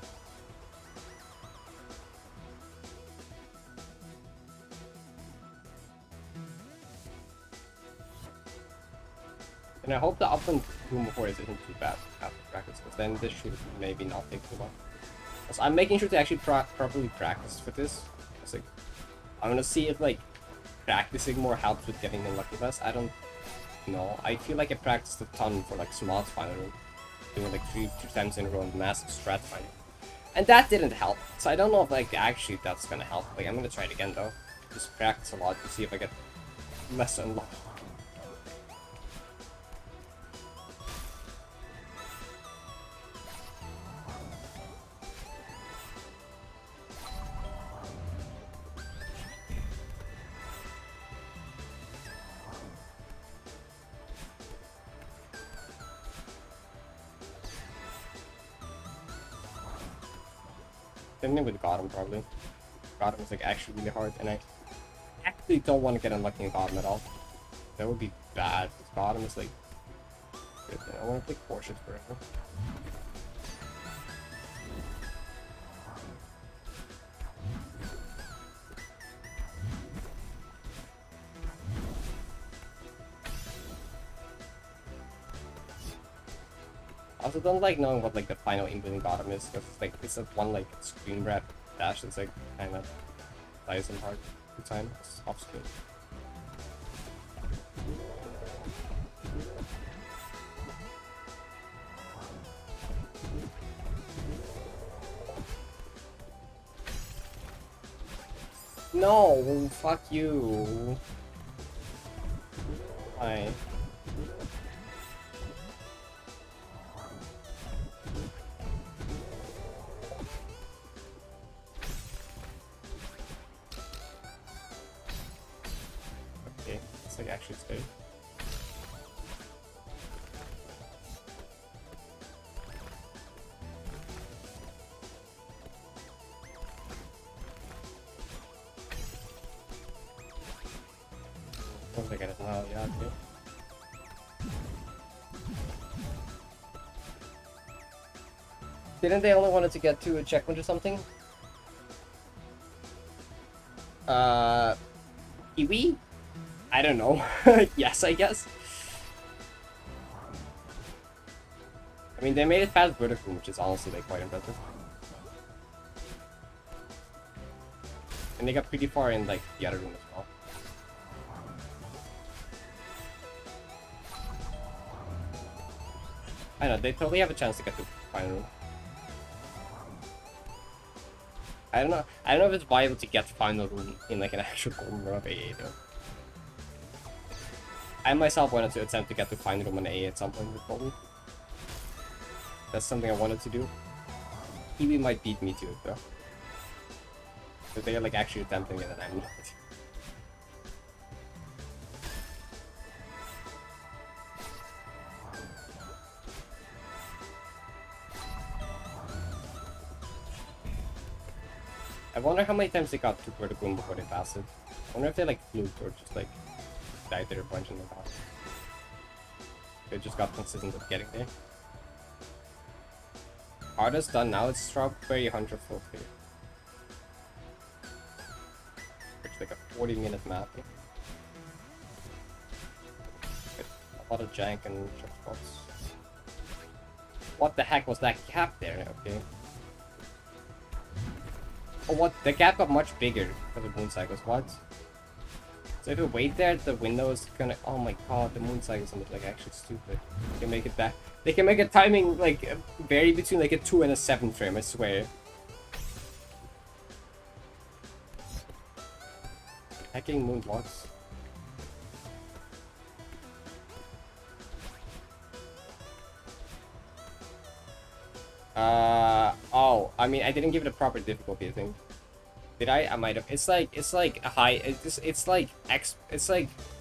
And I hope the upland room before it isn't too bad after practice, because then this should maybe not take too long. So I'm making sure to actually properly practice for this. It's like, I'm gonna see if like practicing more helps with getting unlucky less. I don't know. I feel like I practiced a ton for like Smod's final room, doing like two times in a row in massive strat final, and that didn't help. So I don't know if like actually that's gonna help. Like I'm gonna try it again though. Just practice a lot to see if I get less unlucky. Same with Gotham probably. Gotham is like actually really hard, and I actually don't want to get unlucky in Gotham at all. That would be bad. Gotham is like good. I want to pick Porsche forever. I also don't like knowing what like the final input in Gotham is, because like it's a one like screen grab dash that's like kind of dies in hard the time. It's off screen. No, fuck you. Why? Okay, it's like actually good. Once I get it now, yeah, okay. Didn't they only wanted to get to a checkpoint or something? Iwi? I don't know. Yes, I guess. I mean, they made it past vertical, which is honestly like quite impressive. And they got pretty far in like the other room as well. I know, they totally have a chance to get to the final room. I don't know if it's viable to get final room in like an actual golden run of AA though. I myself wanted to attempt to get to final room on AA at some point with golden. That's something I wanted to do. Kiwi might beat me to it though. But they're like actually attempting it and I'm not. I wonder how many times they got to vertical before they passed it. I wonder if they like fluked or just like died there a bunch in the past. They just got consistent at getting there. Hardest done now, it's Strawberry Hunter full clear. It's like a 40-minute map. A lot of jank and checkpoints. What the heck was that gap there? Okay. Oh, what? The gap got much bigger for the moon cycles. What? So if you wait there, the window is gonna. Oh my god, the moon cycles are like actually stupid. They can make it that. They can make a timing like vary between like a 2 and a 7 frame. I swear. Hacking moon blocks. Oh, I mean, I didn't give it a proper difficulty, I think. Did I? I might have. It's like a high. It's like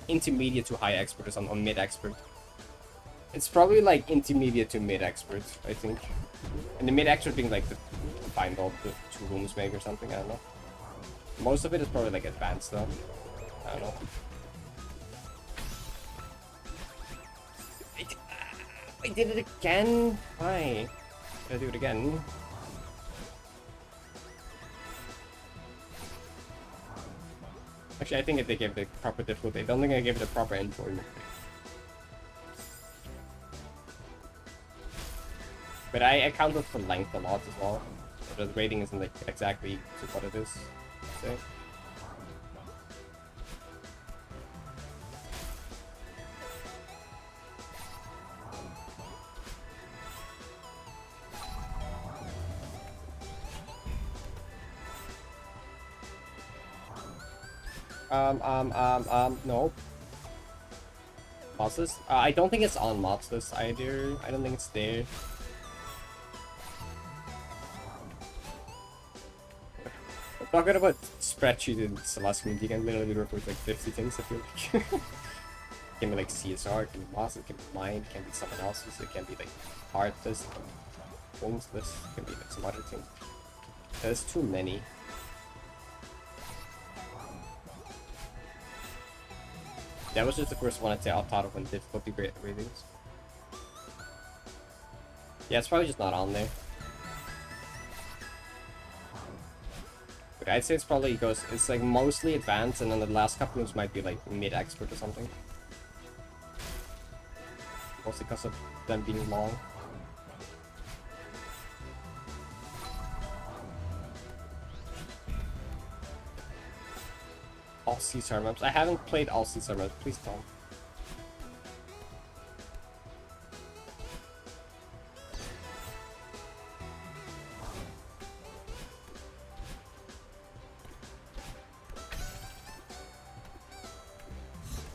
intermediate to high expert or something, or mid expert. It's probably like intermediate to mid expert, I think. And the mid expert being like the find all the 2 rooms maybe or something. I don't know. Most of it is probably like advanced though. I don't know. I did it again? Why? Gotta do it again. Actually, I think if they gave the proper difficulty, I don't think I gave it a proper enjoyment. But I accounted for length a lot as well. So the rating isn't like exactly to what it is. So. No. Mods list? I don't think it's on mods list either. I don't think it's there. Talking about spreadsheet in Celeste, you can literally record like 50 things, I feel like. It can be like CSR, it can be mods, it can be mine, it can be someone else's, it can be like art list, it can be phones list, it can be like some other thing. There's too many. That was just the first one I thought of when difficulty ratings. Yeah, it's probably just not on there. But I'd say it's probably goes, it's like mostly advanced, and then the last couple ones might be like mid-expert or something. Mostly because of them being long. All Caesar maps. I haven't played all Caesar maps. Please don't.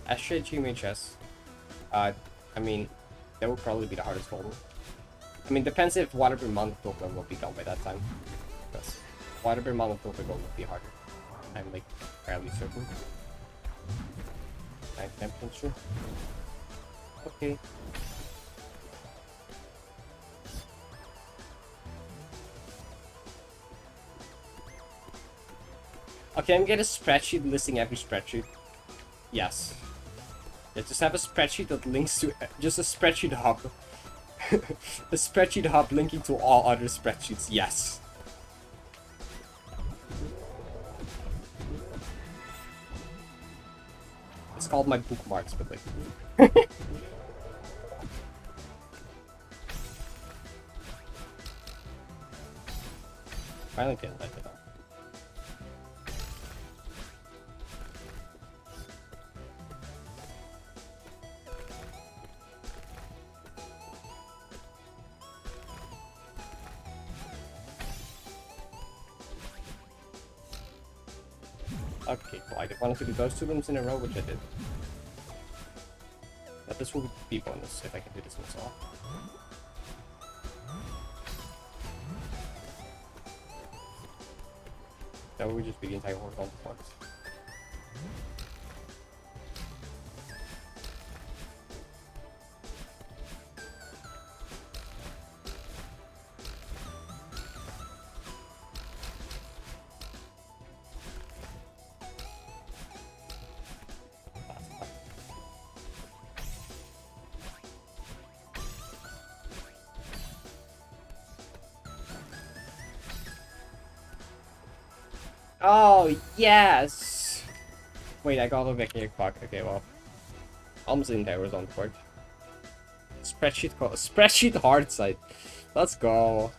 Astra GMHS. I mean, that would probably be the hardest golem. I mean, depends if Waterburn Monotone will be done by that time. Because Waterburn Monotone will be harder. I'm like fairly certain. 9% sure. Okay. Okay, I'm getting a spreadsheet listing every spreadsheet. Yes. Yeah, just have a spreadsheet that links to just a spreadsheet hub. A spreadsheet hub linking to all other spreadsheets. Yes. It's called my bookmarks, but like. Finally getting that done. Okay, cool. I wanted to do those 2 rooms in a row, which I did. But this will be bonus if I can do this one as well. That would just be the entire horizontal parts. Oh, yes! Wait, I got a back here, fuck. Okay, well. Almost in there was on the board. Spreadsheet hard side. Let's go.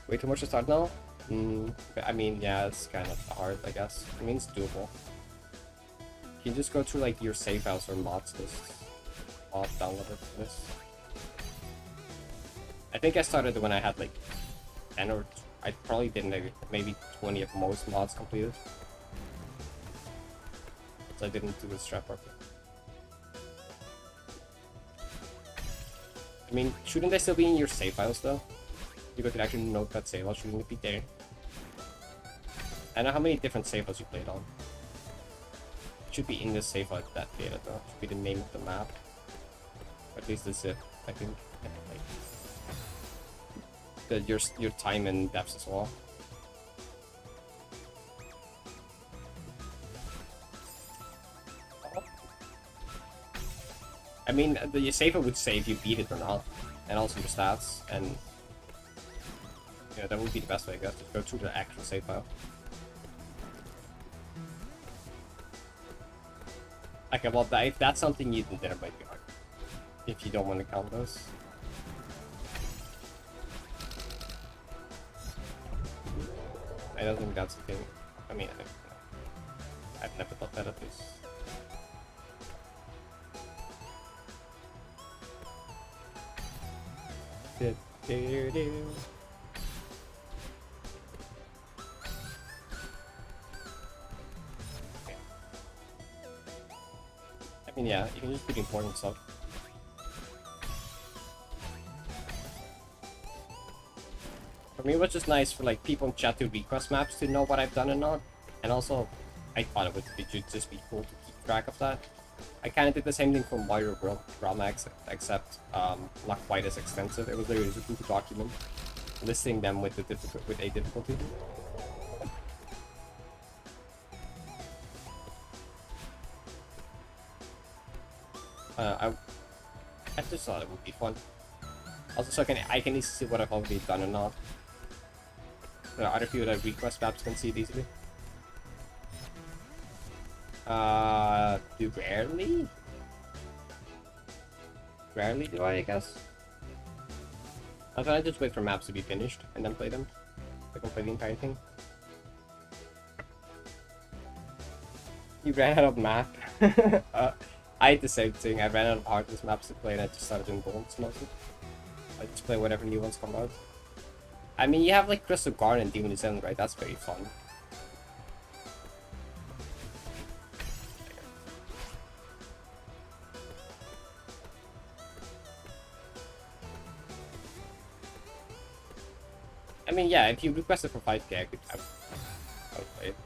Way too much to start now? I mean, yeah, it's kind of hard, I guess. I mean, it's doable. You can just go through, like, your save house or mods list. Mod downloaded list. I think I started when I had, like, 10 or I probably didn't maybe 20 of most mods completed. So I didn't do the strap properly. I mean, shouldn't they still be in your save files though? You could actually note that save file, shouldn't it be there? I know how many different save files you played on. It should be in the save file that data though. It should be the name of the map. Or at least the zip, I think. Your time and depths as well. I mean, the safer would say if you beat it or not, and also your stats, and yeah, that would be the best way, I guess, to go to the actual save file. Okay, well, if that's something you do, then it might be hard. If you don't want to count those. I don't think that's a thing. I mean, I've never thought that at least. Do-do-do. Okay. I mean, yeah, you can just put important stuff. For me, it was just nice for like people in chat to request maps to know what I've done and not, and also I thought it would just be cool to keep track of that. I kind of did the same thing for Mario World drama, except not quite as extensive. It was literally just a Google document listing them with a difficulty. I just thought it would be fun. Also, so I can easily see what I've already done or not. So other people that request maps can see it easily. Do rarely? Rarely do I guess? I thought I'd just wait for maps to be finished and then play them. I can play the entire thing. You ran out of map? I had the same thing. I ran out of hardest maps to play and I just started doing golds mostly. I just play whatever new ones come out. I mean, you have like Crystal Garden and Demon Descent, right? That's very fun. I mean, yeah, if you requested for 5k, I would play it.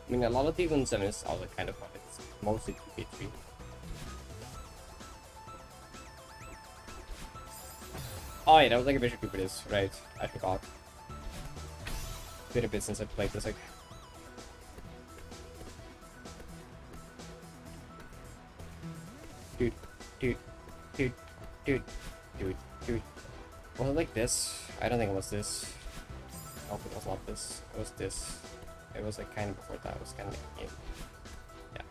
I mean, a lot of Demon Descent is also kind of fun. It's mostly 2k3. Oh yeah, that was like a Bishop Cooper is, right? I forgot. It's been a bit since I played this, like. Dude. Was it like this? I don't think it was this. Oh, it was not this. It was this. It was like kind of before that. It was kind of like, yeah.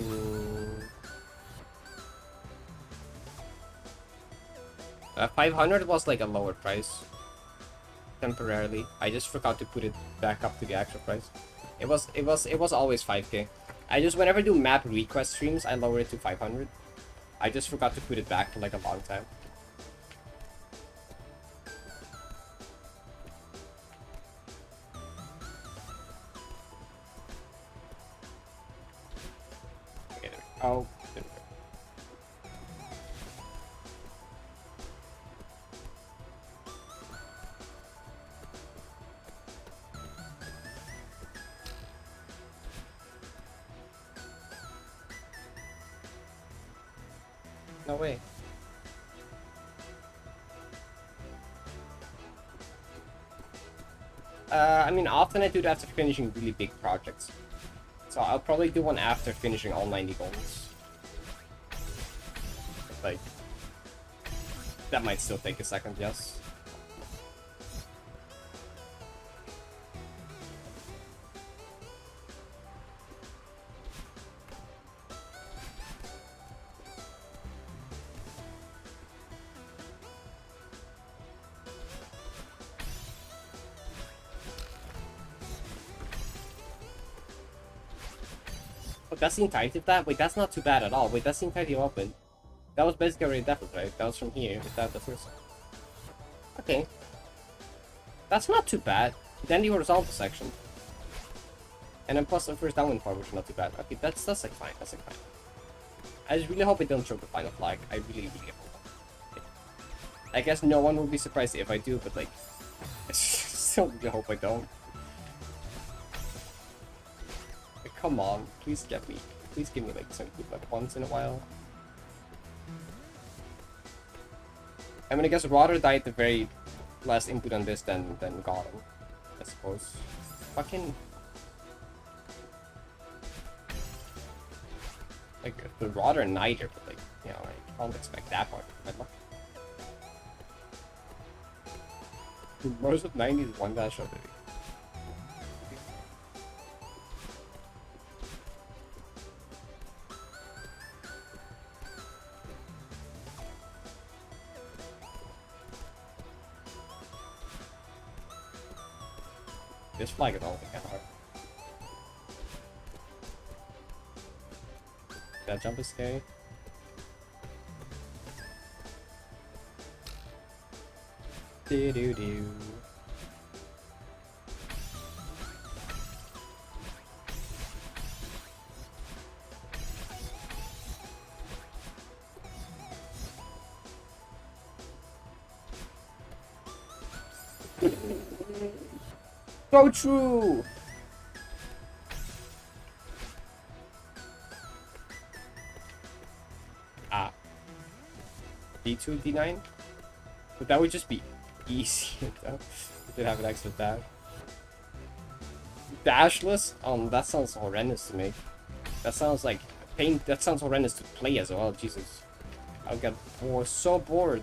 Mm. 500 was like a lower price. Temporarily. I just forgot to put it back up to the actual price. It was always 5k. I just, whenever I do map request streams, I lower it to 500. I just forgot to put it back for like a long time. Okay, there we go. Oh, there we go. No way. I mean, often I do that after finishing really big projects. So I'll probably do one after finishing all 90 goals. Like, that might still take a second, yes. Oh, that's the entirety of that? Wait, that's not too bad at all. Wait, that's the entirety of open. That was basically already definite, right? That was from here. Without the first. Okay. That's not too bad. Then the horizontal section. And then plus the first downwind part, which is not too bad. Okay, that's like fine. That's like fine. I just really hope it don't choke the final flag. I really hope. Okay. I guess no one will be surprised if I do, but like, I still really hope I don't. Like, come on, please get me. Please give me like some good luck once in a while. I mean, I guess Rotter died the very last input on this, then got him, I suppose. Fucking. Like, the Rotter Niter, but like, you know, I can't expect that part of my luck. Most of 90s one dash already. This flag is all the kind of hard. That jump is scary. Do do do. So true! Ah. D2, D9? But that would just be easy, though. If it have an extra dash. Dashless? That sounds horrendous to me. That sounds like pain. That sounds horrendous to play as well, Jesus. I'll get bored, so bored.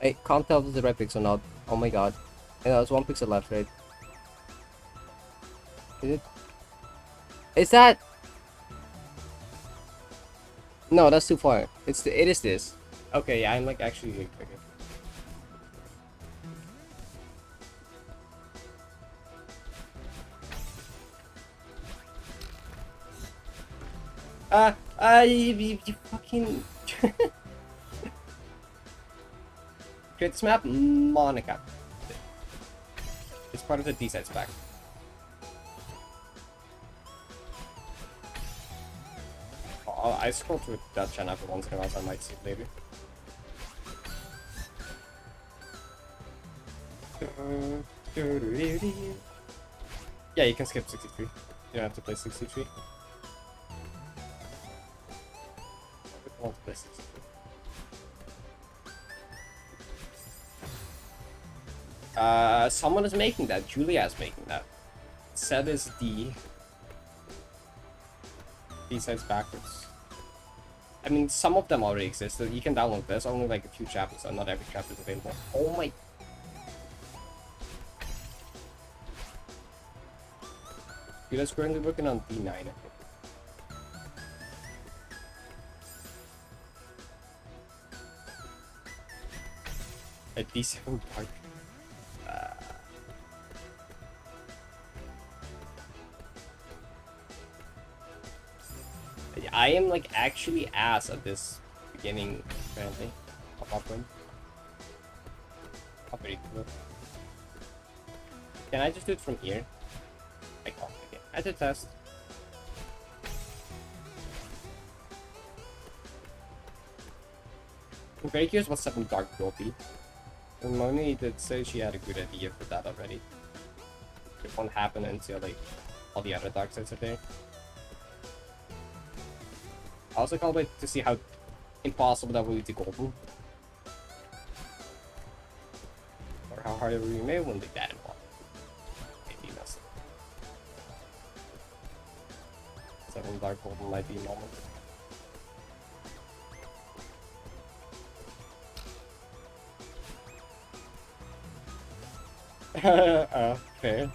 I can't tell if it's the right pixel or not. Oh my god. Yeah, there's one pixel left, right? Is it? Is that? No, that's too far. It is this. Okay, yeah, I'm like actually okay. You fucking create this map, Monica. It's part of the D-side spec. I scroll through that channel every once in a while, so I might see it later. Yeah, you can skip 63. You don't have to play 63. I want to play 63. Someone is making that. Julia is making that. Set is D. D sides backwards. I mean, some of them already exist. You can download this. Only like a few chapters, so not every chapter is available. Oh my. Julia's currently working on D9, I think. A D7 part. I am like actually ass at this beginning, apparently. Of upwind. Oh, pretty cool. Can I just do it from here? I can't. Okay. I did test. I'm very curious what 7 Dark will be. And Moni did say she had a good idea for that already. It won't happen until like all the other dark sides are there. I also can't wait to see how impossible that will be to golden. Or how hard it will be. Maybe it won't be that impossible. Maybe that's 7 dark golden might be normal. Fair.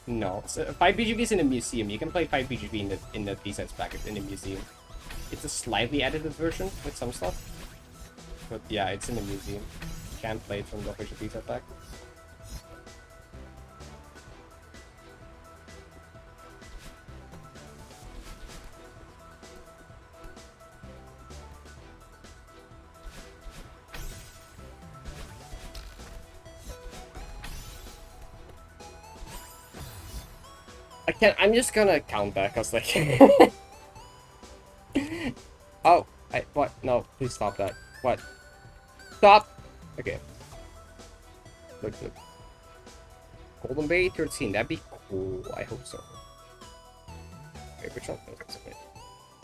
No. So 5 BGB is in a museum. You can play 5 BGB in the B-sides package in a museum. It's a slightly edited version with some stuff. But yeah, it's in the museum. You can't play it from the official B-side pack. I'm just gonna count that, cause like... Oh, what? No, please stop that. What? Stop! Okay. Look. Golden Bay 13, that'd be cool. I hope so. Okay, which one? Okay.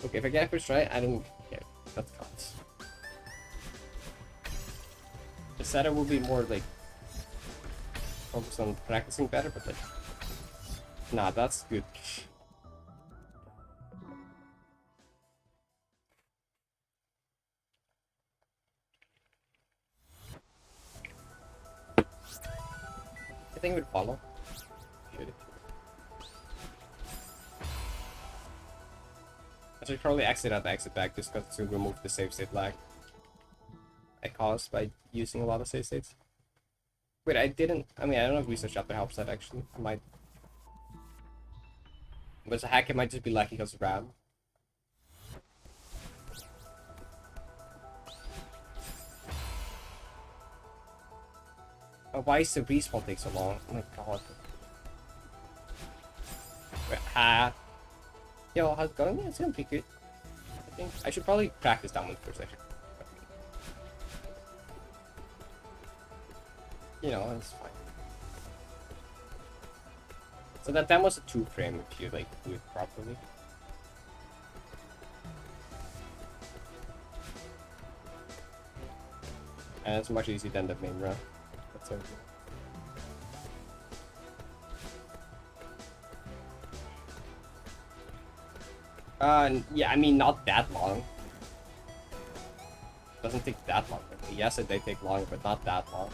Okay, if I get it first right, I don't care. That counts. The setup will be more like focused on practicing better, but like, nah, that's good. I think we'd follow. Should. I should probably exit out the exit back just to remove the save state lag I caused by using a lot of save states. Wait, I don't know if research chapter helps that actually. I might. But as a hack, it might just be lucky because of RAM. Oh, why is the respawn take so long? Oh my god. Wait, yo, how's it going? Yeah, it's gonna be good. I think I should probably practice that one first actually. You know, it's fine. So that was a 2-frame if you like do it properly. And it's much easier than the main run. That's okay. Yeah, I mean, not that long. Doesn't take that long. Yes, they take long, but not that long.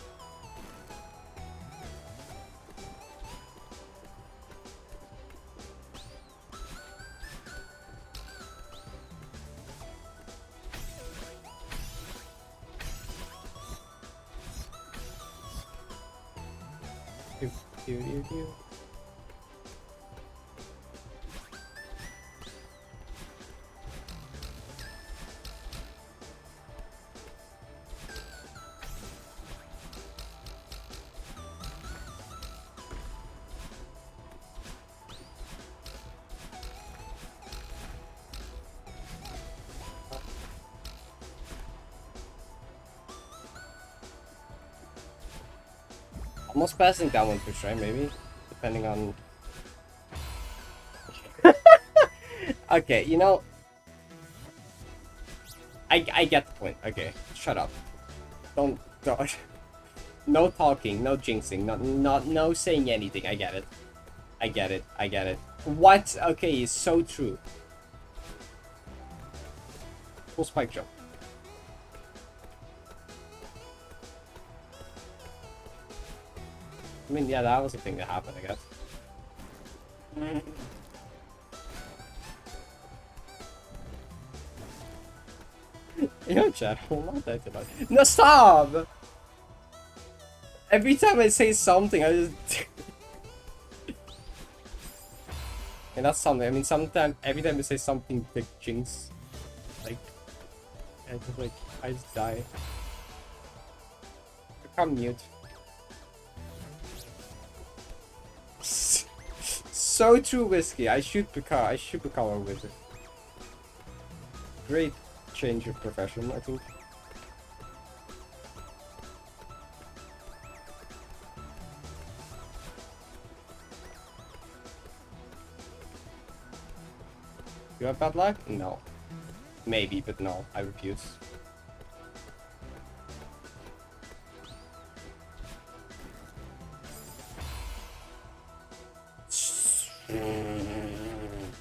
Do. Almost passing that one first, right? Maybe, depending on. Okay, you know, I get the point. Okay, shut up. Don't. No talking, no jinxing, no saying anything. I get it. I get it. What? Okay, it's so true. Full spike jump. I mean, yeah, that was the thing that happened, I guess. Yo, chat, I will not die tonight. No, stop! Every time I say something, I just... And that's something. I mean, sometimes, every time I say something big jinx, like, I just die. Become mute. So true, Whiskey. I should become a wizard. Great change of profession, I think. You have bad luck? No. Maybe, but no. I refuse.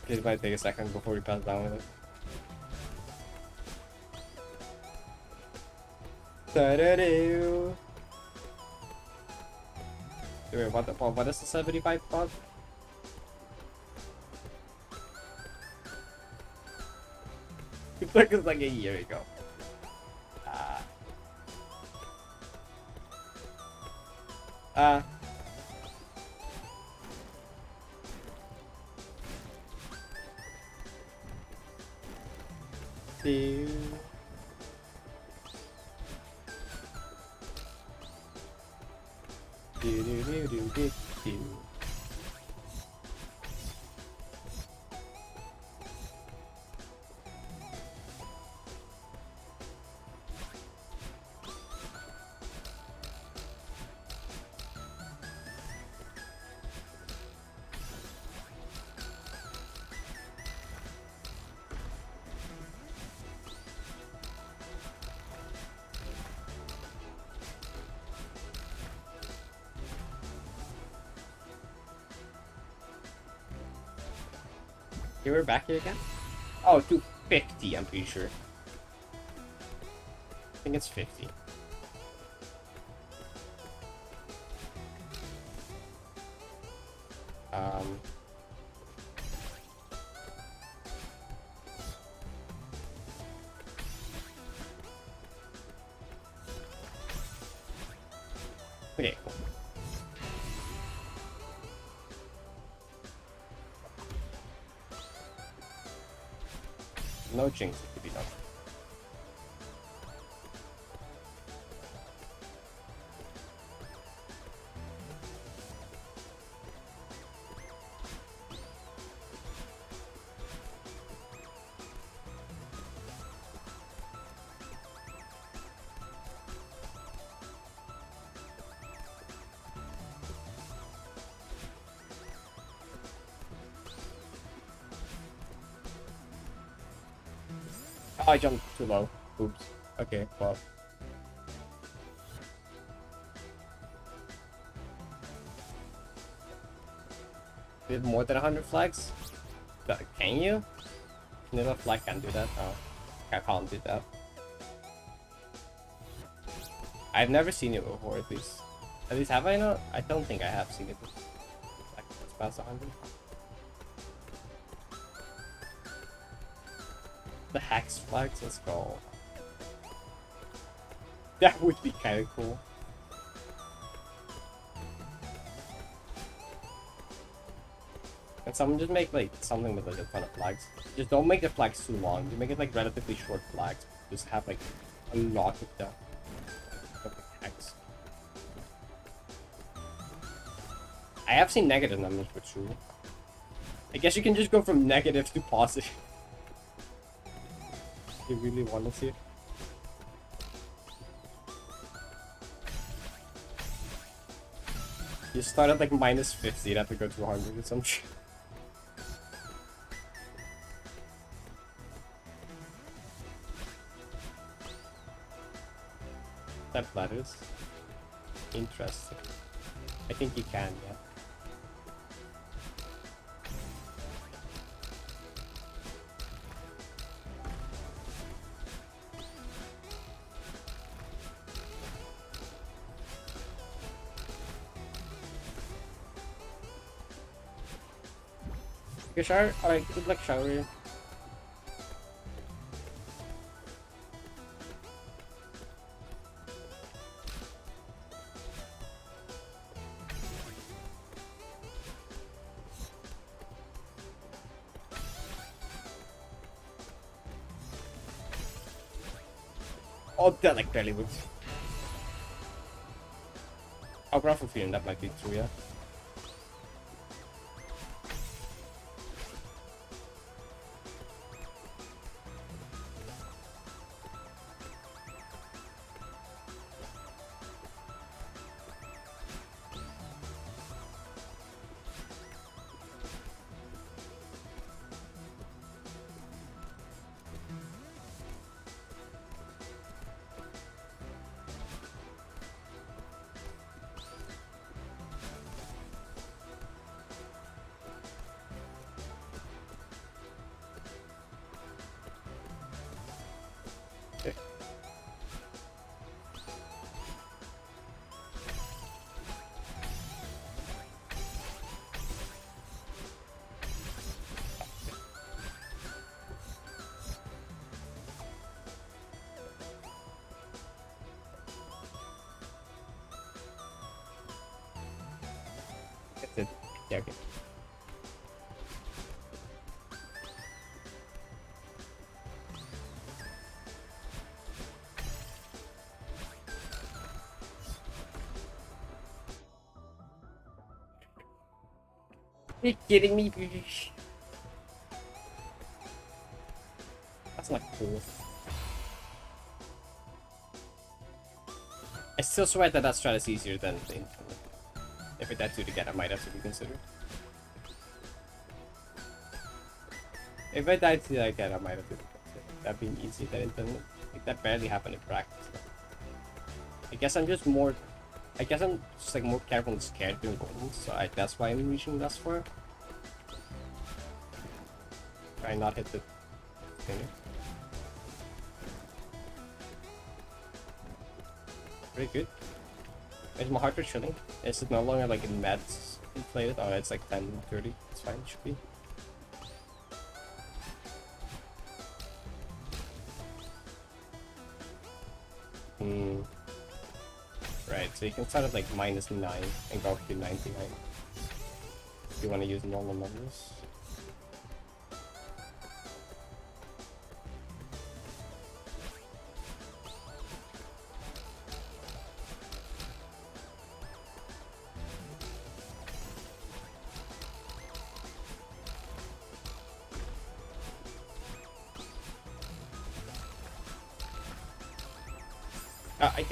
It might take a second before we pass down with it. Da-da-doo. Wait, what is the 75 pod? It took us like a year ago. Uh, do, do. Okay, we're back here again? Oh, 250, I'm pretty sure. I think it's 50. Okay, cool. No jinx to be done. Oh, I jumped too low. Oops. Okay, well. We have more than 100 flags? Can you? Vanilla flag can't do that? Oh, I can't do that. I've never seen it before, at least. At least, have I not? I don't think I have seen it before. Like, it's past 100. The hex flags, let's go. That would be kind of cool. Can someone just make like something with like a ton of flags? Just don't make the flags too long. You make it like relatively short flags. Just have like a lot of them. Hex. I have seen negative numbers for true. I guess you can just go from negative to positive. You really want to see it? You start at like minus 50, you'd have to go to 100 or some shit. That ladders. Interesting. I think you can, yeah. Okay, shower? Alright, good luck shower. Oh, that like barely works. I'll grab for feeling that might be true, yeah. Yeah, okay. Are you kidding me? That's not cool. I still swear that that strat is easier than the infinite. If it that two together, I might have to reconsider. If I died to that again, I might have to reconsider. That being easier than infinite. Like, that barely happened in practice. I guess I'm just more. I guess I'm just like more careful and scared doing golden, so that's why I'm reaching thus far. Try and not hit the finger. Very good. Is my heart rate chilling? Is it no longer like in meds inflated? Oh, it's like 10, 30. It's fine, it should be. Right, so you can start at like -9 and go up to 99. If you want to use normal numbers.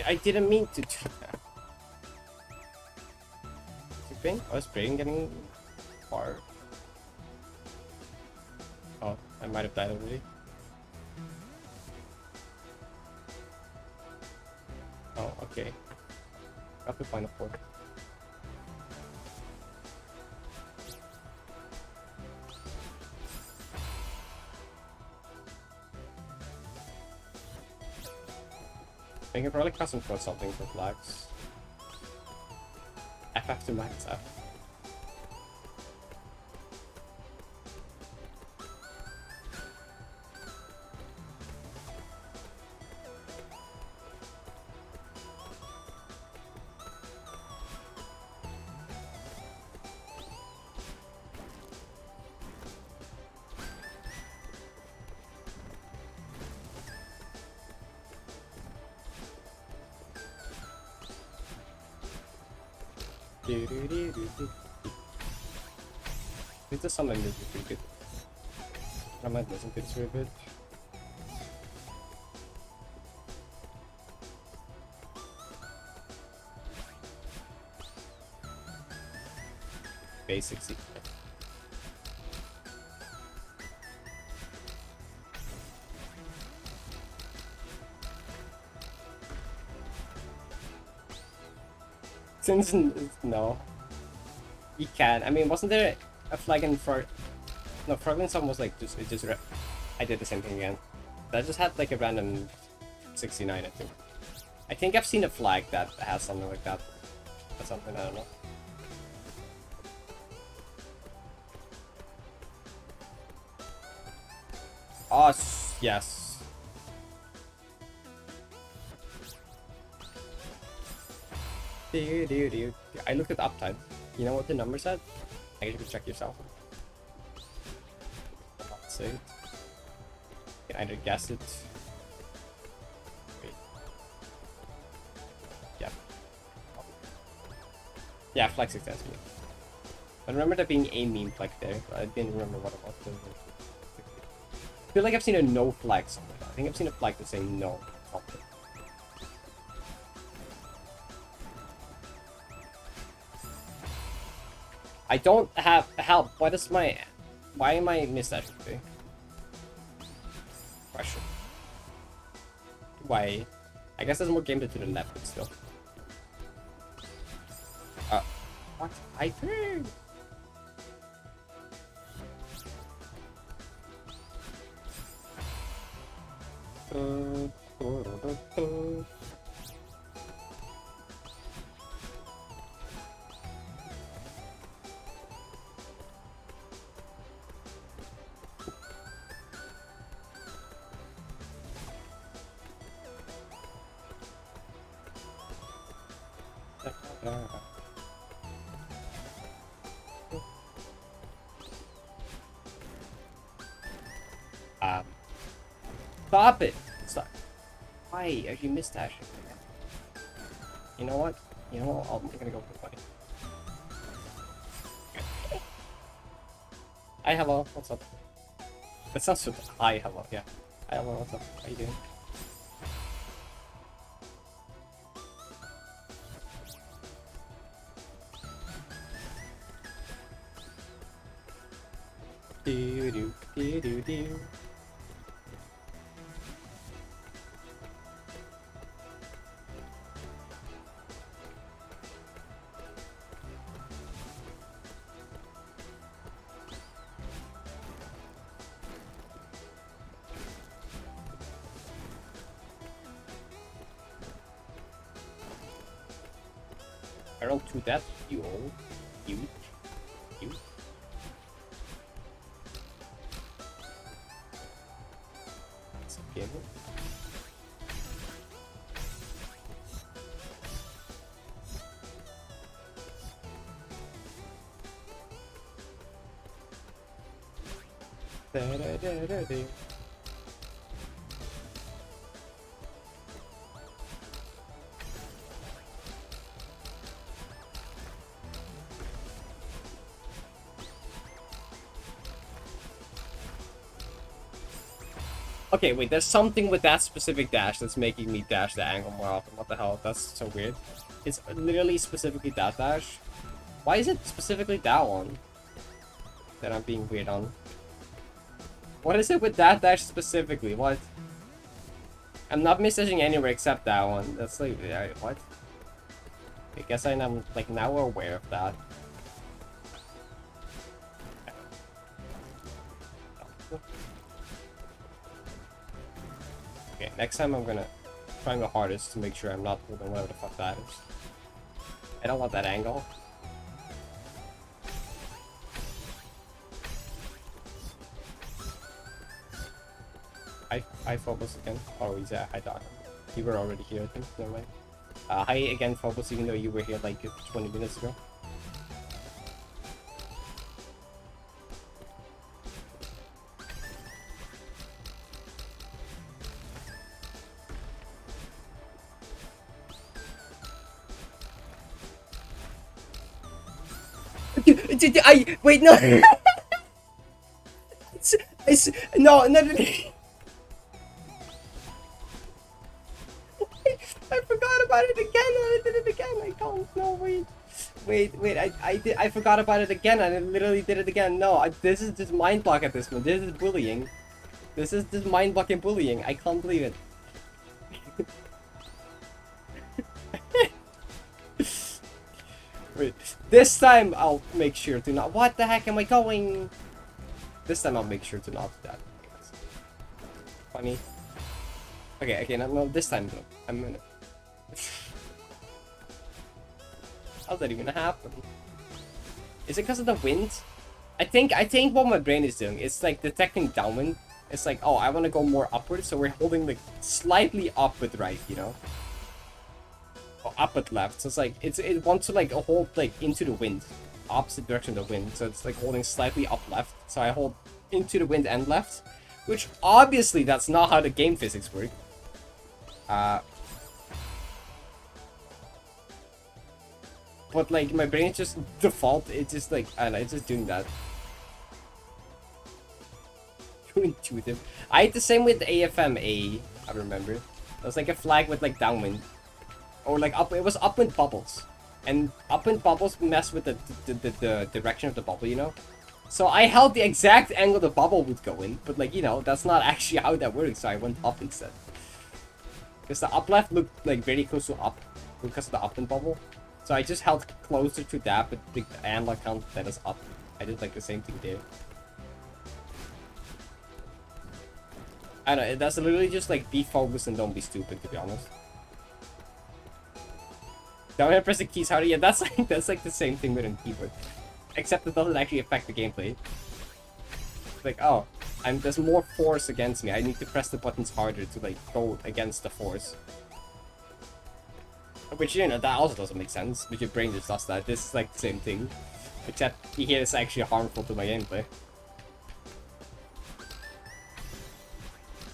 I didn't mean to do that. Tipping? I was praying getting far. Oh, I might have died already. Oh, okay. Got to find a port. I can probably custom code something for flags. FF to max F. This is something that is pretty good. I might listen to this for a bit. Basic secret. Since no, you can. I mean, wasn't there a flag in for? No, Froglin's was like I did the same thing again. That just had like a random 69, I think. I think I've seen a flag that has something like that. Or something, I don't know. Oh, yes. I looked at the uptime. You know what the number said? I guess you can check yourself. I'm not say it. You can either guess it. Wait. Yeah. Yeah, flex successfully. I remember there being a meme flag there, but I didn't remember what it was. I feel like I've seen a no flag somewhere. I think I've seen a flag that saying no. Something. I don't have help. Why am I missed that today? Question. Why? I guess there's more gameplay to the left, but still. What? I think. Stop it! Stop. Why are you mistashing? You know what? You know what? I'm gonna go for the fight. Hi, hello. What's up? That sounds so. Hi, hello. Yeah. Hi, hello. What's up? How you doing? Do do do do do. Parrot to that, you old. You. It's okay. Da da da da da. Okay, wait, there's something with that specific dash that's making me dash the angle more often. What the hell? That's so weird. It's literally specifically that dash. Why is it specifically that one that I'm being weird on? What is it with that dash specifically? What? I'm not missing anywhere except that one. That's like, what? I guess I'm like now aware of that. Okay, next time I'm gonna try my hardest to make sure I'm not holding whatever the fuck that is. I don't want that angle. I focus again. Oh, he's at high dog. You were already here, I think. Never mind. Hi again, focus, even though you were here like 20 minutes ago. Wait, no. No. I forgot about it again. I did it again. I can't. No, wait. I forgot about it again. I literally did it again. No, this is just mind block at this point. This is bullying. This is just mind blocking bullying. I can't believe it. Wait, this time I'll make sure to not. What the heck am I going? This time I'll make sure to not do that. Funny. Okay, no, this time no. I'm gonna. How's that even happen? Is it because of the wind? I think what my brain is doing is like detecting downwind. It's like, oh, I want to go more upward, so we're holding like slightly up with right, you know, or up with left. So it's like it wants to like hold like into the wind, opposite direction of the wind. So it's like holding slightly up left. So I hold into the wind and left, which obviously that's not how the game physics work. But like my brain is just default. It's just like I don't know. It's just doing that. Too intuitive. I had the same with AFMA. I remember. It was like a flag with like downwind, or like up. It was upwind bubbles, and upwind bubbles mess with the direction of the bubble. You know. So I held the exact angle the bubble would go in, but like, you know, that's not actually how that works. So I went up instead. Because the up left looked like very close to up because of the upwind bubble. So I just held closer to that, but the analog count that is up. I did like the same thing there. I don't know, that's literally just like be focused and don't be stupid, to be honest. Don't press the keys harder. Yeah, that's like the same thing with a keyboard. Except it doesn't actually affect the gameplay. It's like, oh, there's more force against me. I need to press the buttons harder to like go against the force. Which, you know, that also doesn't make sense. But your brain just does that. This is like the same thing. Except here it's actually harmful to my gameplay.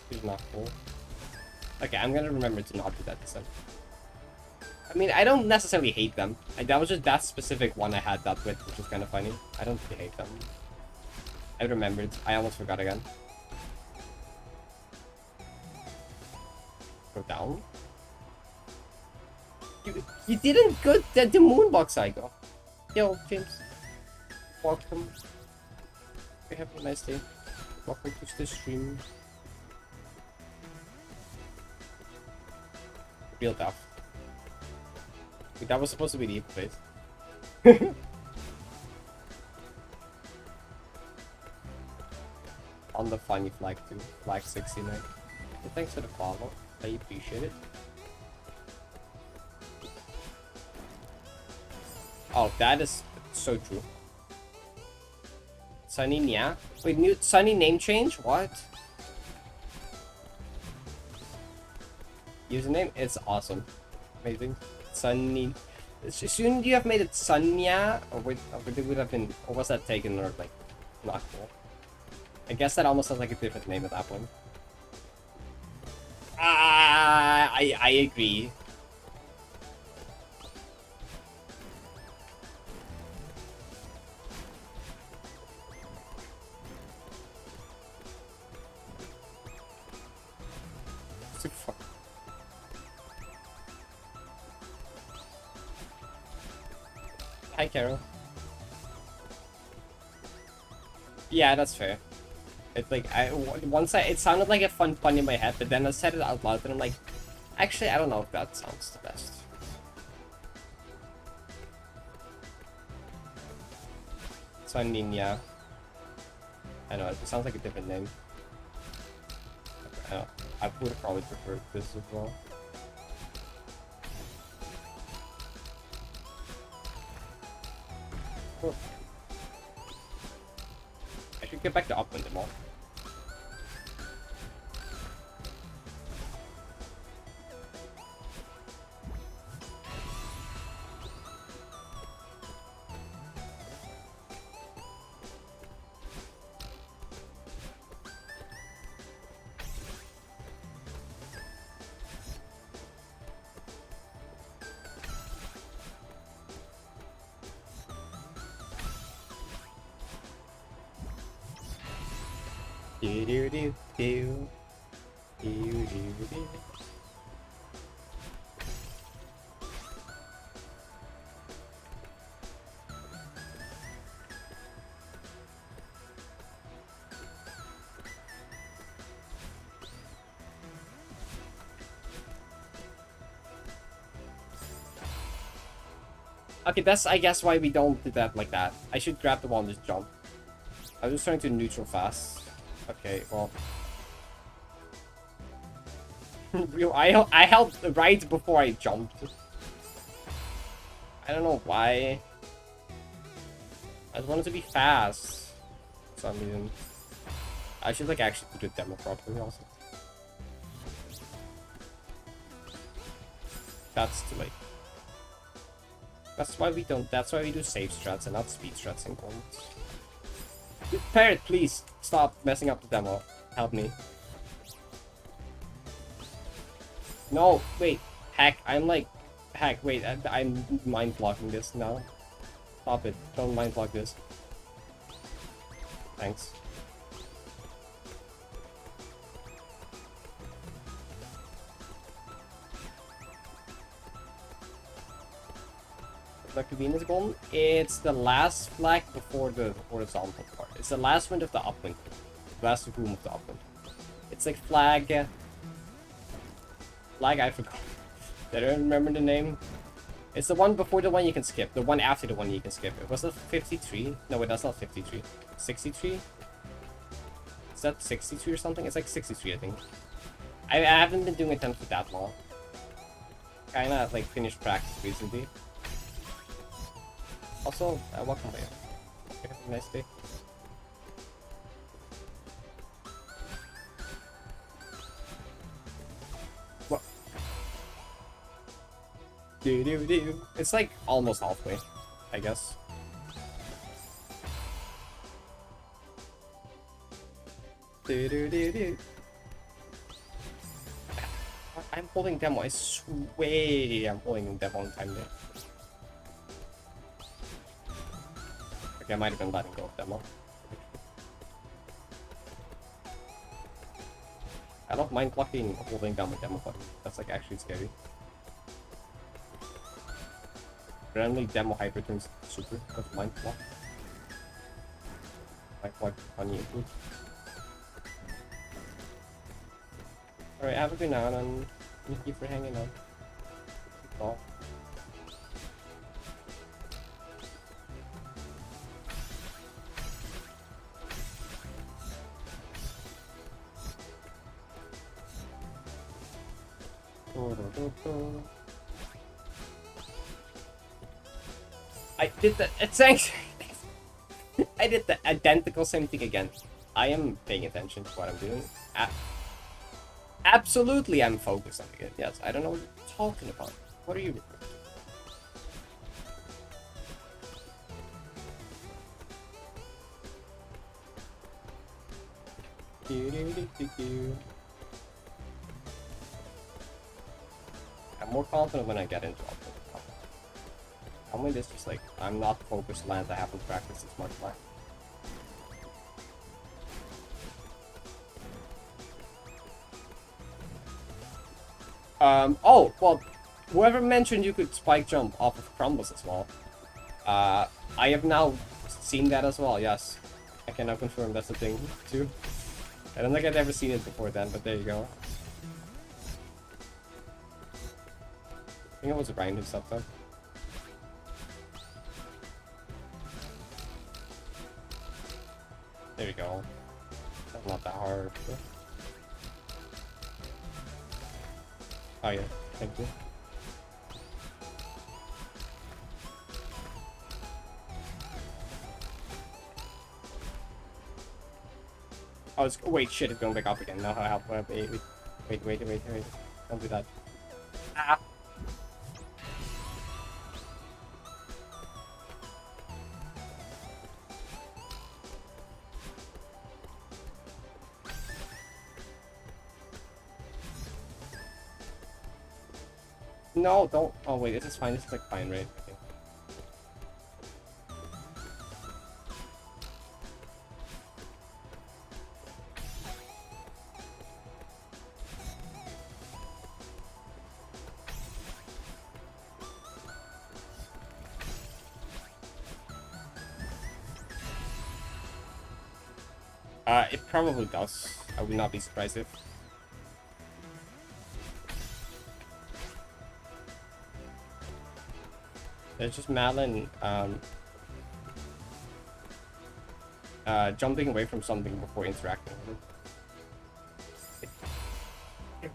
He's not cool. Okay, I'm gonna remember to not do that this time. I mean, I don't necessarily hate them. That was just that specific one I had that with, which was kind of funny. I don't really hate them. I remembered. I almost forgot again. Go down. You didn't go the moonbox cycle. Yo, James. Welcome. Have a nice day. Welcome to the stream. Real tough. That was supposed to be the place. On the funny flag too. Flag 69. Hey, thanks for the follow. I appreciate it. Oh, that is so true. Sunny Nya? Wait, new Sunny name change? What? Username? It's awesome. Amazing. Sunny. Shouldn't you have made it Sunya? Or would it have been, or was that taken or like not cool? I guess that almost sounds like a different name at that point. I agree. Hi, Carol. Yeah, that's fair. It's like it sounded like a fun pun in my head, but then I said it out loud, and I'm like, actually, I don't know if that sounds the best. Soninja. I know, it sounds like a different name. I would have probably preferred this as well. Cool. I should get back to Upland Mall. Okay, that's I guess why we don't do that like that. I should grab the one and just jump. I was just trying to neutral fast. Okay, well. I held right before I jumped. I don't know why. I just wanted to be fast. For some reason. I should like actually do the demo properly also. That's too late. That's why we do safe strats and not speed strats in combat. Parrot, please stop messing up the demo. Help me. No, wait. Heck, wait, I'm mind blocking this now. Stop it. Don't mind block this. Thanks. Dr. Bean is gone. It's the last flag before the horizontal part. It's the last wind of the upwind. The last room of the upwind. It's like flag. Flag, I forgot. I don't remember the name. It's the one before the one you can skip. The one after the one you can skip. It was that 53? No, wait, that's not 53. 63? Is that 63 or something? It's like 63, I think. I haven't been doing attempts for that long. Kinda like finished practice recently. Also, welcome there. Have a nice day. What? It's like almost halfway, I guess. I'm holding demo. I swear I'm holding demo on time there. Okay, I might have been letting go of demo. I don't mind blocking holding down my demo button. That's like actually scary. Randomly demo hyper turns super because mind block. Like what funny input. Alright, have a good night and thank you for hanging out. Oh. I did the thanks. I did the identical same thing again. I am paying attention to what I'm doing. Absolutely, I'm focused on it. Yes, I don't know what you're talking about. What are you? I'm more confident when I get into it. Tell me this just like I'm not focused lands I haven't practiced as much like. Oh, well, whoever mentioned you could spike jump off of crumbles as well. I have now seen that as well, yes. I can now confirm that's a thing, too. I don't think I'd ever seen it before then, but there you go. I think it was Ryan who stuff though. There you go. That's not that hard. Oh yeah, thank you. Oh, it's, wait, shit, it's going back up again. No, help, wait. Don't do that. Ah! No, don't. Oh, wait, this is fine. This is like fine, right? Okay. It probably does. I would not be surprised if. There's just Malin, jumping away from something before interacting with it.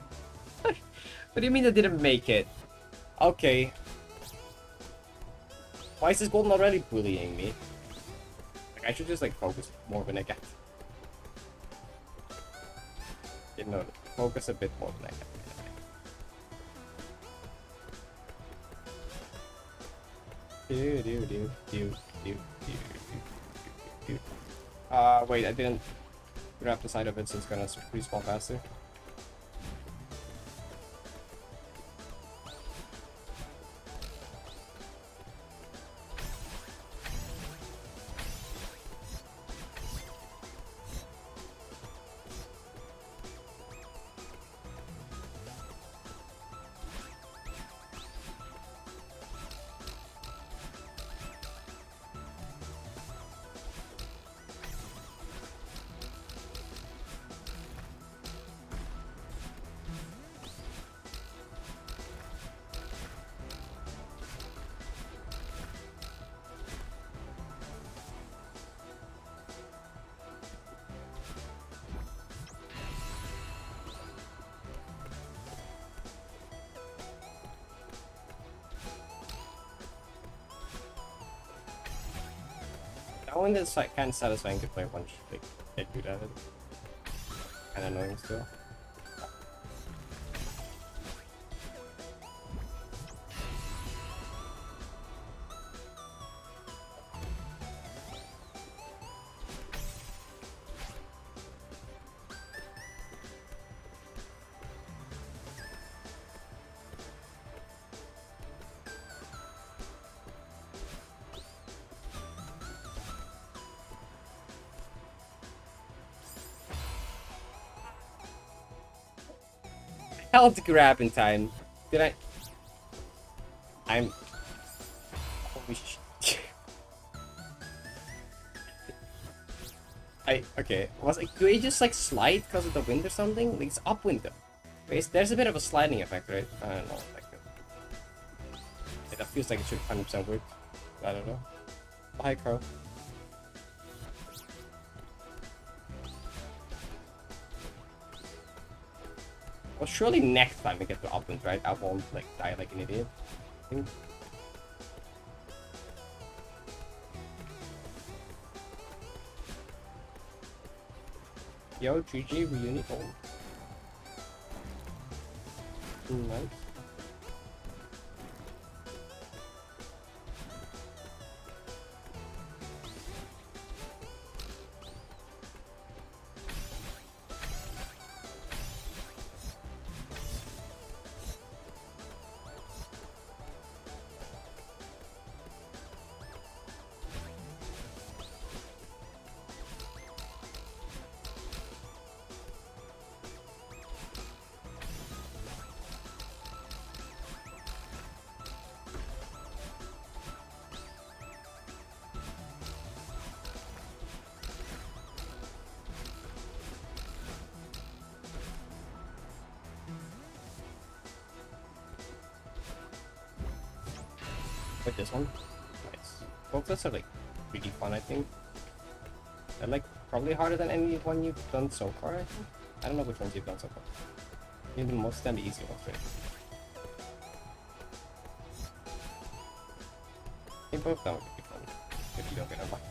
What do you mean I didn't make it? Okay. Why is this golden already bullying me? Like, I should just, like, focus more when I get... You know, focus a bit more when I get. Wait, I didn't grab the side of it, so it's gonna respawn faster. That one is like kind of satisfying to play once you get good at it. Kind of annoying still. Health grab in time. Did I? I'm. Holy shit. Okay. Was like, do I just like slide because of the wind or something? Like, it's upwind though. There's a bit of a sliding effect, right? I don't know. Like, it feels like it should 100% work. I don't know. Hi, Crow. Well, surely next time we get to upwind, right? I won't like die like an idiot. I think. Yo, GG, reuniform. Nice. Like this one. Nice. Both those are like really fun, I think. They're like probably harder than any one you've done so far, I think. I don't know which ones you've done so far. Maybe the most and the easy ones, right? I think both of them would be fun if you don't get a lucky.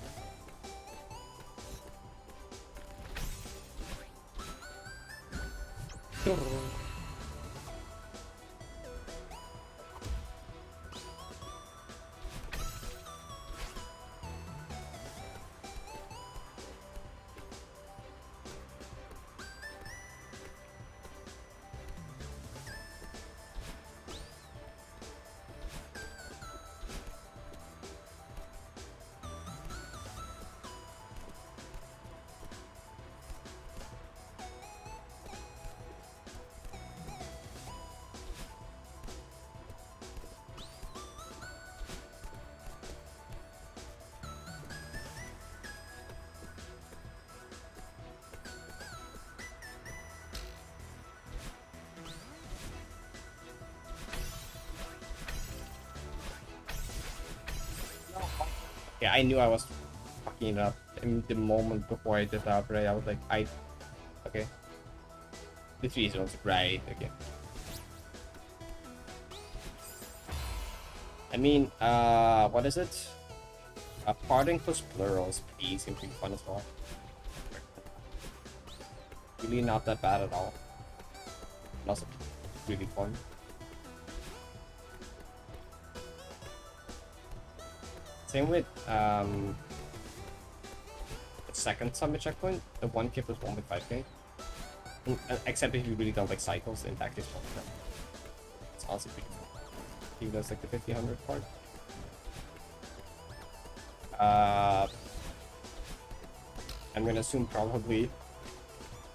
Yeah, I knew I was fucking it up in the moment before I did that, right? I was like, okay. The three zones, right? Okay. I mean, what is it? Parting plus plural is pretty easy and pretty fun as well. Really not that bad at all. And also really fun. Same with the second summit checkpoint, the 1k plus 1 with 5k. Except if you really don't like cycles, in that case, it's also pretty fun. Even though it's like the 50-100 part. I'm gonna assume probably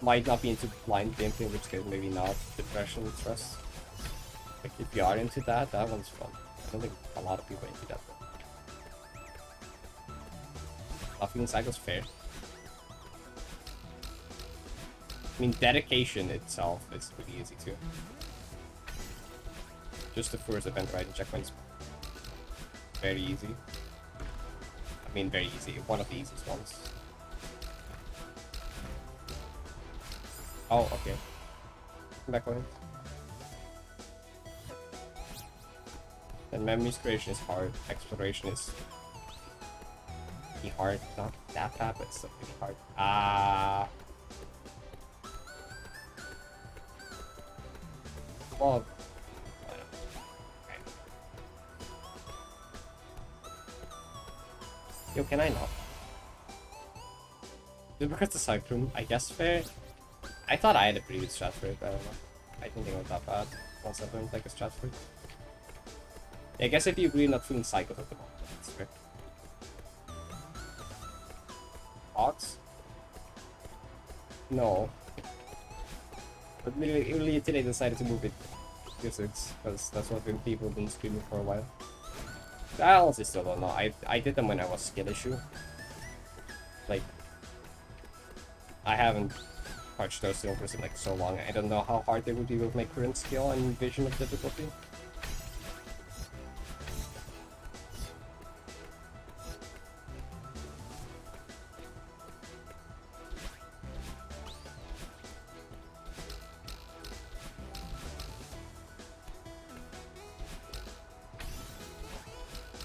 might not be into blind gameplay, in which case maybe not. Depression, stress. Like if you are into that, that one's fun. I don't think a lot of people are into that one. Laughing cycles fair. I mean, dedication itself is pretty easy too. Just the first event right in checkpoints. Very easy. I mean, very easy. One of the easiest ones. Oh, okay. Come back on. And memories creation is hard. Exploration is pretty hard. Not that bad, but still pretty hard. Well, okay. Yo, can I not? Because the cyclone, I guess fair. I thought I had a pretty good strat for it, but I don't know. I didn't think it was that bad once I learned like a strat for it. Yeah, I guess if you're really not feeling cycles at the moment, that's fair. Vods? No. But literally today decided to move it to 6 because that's what people have been screaming for a while. I honestly still don't know. I did them when I was skill issue. Like, I haven't touched those silvers in like so long. I don't know how hard they would be with my current skill and vision of difficulty.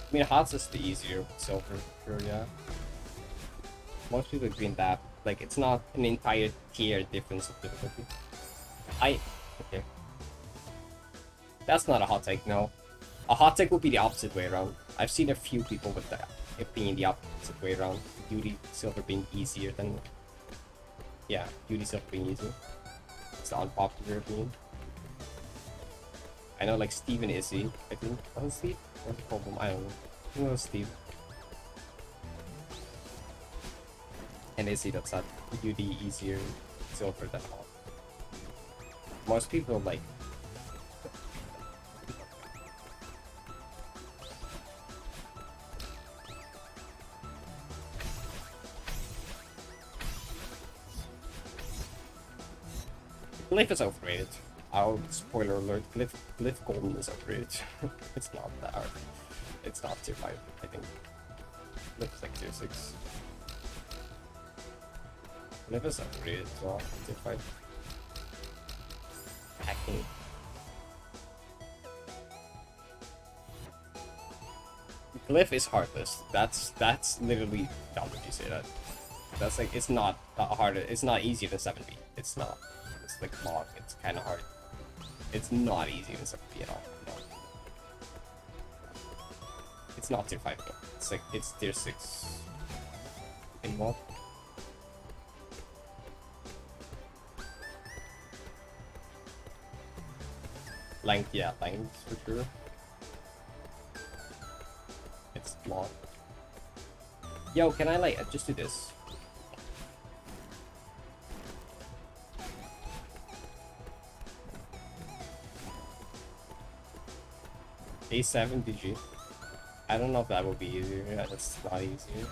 I mean, Hots is the easier silver, for sure, yeah. Most people agree in that. Like, it's not an entire tier difference of difficulty. Okay. That's not a hot take, no. A hot take would be the opposite way around. I've seen a few people with that, it being the opposite way around. Duty silver being easier than... Yeah, duty silver being easier. It's the unpopular opinion. I know, like, Steve and Izzy, I think. Was it Steve? What's the problem? I don't know. I think it was Steve. And Izzy, that's not UD easier silver than all. Most people, like... Glyph is overrated. Oh, spoiler alert, Glyph Golden is overrated. It's not that hard. It's not tier 5, I think. Glyph is like tier 6. Glyph is overrated as well, tier 5. Hacking. Glyph is heartless. That's literally dumb if you say that. That's like, it's not harder, it's not easier than 7B. It's not. It's like long, it's kind of hard. It's not easy than 7B at all. No. It's not tier 5 though. It's like, it's tier 6. In what? Length, yeah, length for sure. It's long. Yo, can I like just do this? A7 DG. I don't know if that will be easier. Yeah, that's not easier.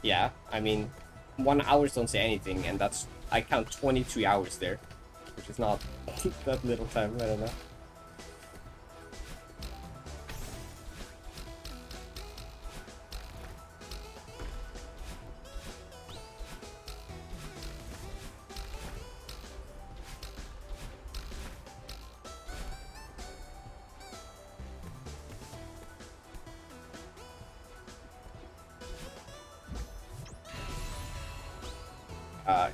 Yeah, I mean, 1 hour don't say anything, and that's, I count 23 hours there, which is not that little time, I don't know.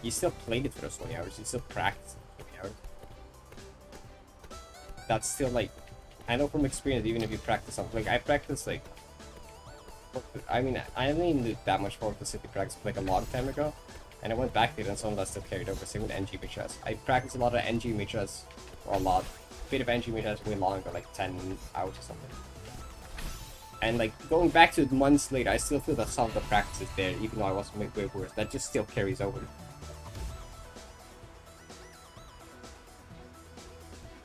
You still played it for those 20 hours, you still practiced 20 hours. That's still like, I know from experience, even if you practice something, like I practiced like, I mean, I didn't do that much for specific practice like a long time ago, and I went back to it and some of that still carried over, same with NG VHS. I practiced a lot of NG VHS, or a lot, a bit of NG VHS way longer, like 10 hours or something. And like, going back to it months later, I still feel that some of the practice is there, even though I was way worse, that just still carries over.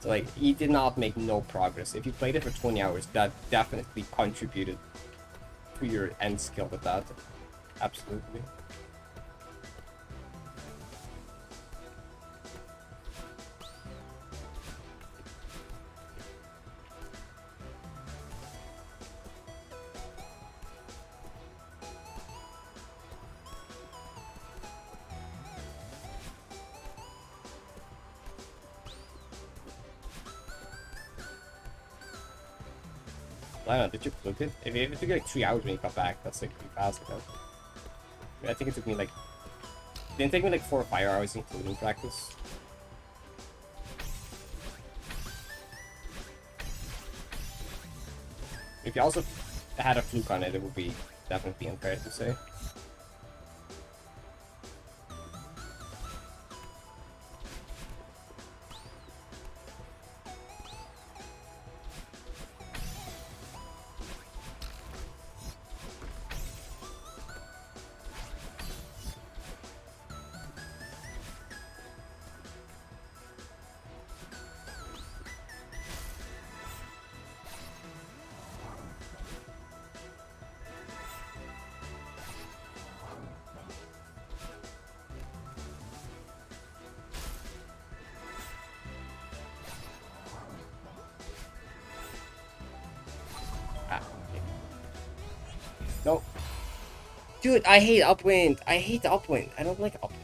So like, he did not make no progress. If you played it for 20 hours, that definitely contributed to your end skill with that. Absolutely. I don't know, did you flip it? It took like 3 hours when you got back, that's like pretty fast though. I think it took me like... It didn't take me like 4 or 5 hours including practice. If you also had a fluke on it, it would be definitely unfair to say. Dude, I hate upwind. I hate the upwind. I don't like upwind.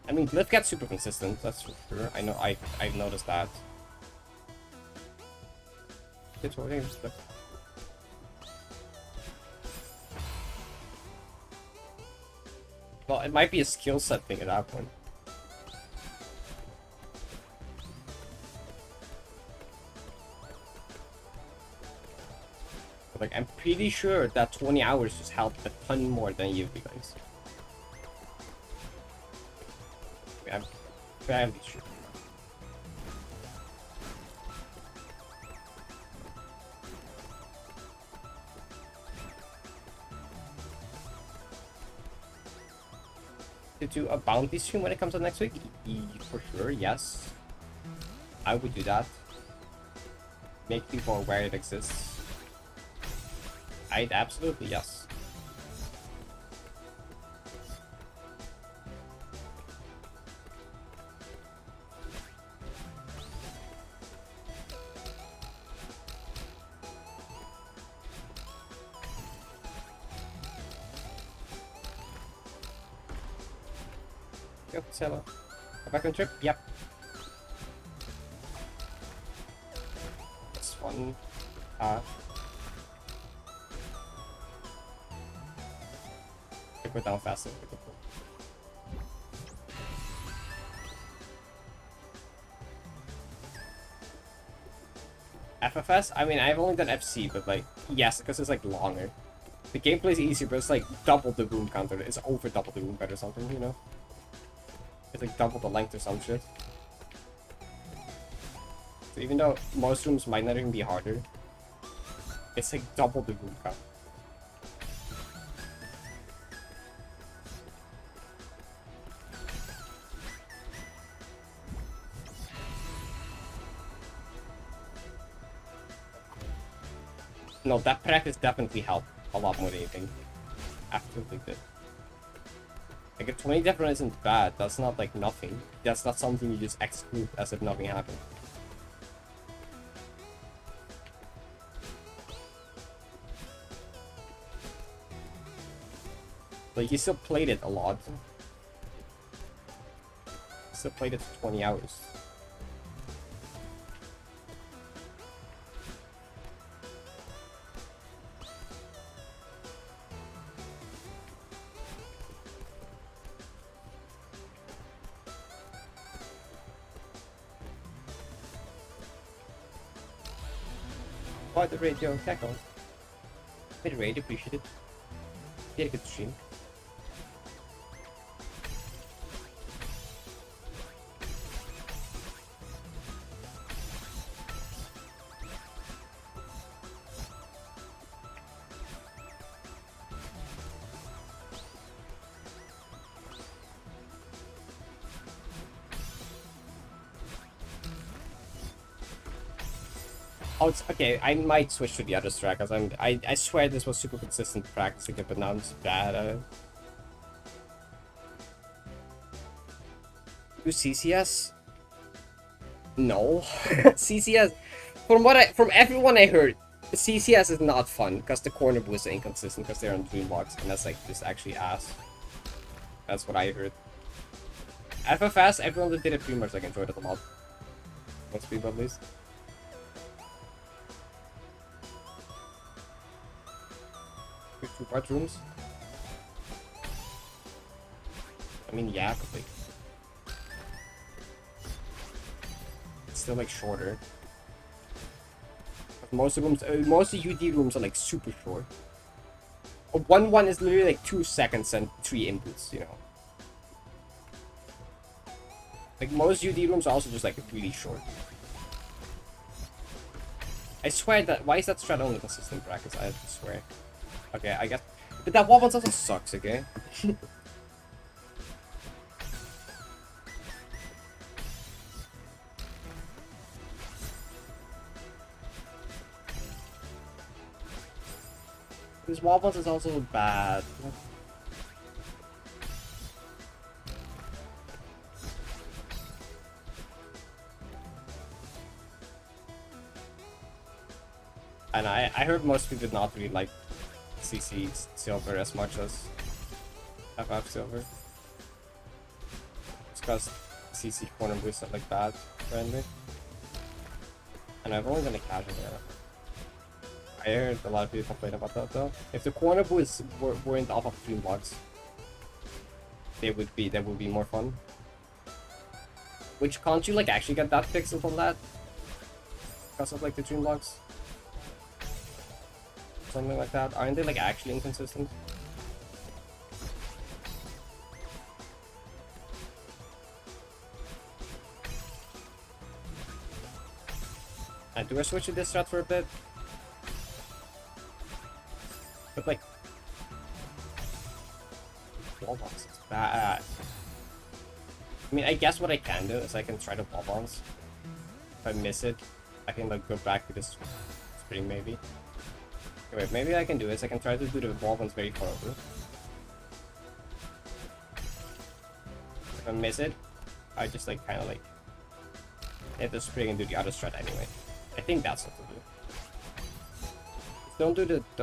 I mean, Glyph gets super consistent, that's for sure. I know, I've noticed that. It's working. Well, it might be a skill set thing at that point. But, like, I'm pretty sure that 20 hours just helped a ton more than you guys. I'm fairly sure. To do a bounty stream when it comes out next week? For sure, yes. I would do that. Make people aware it exists. I'd absolutely, yes. Yep, Sella. Go back on trip? Yep. That's fun. Go down faster. FFS? I mean, I've only done FC, but like, yes, because it's like longer. The gameplay is easier, but it's like double the room counter. It's over double the room count or something, you know? It's like double the length or some shit. So even though most rooms might not even be harder, it's like double the room count. No, that practice definitely helped a lot more than anything. Absolutely did. Like, if 20 different isn't bad, that's not like nothing. That's not something you just exclude as if nothing happened. Like, you still played it a lot. Still played it for 20 hours. By the radio, tech on. Very raid, appreciate it. Did a good stream. Oh, it's okay. I might switch to the other strat because I swear this was super consistent practicing it, but now I'm just bad at it. Do CCS? No. CCS, from everyone I heard, CCS is not fun because the corner boosts are inconsistent because they're on Dreambox, and that's like just actually ass. That's what I heard. FFS, everyone that did it pretty much like enjoyed it a lot. Let's be at least. Two bedrooms. I mean, yeah, but like, it's still like shorter. Most of rooms, most of UD rooms are like super short. A 1-1 is literally like 2 seconds and 3 inputs, you know. Like most UD rooms are also just like really short. I swear that, why is that strat only consistent brackets? I swear. Okay, I guess. But that wall also sucks, okay? This wall is also bad. And I heard most people did not really like CC Silver as much as FF Silver. It's because CC corner boosts are like bad friendly. And I've only been a casual there. I heard a lot of people complain about that though. If the corner boosts weren't off of Dream Blocks, they would be more fun. Which can't you like actually get that pixel from that? Because of like the Dream Blocks? Something like that. Aren't they like actually inconsistent? And do I switch to this strat for a bit? But like, wall bounce is bad. I mean, I guess what I can do is I can try to wall bounce. If I miss it, I can like go back to this spring maybe. Okay, wait, maybe I can do this. I can try to do the wall bounce very far over. If I miss it, I just like kind of like hit the spring and do the other strat anyway. I think that's what to do.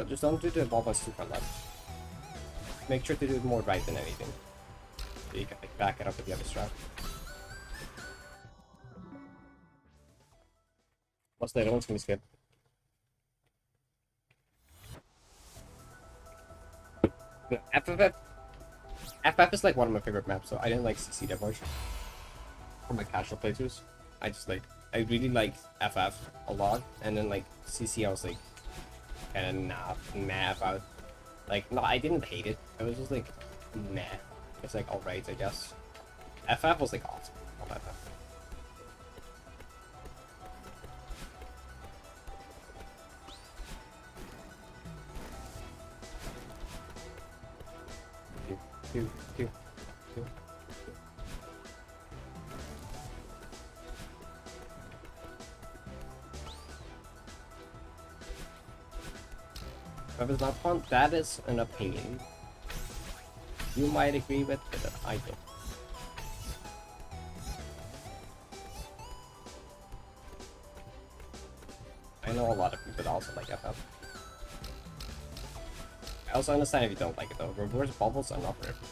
Just don't do the wall bounce too far left. Make sure to do it more right than anything. So you can like back it up with the other strat. What's the other one's gonna skip? FF is like one of my favorite maps, so I didn't like CC that much. For my casual playthroughs, I really liked FF a lot, and then like CC I was like kinda meh about. Like, no, I didn't hate it. I was just like meh. It's like alright, I guess. FF was like awesome. I love FF. Two. If it's not fun, that is an opinion. You might agree with, but I don't. I know a lot of people that also like FF. I also understand if you don't like it though. Reverse bubbles are not for everyone.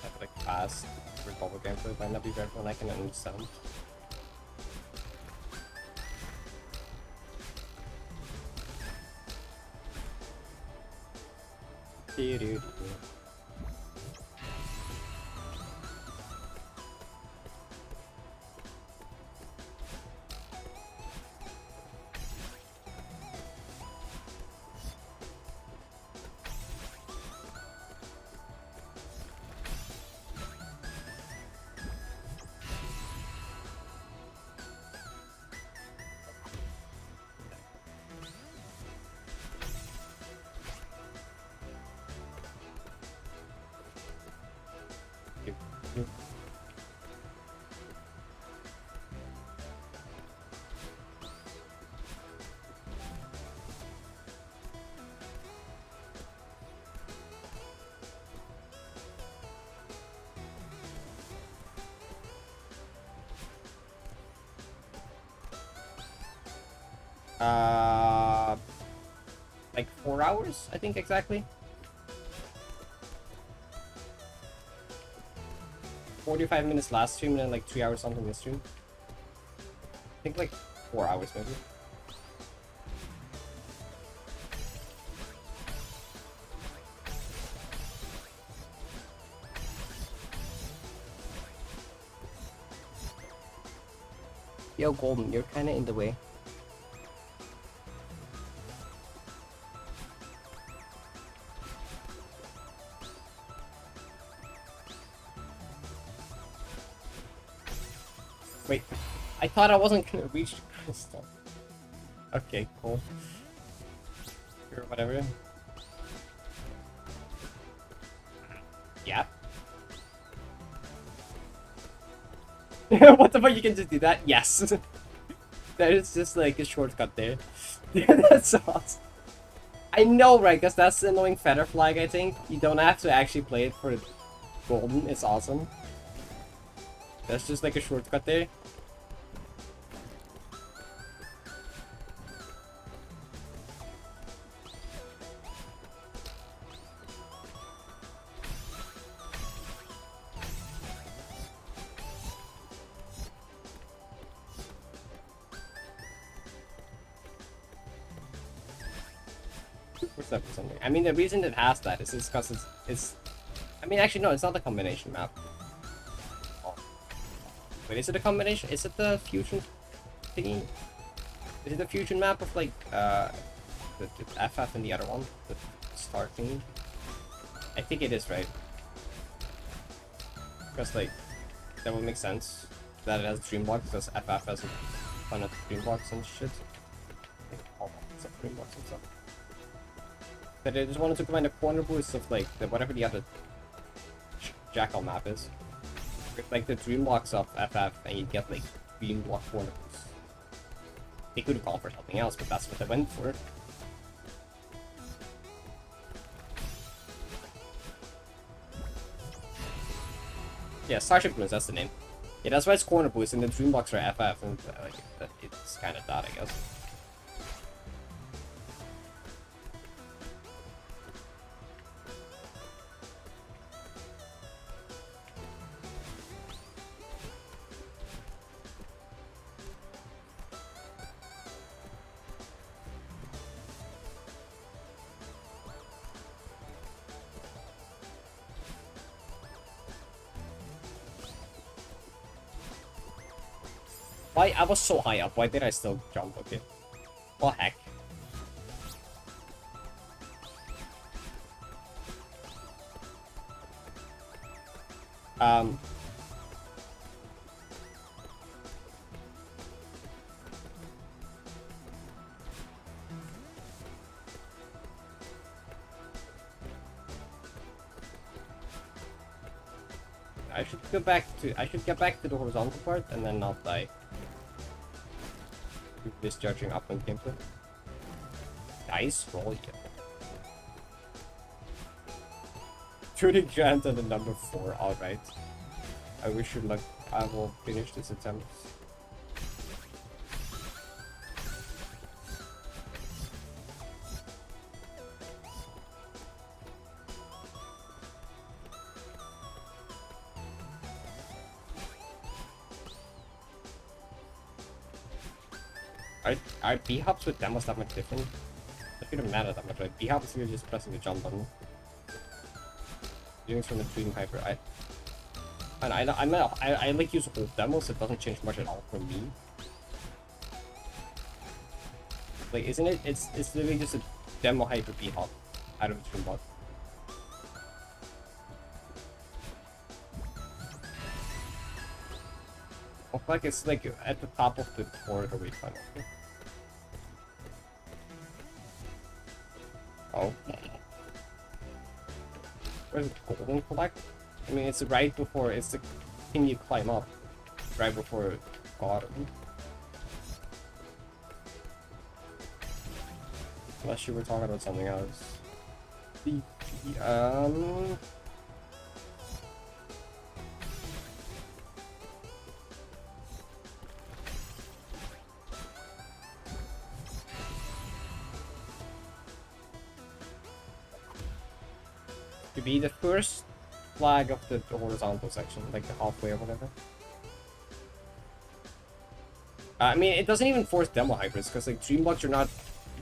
Have like fast reverse bubble gameplay might not be for everyone. I can understand. Like 4 hours, I think exactly. 45 minutes last stream and then like 3 hours something this stream. I think like 4 hours maybe. Yo, Golden, you're kind of in the way. Wait, I thought I wasn't gonna reach the crystal. Okay, cool. Sure, whatever. Yeah. What the fuck, you can just do that? Yes! That is just like a shortcut there. That's awesome. I know, right? Because that's the annoying feather flag, I think. You don't have to actually play it for golden. It's awesome. That's just like a shortcut there. What's that for something? I mean, the reason it has that is because it's. I mean, actually, no, it's not the combination map. Oh. Wait, is it a combination? Is it the fusion thingy? Is it the fusion map of like the FF and the other one, the star thingy? I think it is, right? Because like that would make sense that it has dream blocks because FF has a ton of dream blocks and shit. Like, all kinds of dream blocks and stuff. But I just wanted to combine the corner boost of like the whatever the other Jackal map is. With, like the dream blocks of FF and you get like dream block corner boost. They could have gone for something else, but that's what they went for. Yeah, Starship Ruins, that's the name. Yeah, that's why it's corner boost and the dream blocks are FF, and like it's kind of that, I guess. Why? I was so high up. Why did I still jump? Okay. What heck? I should go back to. I should get back to the horizontal part and then not die. Discharging up on gameplay. Nice roll, yeah. 30 grand and the number 4, alright. I wish you luck. I will finish this attempt. Are B-hops with demos that much different? It shouldn't matter that much, right? B-hops you're just pressing the jump button. Doing from the Dream Hyper. I like use old demos, it doesn't change much at all for me. Like, isn't it? It's literally just a demo hyper B-hop out of the Dream bot. Looks like it's like at the top of the corridor we find. Oh. Where's the golden collect? I mean, it's right before, it's the thing you climb up. Right before God. Unless you were talking about something else. To be the first flag of the horizontal section, like the halfway or whatever. I mean, it doesn't even force demo hypers, because like Dream Blocks are not...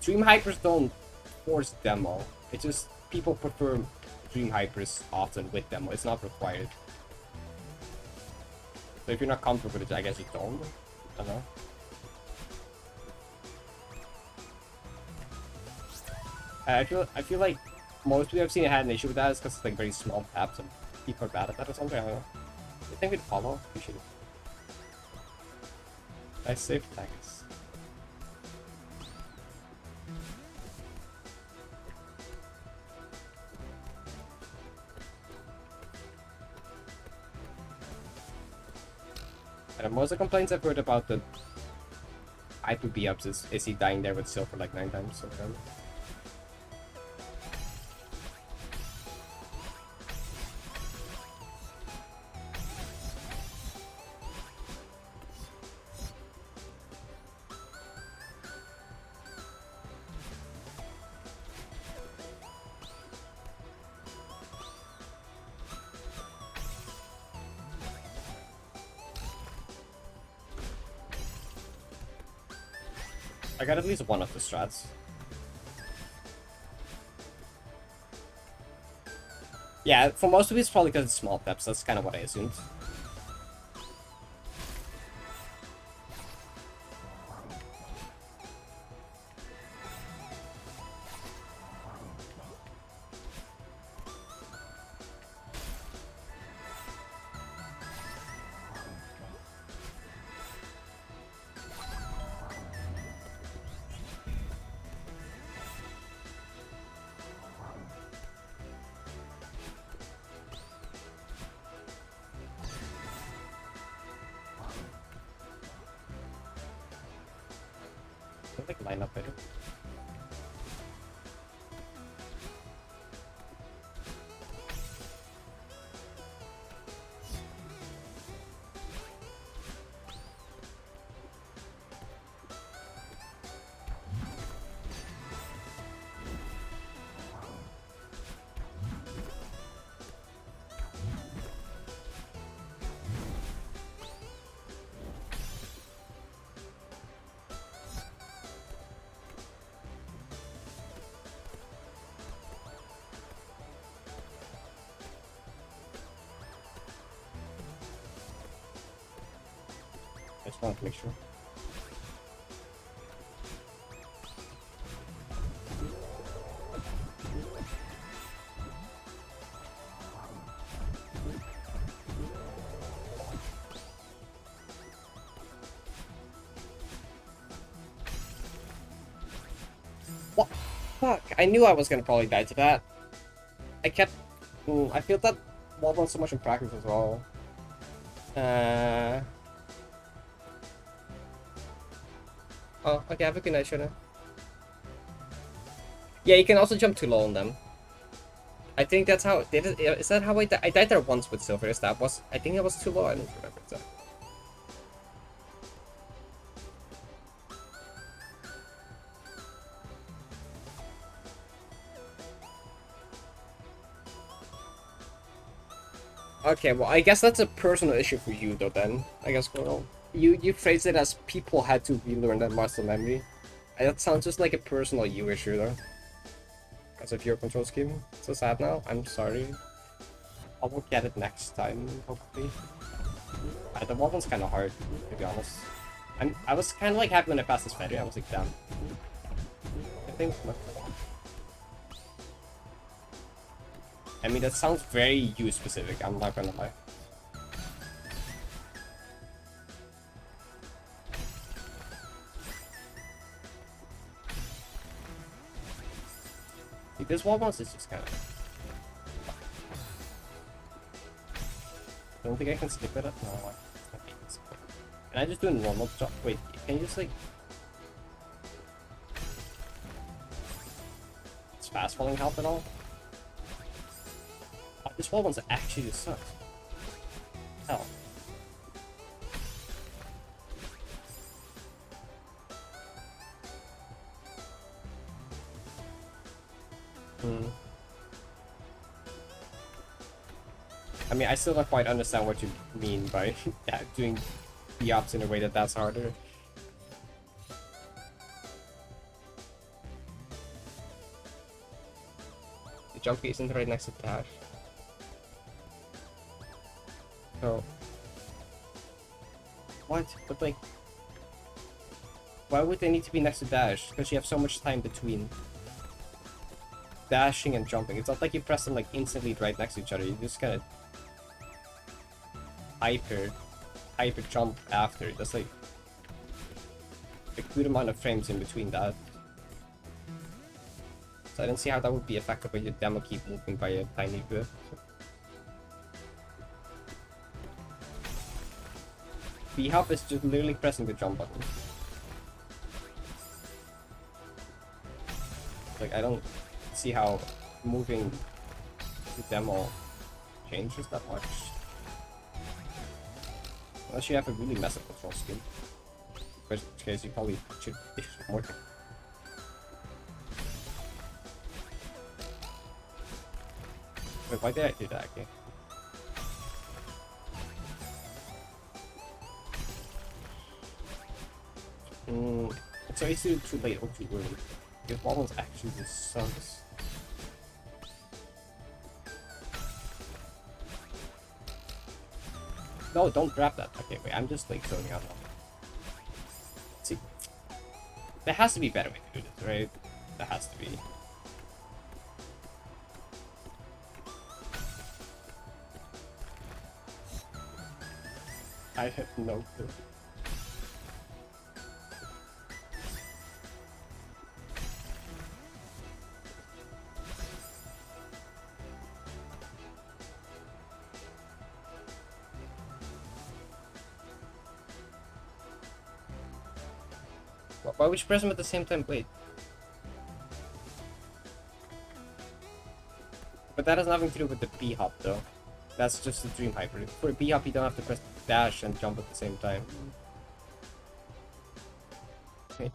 Dream hypers don't force demo. It's just people prefer Dream hypers often with demo. It's not required. So if you're not comfortable with it, I guess you don't. I don't know. I feel like most people I've seen had an issue with that is because it's like very small taps and people are bad at that or something. I don't know. I think we'd follow. We should. Nice safe attacks. And most of the complaints I've heard about the I2B ups is he dying there with silver like 9 times or whatever. I got at least one of the strats. Yeah, for most of it, it's probably because it's small depths. That's kind of what I assumed. I think line up better. I just wanted to make sure. What? Fuck! I knew I was gonna probably die to that. I kept. I feel that wall runs so much in practice as well. Oh, okay, have a good night, Shona. Yeah, you can also jump too low on them. I think that's how. Is that how I died? I died there once with Silver. That was. I think it was too low. I don't remember exactly. Okay, well, I guess that's a personal issue for you, though. Then I guess, well, you phrase it as people had to relearn that muscle memory. That sounds just like a personal you issue, though. Because of your control scheme. So sad now. I'm sorry. I will get it next time, hopefully. The wall one's kind of hard, to be honest. I was kind of like happy when I passed this ferry. I was like, damn. I think. I mean, that sounds very you specific. I'm not gonna lie. See, this wall bounce is just kind of. I don't think I can skip it. No, I can't skip it. Can I just do a normal jump? Wait, can you just like? Does fast falling help at all? Oh, this wall bounce actually just sucks. Hell. I mean, I still don't quite understand what you mean by doing the ops in a way that's harder. The jump gate isn't right next to dash. So... What? But like... Why would they need to be next to dash? Because you have so much time between dashing and jumping. It's not like you press them like instantly right next to each other. You just kind of hyper jump after. That's like a good amount of frames in between that. So I don't see how that would be effective when your demo keep moving by a tiny bit. B-hop is just literally pressing the jump button. Like, I don't see how moving the demo changes that much. Unless you have a really messed up control scheme. In which case you probably should do more. Wait, why did I do that again? It's either too late or too early. Because Wallon's actually just sucks. No, don't grab that. Okay, wait, I'm just like zoning out now. Let's see. There has to be a better way to do this, right? There has to be. I have no clue. Why would you press them at the same time? Wait. But that has nothing to do with the B-hop though. That's just the dream hybrid. For a B-hop you don't have to press dash and jump at the same time. Okay.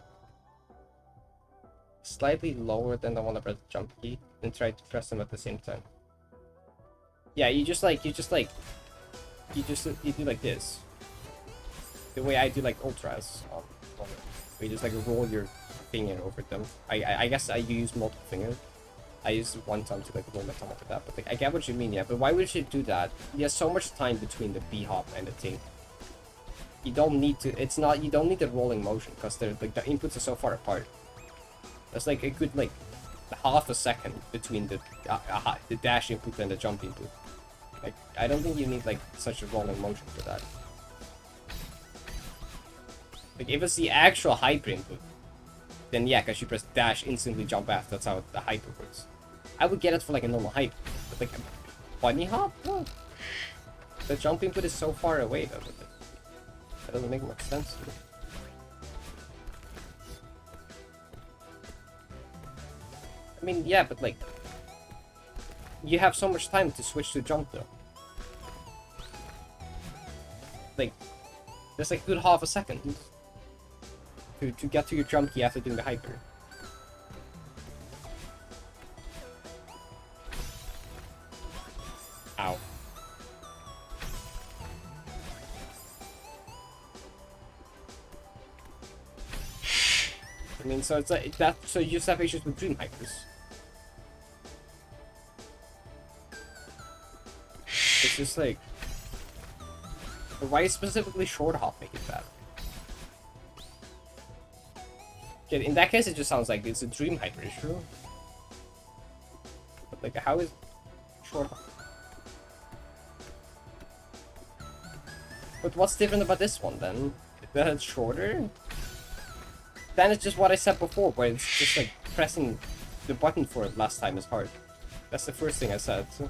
Slightly lower than the one that press the jump key and try to press them at the same time. Yeah, you do like this. The way I do like ultras. Where you just like roll your finger over them. I guess I use multiple fingers. I use one thumb to like roll my thumb over that, but like I get what you mean, yeah. But why would you do that? There's so much time between the B hop and the thing. You don't need to. It's not. You don't need the rolling motion because they're like the inputs are so far apart. There's like a good like half a second between the dash input and the jump input. Like I don't think you need like such a rolling motion for that. Like, if it's the actual hyper input, then yeah, because you press dash, instantly jump after, that's how the hyper works. I would get it for like a normal hyper, but like a bunny hop? No. The jump input is so far away though, that doesn't make much sense to me. I mean, yeah, but like, you have so much time to switch to jump though. Like, there's like a good half a second. To get to your jump key after doing the hyper. Ow. I mean, so it's like that. So you just have issues with dream hypers. It's just like, why specifically short hop make it bad? Okay, in that case, it just sounds like it's a dream hyper issue. But like, how is short hop? But what's different about this one then? That it's shorter? Then it's just what I said before, where it's just like pressing the button for it last time is hard. That's the first thing I said. So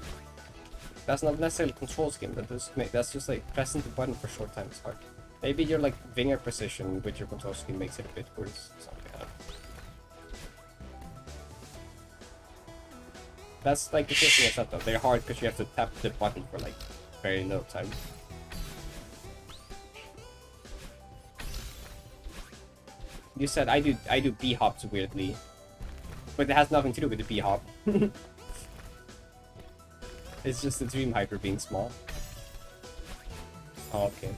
that's not necessarily control scheme, that's just like pressing the button for short time is hard. Maybe your like finger precision with your control scheme makes it a bit worse. Something like that. That's like the first thing I said though. They're hard because you have to tap the button for like very little time. You said I do B hops weirdly, but it has nothing to do with the B hop. It's just the dream hyper being small. Oh, okay.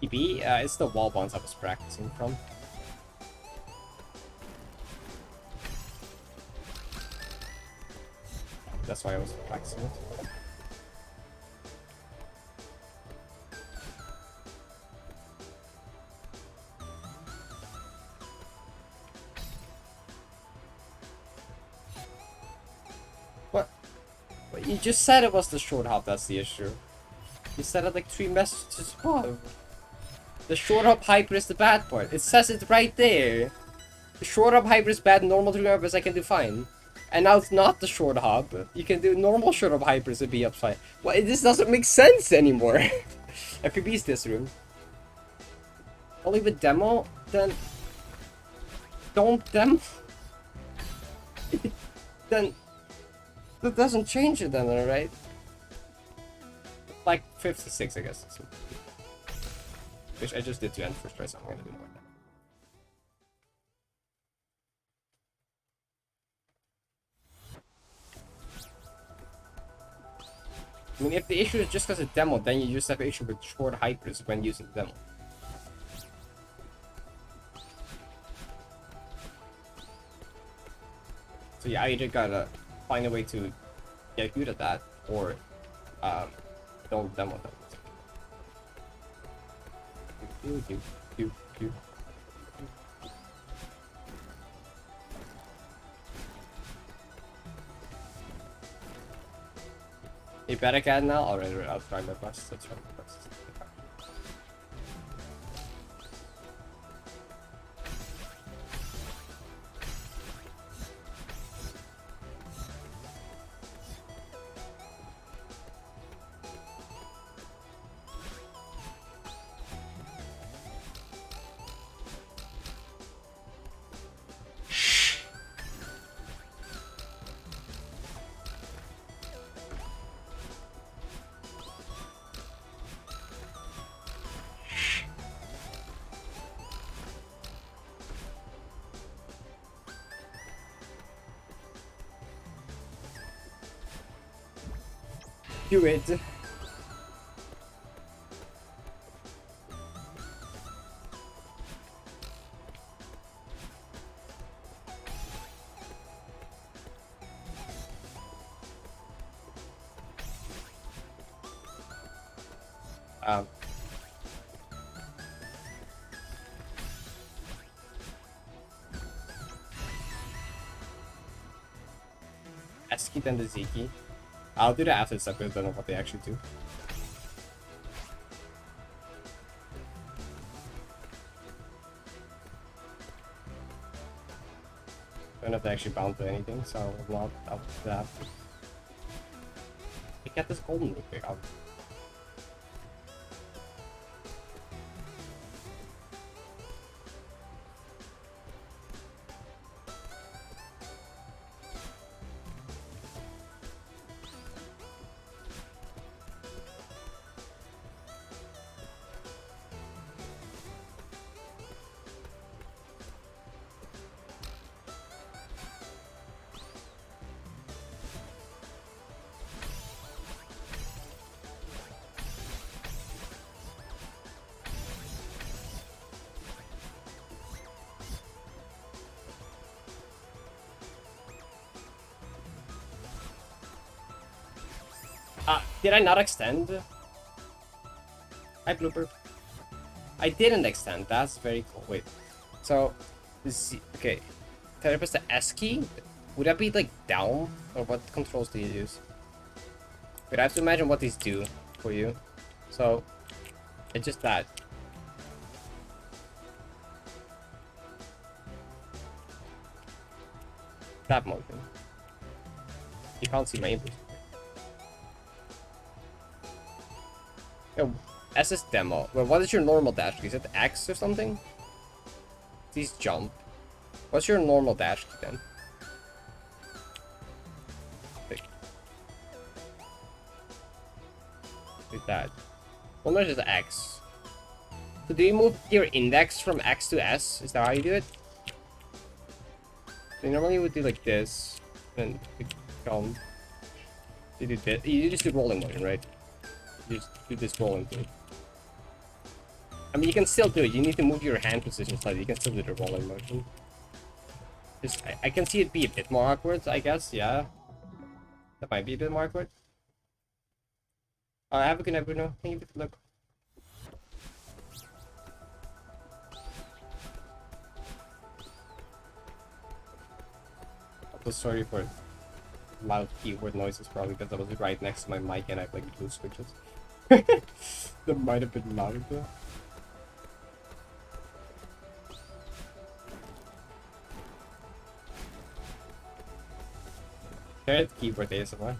EB? It's the wall bounce I was practicing from. That's why I was practicing it. But you just said it was the short hop that's the issue. You said it like 3 messages above. The short hop hyper is the bad part. It says it right there. The short hop hyper is bad, normal 3 hypers I can do fine. And now it's not the short hop. You can do normal short hop hypers and be up fine. Well, this doesn't make sense anymore. FPB's this room. Only with demo? Then... Don't demo? Then... That doesn't change it then, right? Like 56, I guess. Which I just did to end first try, so I'm gonna do more now. I mean, if the issue is just because it's demo, then you just have an issue with short hypers when using the demo. So you either gotta find a way to get good at that, or don't demo them. You better get now? Alright, I'll try my best. Let's try my best. Do it. S-key then the Z-key. I'll do the after this episode, I don't know what they actually do. I don't know if they actually bound to anything, so I'll not out that. I get this golden real quick. Did I not extend? Hi, Blooper. I didn't extend. That's very cool. Wait. So, okay. Therapist the S key? Would that be like down? Or what controls do you use? Wait, I have to imagine what these do for you. So, it's just that. That motion. You can't see my input. Yo, SS demo. Well, what is your normal dash key? Is it X or something? These jump. What's your normal dash key then? Like that. Well, no, just X. So do you move your index from X to S? Is that how you do it? So normally you would do like this, and jump. You do this. You just do rolling motion, right? You just do this rolling thing. I mean, you can still do it. You need to move your hand position slightly. You can still do the rolling motion. Just, I can see it be a bit more awkward, I guess. Yeah. That might be a bit more awkward. Have a good night, Bruno. Thank you for the look. I'm so sorry for loud keyboard noises probably because I was right next to my mic and I have like blue switches. That might have been loud though. Parrot keyboard ASMR.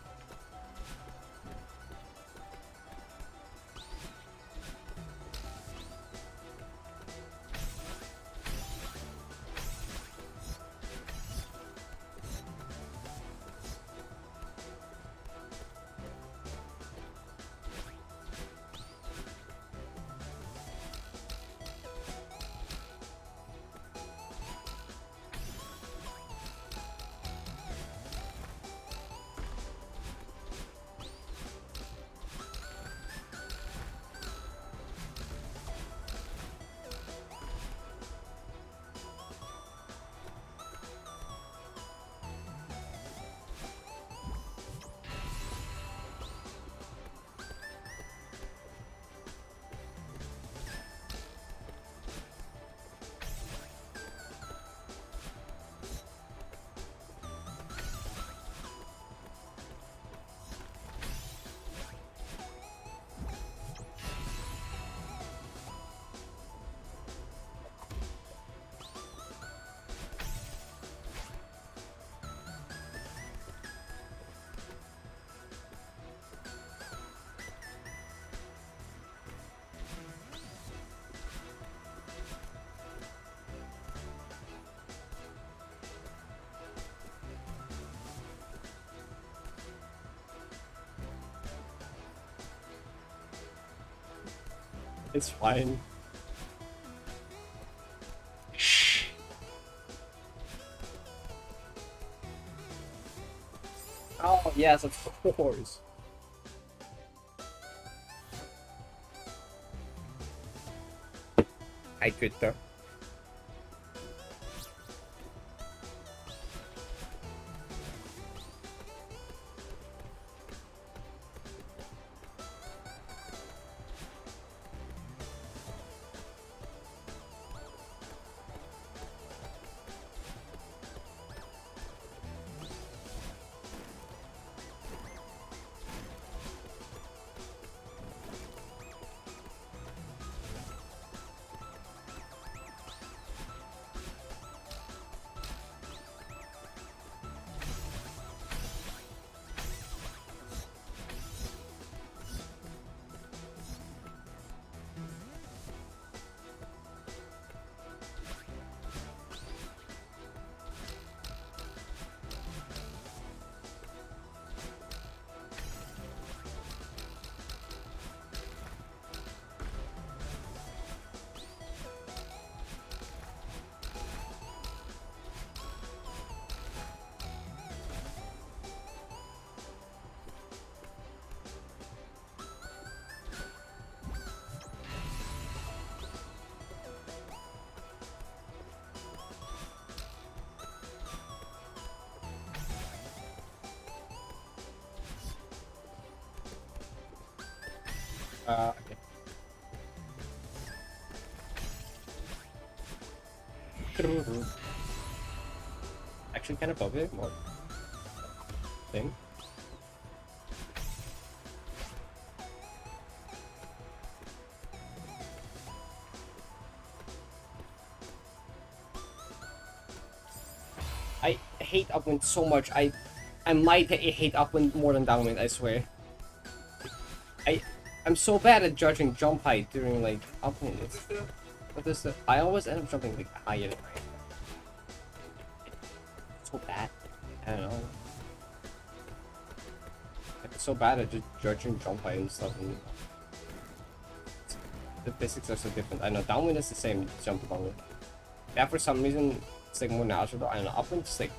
It's fine. Oh, yes, of course. I could though. Okay. Actually, kind of above it, more thing. I hate upwind so much. I might hate upwind more than downwind. I swear. I'm so bad at judging jump height during like upwind. What is the? I always end up jumping like higher. So bad. I don't know. It's so bad at just judging jump height and stuff. And the physics are so different. I know downwind is the same jump downwind. Yeah, for some reason it's like more natural. I don't know. Upwind is like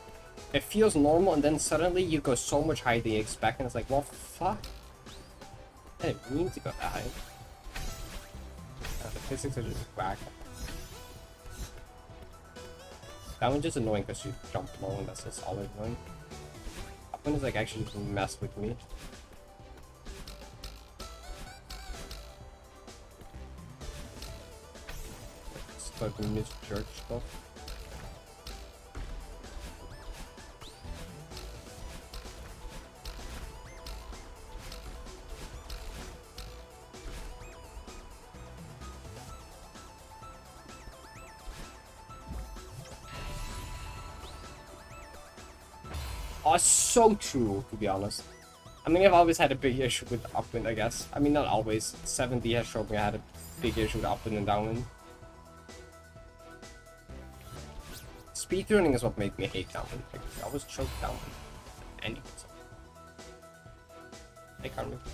it feels normal, and then suddenly you go so much higher than you expect, and it's like, well, fuck. I didn't mean to go that high. The physics are just whack. That one's just annoying because you jump low, and that's just all annoying. That one is like actually mess with me. Start to misjudge stuff. Oh, so true, to be honest. I mean, I've always had a big issue with upwind, I guess. I mean, not always. 70 has showed me I had a big issue with upwind and downwind. Speedrunning is what made me hate downwind. Like, I always choke downwind. Anyways. I can't remember.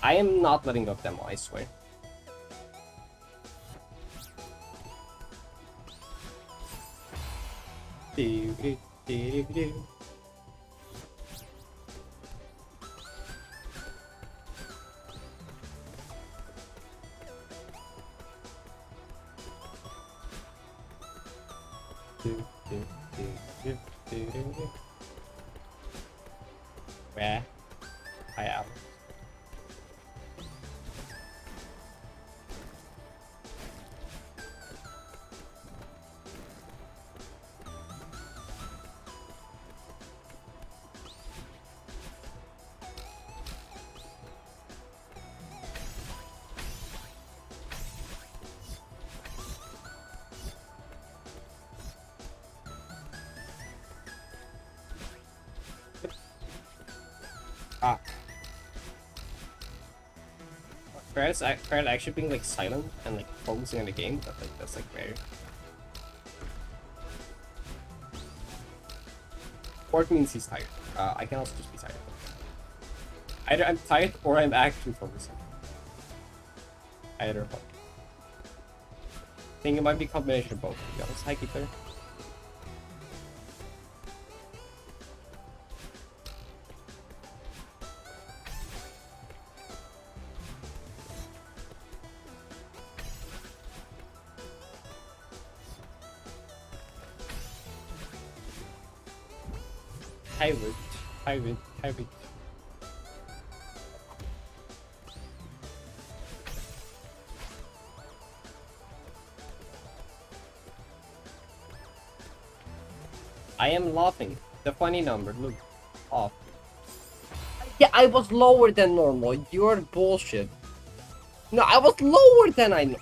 I am not letting go of demo, I swear. Do, do, do, do. Where I am. Ah. Parrot actually being like silent and like focusing on the game, but like that's like rare. Sport means he's tired. I can also just be tired. Either I'm tired or I'm actually focusing. Either one. I think it might be a combination of both, to be honest. Hi, Keeper. Hi, Wood. I am laughing. The funny number, look. Off. Yeah, I was lower than normal. You're bullshit. No, I was lower than I know.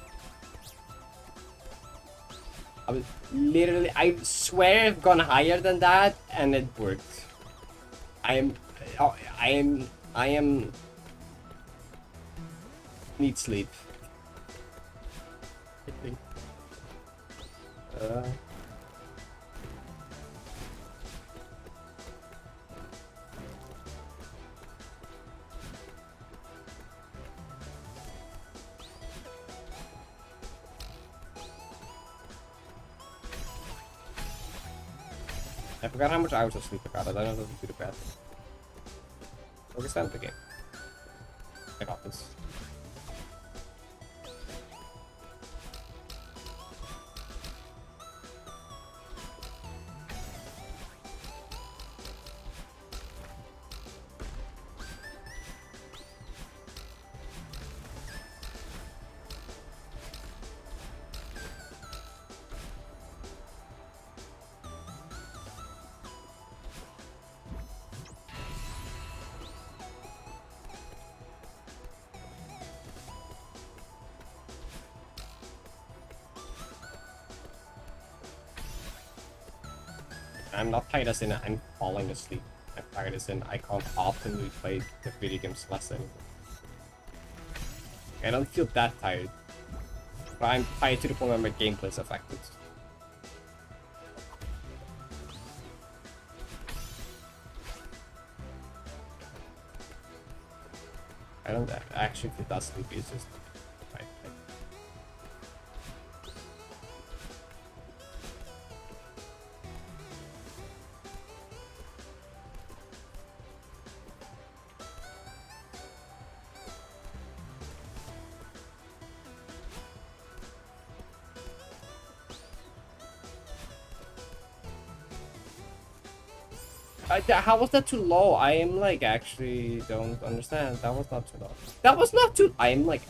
I was literally, I swear I've gone higher than that and it worked. I am need sleep. I think. I forgot how much hours of sleep I got. I don't know if it's good or bad. Focus down the game. I got this. I'm not tired as in I'm falling asleep. I'm tired as in I can't optimally play the video games less anymore. I don't feel that tired. But I'm tired to the point where my gameplay is affected. I don't actually feel that sleepy, it's just... How was that too low? I am like actually don't understand. That was not too low. That was not too. I am like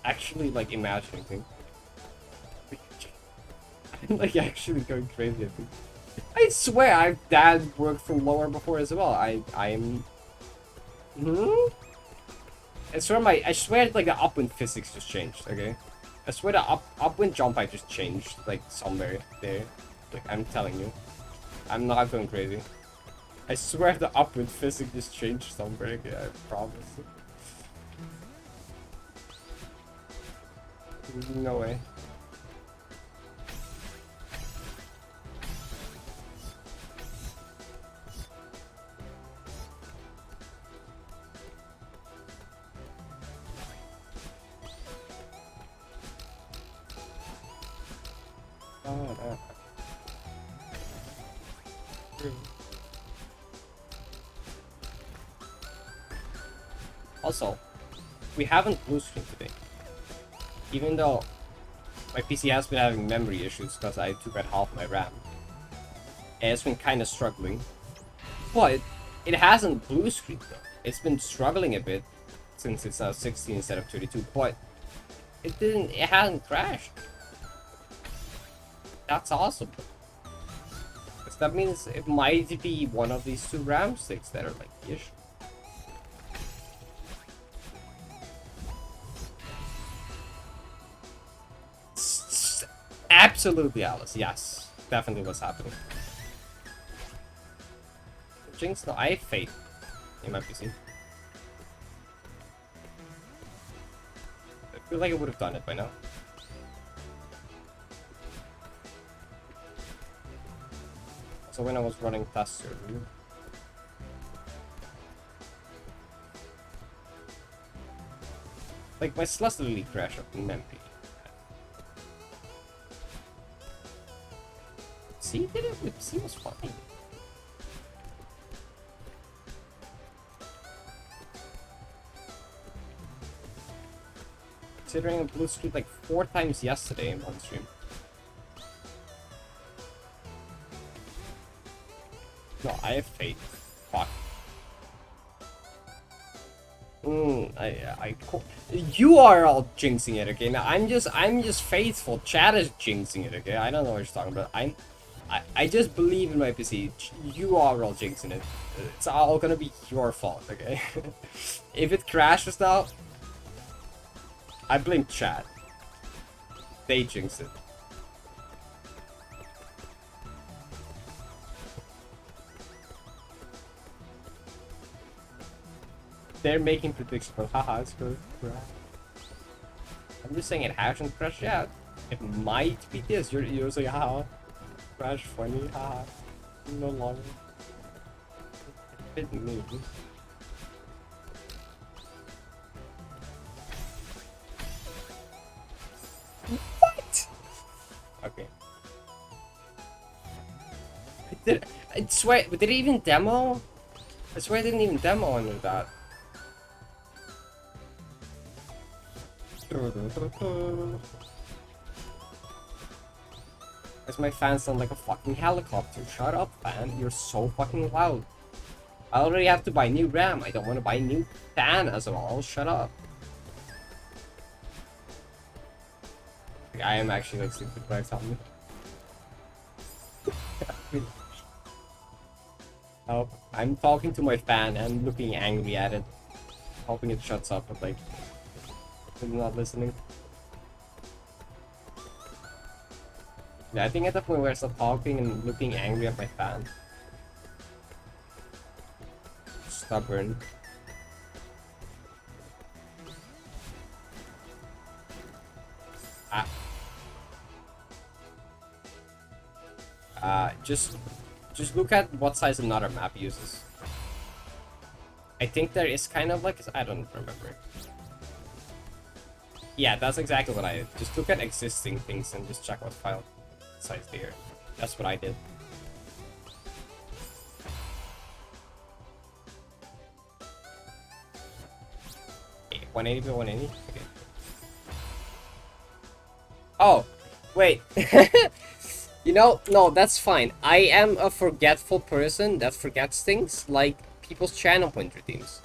actually like imagining things. I'm like actually going crazy. I think. I swear I've dad worked from lower before as well. I'm. I swear like the upwind physics just changed. Okay. I swear the upwind jump height just changed like somewhere there. Like, I'm telling you. I'm not going crazy. I swear the upward physics just changed somewhere. Okay, I promise. No way. Oh, also, we haven't blue screen today. Even though my PC has been having memory issues because I took out half my RAM. And it's been kind of struggling. But it hasn't blue screened though. It's been struggling a bit since it's now 16 instead of 32, but it hasn't crashed. That's awesome. Because that means it might be one of these two RAM sticks that are like the issue. Absolutely, Alice. Yes, definitely what's happening. Jinx, no, I have faith in my PC. I feel like I would have done it by now. So when I was running test server, like my slush literally crashed up in memory. See, did it? See, was fine. Considering a blue screen like 4 times yesterday in one stream. No, I have faith. Fuck. You are all jinxing it, okay? Now I'm just faithful. Chat is jinxing it, okay? I don't know what you're talking about. I just believe in my PC. You are all jinxing it. It's all gonna be your fault, okay? If it crashes now, I blame chat. They jinxed it. They're making predictions, but haha, it's good. I'm just saying it hasn't crashed yet. It might be this. You're saying haha. Crash funny, haha. No longer. It me. What? Okay. I swear, did it even demo? I swear I didn't even demo under that. As my fan sound like a fucking helicopter. Shut up, fan. You're so fucking loud. I already have to buy new RAM. I don't want to buy new fan as well. Shut up. I am actually like stupid by telling me. Oh, I'm talking to my fan and looking angry at it. Hoping it shuts up, but like, it's not listening. Yeah, I think at the point where I stop talking and looking angry at my fan. Stubborn. Just look at what size another map uses. I think there is kind of like, I don't remember. Yeah, that's exactly what I did. Just look at existing things and just check what file size they are. That's what I did. Okay, 180 by 180? Okay. Oh, wait. You know, no, that's fine. I am a forgetful person that forgets things, like people's channel pointer themes.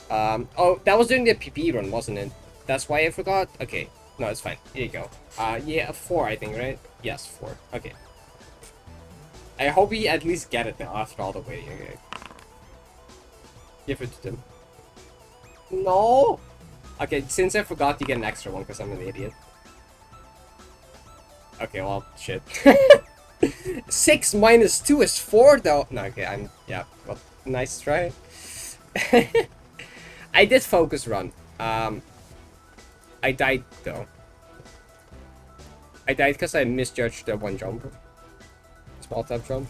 Oh, that was during the PP run, wasn't it? That's why I forgot? Okay, no, it's fine. Here you go. Yeah, 4, I think, right? Yes, 4. Okay. I hope we at least get it now after all the waiting, okay? Give it to them. No! Okay, since I forgot, you get an extra one because I'm an idiot. Okay, well, shit. 6 minus 2 is 4 though. No, okay, yeah, well, nice try. I did focus run. I died though. I died because I misjudged the one jump. Small tap jump.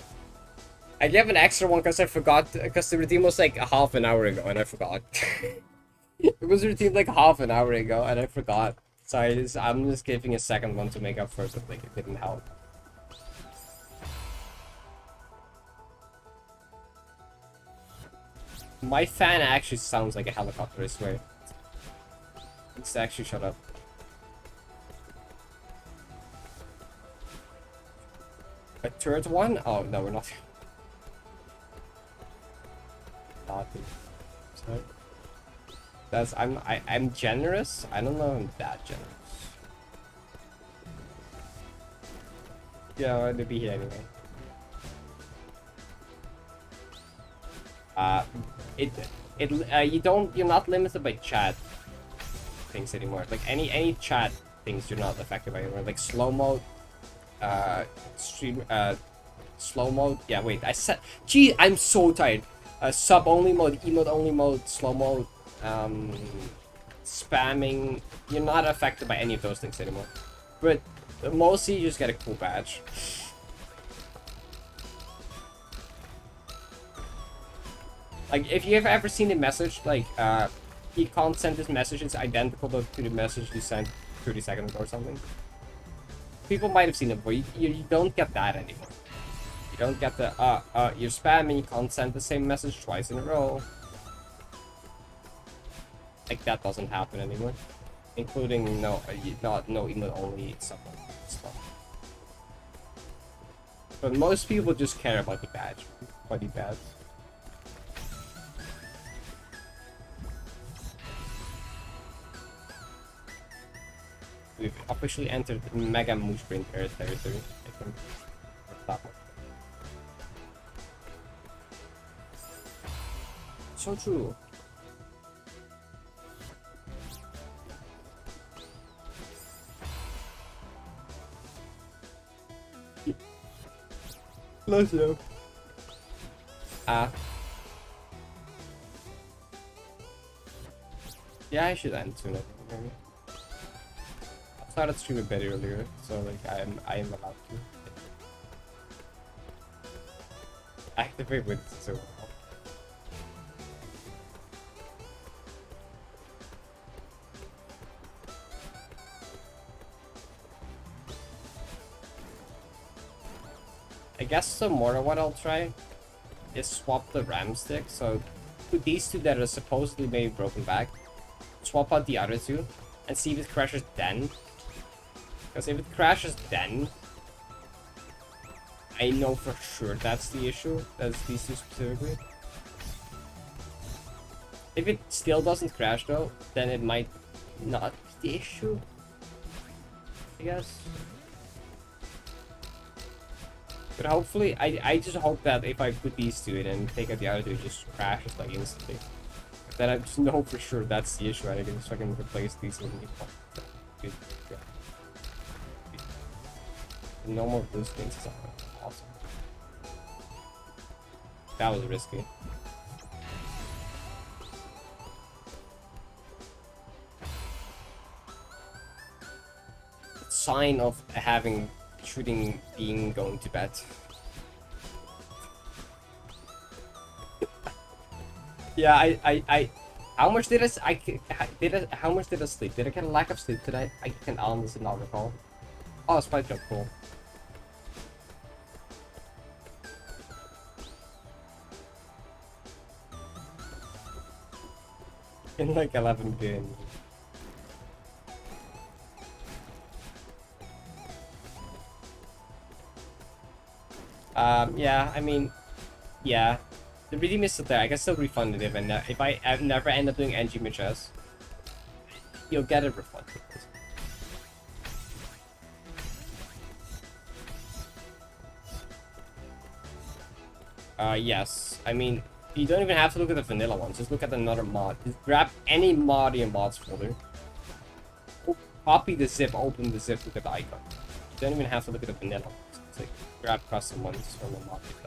I gave an extra one because I forgot, because the routine was like a half an hour ago and I forgot. It was routine like half an hour ago and I forgot. So I'm just giving a second one to make up for it, like it didn't help. My fan actually sounds like a helicopter, I swear. Let's actually shut up. A third one? Oh, no, we're not. Sorry. I'm generous? I don't know if I'm that generous. Yeah, I want to be here anyway. You're not limited by chat things anymore. Like any chat things you're not affected by anymore. Like slow mode, slow mode. Yeah, wait, I said, gee, I'm so tired. Sub only mode, emote only mode, slow mode, spamming. You're not affected by any of those things anymore. But mostly you just get a cool badge. Like, if you've ever seen a message, like, he can't send this message, it's identical to the message you sent 30 seconds ago or something. People might have seen it, but you don't get that anymore. You don't get the, you're spamming, you can't send the same message twice in a row. Like, that doesn't happen anymore. Including no email only stuff. But most people just care about the badge. Bloody badge. We've officially entered Mega Moose Brain Parrot territory. I think. So true. Close enough. Yeah, I should end soon. Maybe. I started streaming a bit earlier, so like I am allowed to activate with so well. I guess tomorrow what I'll try is swap the RAM stick. So with these two that are supposedly maybe broken back, swap out the other two and see if it crashes then. Because if it crashes then, I know for sure that's the issue. That's these two specifically. If it still doesn't crash though, then it might not be the issue, I guess. But hopefully, I just hope that if I put these two in and take out the other two, it just crashes like instantly. Then I just know for sure that's the issue and I can just fucking replace these with new. No more blue screens is awesome. That was risky. Sign of having shooting being going to bed. Yeah, I how much did how much did I sleep? Did I get a lack of sleep today? I can honestly not recall. Oh, spike jump, cool. In like 11 games. Yeah, I mean, yeah. The redeem is still there. I can still refund it if I never end up doing NG Michels. You'll get it refunded. Yes. I mean, you don't even have to look at the vanilla ones. Just look at another mod. Just grab any mod in your mods folder. Copy the zip, open the zip, look at the icon. You don't even have to look at the vanilla ones. It's like grab custom ones from a mod like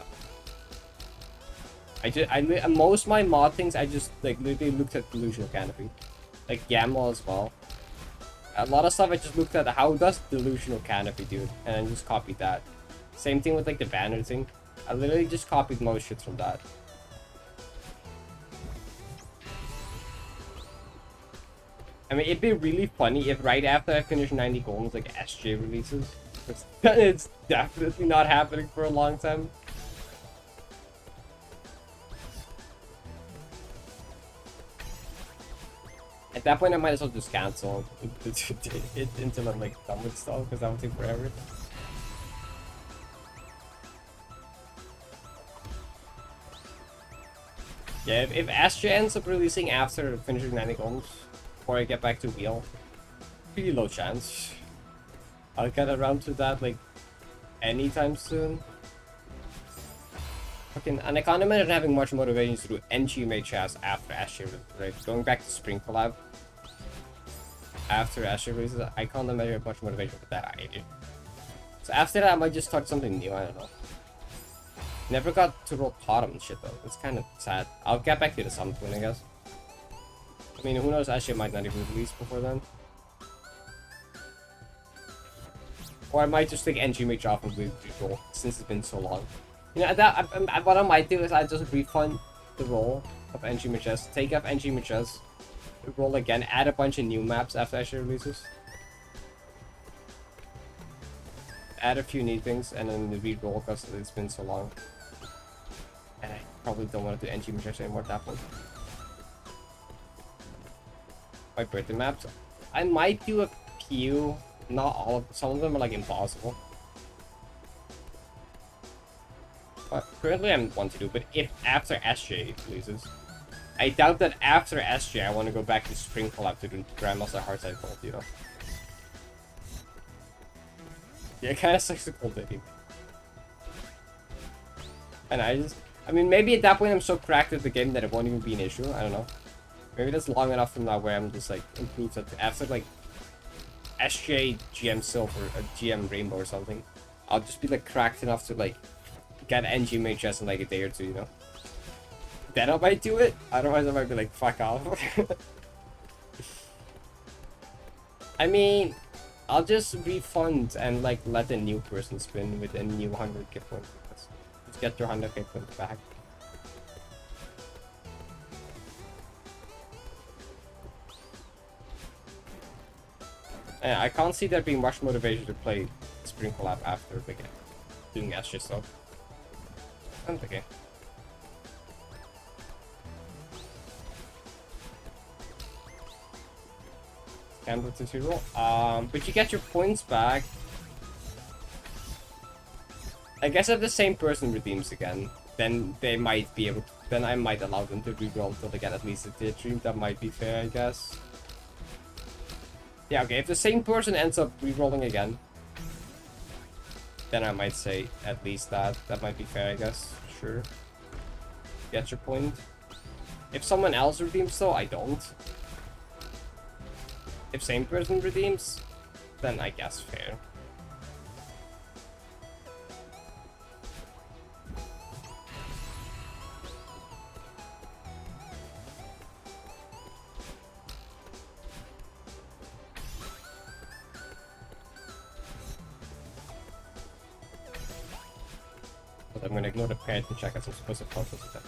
that. Most of my mod things I just like literally looked at delusional canopy, like YAML as well. A lot of stuff I just looked at how does delusional canopy do it, and then just copied that. Same thing with like the banner thing. I literally just copied most shit from that. I mean, it'd be really funny if right after I finish 90 goals, like SJ releases. It's definitely not happening for a long time. At that point, I might as well just cancel it until I'm like done with stuff, because that would take forever. Yeah, if Astra ends up releasing after finishing 90 goals, before I get back to Wheel, pretty low chance I'll get around to that like anytime soon. Fucking, and I can't imagine having much motivation to do NGMHS after Astra, right? Going back to Spring Collab after Astra releases, I can't imagine much motivation for that either. So after that, I might just start something new, I don't know. Never got to roll bottom and shit though. It's kind of sad. I'll get back to it at some point, I guess. I mean, who knows? Astra might not even release before then. Or I might just take NGMH off and re-roll since it's been so long. You know, what I might do is I just refund the roll of NGMHS, take off NGMHS, roll again, add a bunch of new maps after Astra releases. Add a few new things and then re-roll because it's been so long. And I probably don't want to do NGMHS anymore at that point. My birthday maps, I might do a few, not all of them. Some of them are like impossible. But currently I want to do, but if after SJ loses, I doubt that after SJ I want to go back to Spring Collab to do Grandmaster Heartside Gold, you know. Yeah, it kind of sucks the cold baby. And I mean, maybe at that point I'm so cracked at the game that it won't even be an issue. I don't know. Maybe that's long enough from now where I'm just like improved at after like SJ GM Silver or GM Rainbow or something. I'll just be like cracked enough to like get NGMHS in like a day or two, you know. Then I might do it. Otherwise I might be like, fuck off. I mean, I'll just refund and like let a new person spin with a new 100k points. Just get your 100k points back. Yeah, I can't see there being much motivation to play Spring Collab after like, doing SJ stuff. I'm okay. Campbell to 0. But you get your points back. I guess if the same person redeems again, then they might be able to, then I might allow them to reroll until they get at least a tier 3. That might be fair, I guess. Yeah, okay, if the same person ends up rerolling again, then I might say at least that. That might be fair, I guess. Sure. Get your point. If someone else redeems though, I don't. If same person redeems, then I guess fair. But I'm gonna ignore the parent and check out some supposed photos of that.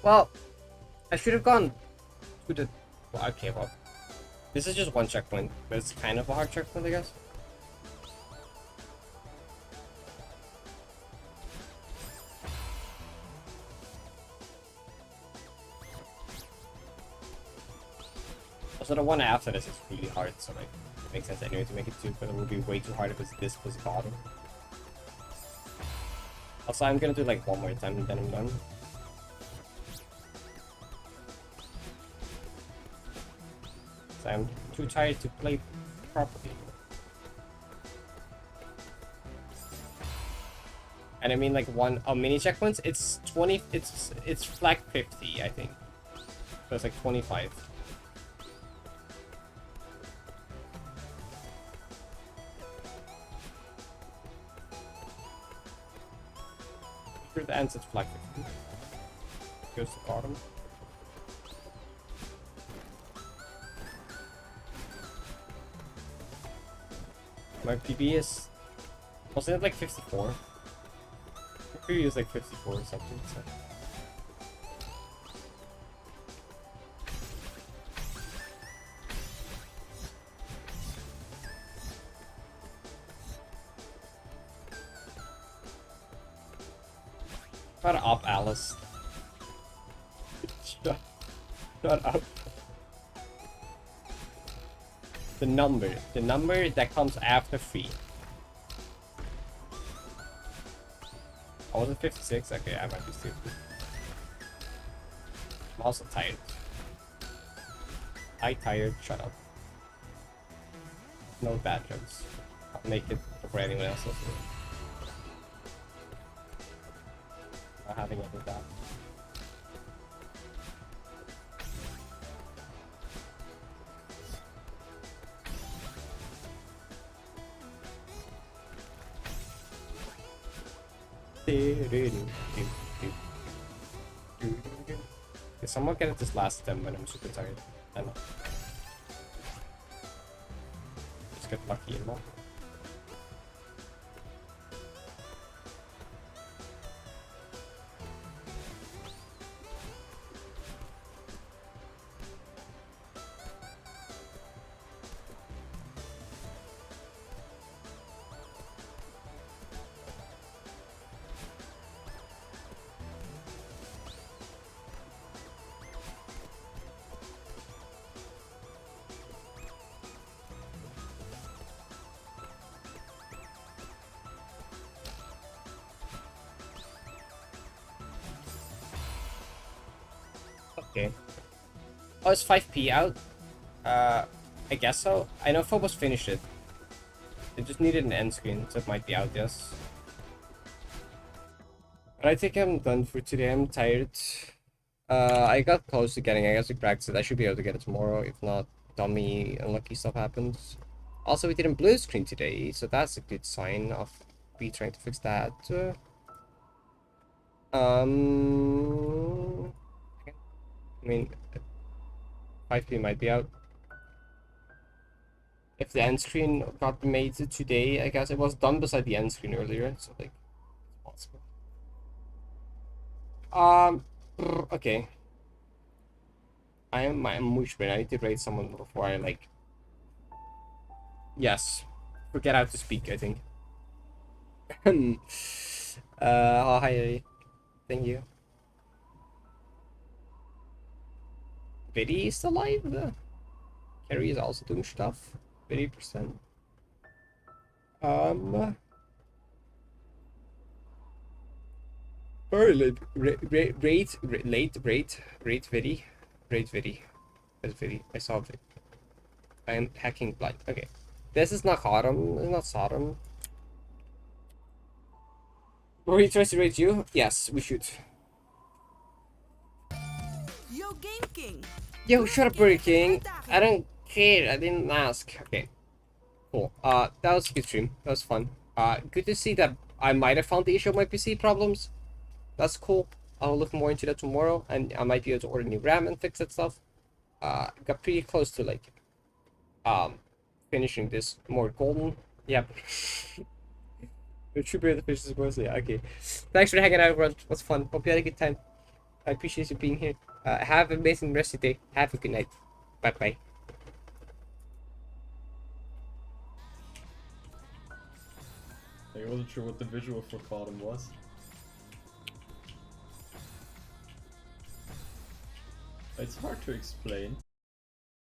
Well, I should have gone to the... Well, okay, well. This is just one checkpoint, but it's kind of a hard checkpoint, I guess. Also, the one after this is really hard, so like, it makes sense anyway to make it 2, but it would be way too hard if it's this plus bottom. Also, I'm gonna do like one more time and then I'm done. So I'm too tired to play properly. And I mean like mini checkpoints, it's 20, it's flag 50, I think. So it's like 25. Sure the ends at flag 50. Goes to bottom. My PB is... wasn't it like 54? My PB is like 54 or something, so... Shut up, Alice. Shut up. The number that comes after 3. Oh, was it 56? Okay, I might be stupid. I'm also tired. Tired, shut up. No bad jokes. I'll make it before anyone else will do it. Not having any of that. Can someone get at this last stem when I'm super tired? I know. Just get lucky and more. Okay. Oh, it's 5p out? I guess so. I know Phobos finished it. It just needed an end screen, so it might be out, yes. But I think I'm done for today. I'm tired. I got close to getting it. I guess we practiced it. I should be able to get it tomorrow. If not, dummy unlucky stuff happens. Also, we didn't blue screen today, so that's a good sign of me trying to fix that. I mean, 5p might be out. If the end screen got made today, I guess it was done beside the end screen earlier, so like, it's possible. Okay. I'm mush brain. I need to rate someone before I like. Yes, forget how to speak. I think. Oh hi, thank you. Viddy is alive. Carrie is also doing stuff. 50%. Very late. Rate Viddy. Rate Viddy. That's Viddy. I saw it. I am hacking blind. Okay. This is not Sodom. It's not Sodom. Will we try to rate you? Yes, we should. Yo, Game King. Yo, shut up, Burger King. I don't care. I didn't ask. Okay. Cool. That was a good stream. That was fun. Good to see that I might have found the issue of my PC problems. That's cool. I'll look more into that tomorrow, and I might be able to order new RAM and fix that stuff. Got pretty close to like, finishing this more golden. Yep. It should be able to finish this mostly. Okay. Thanks for hanging out, everyone. It was fun. Hope you had a good time. I appreciate you being here. Have an amazing rest of the day. Have a good night. Bye bye. I wasn't sure what the visual for bottom was. It's hard to explain.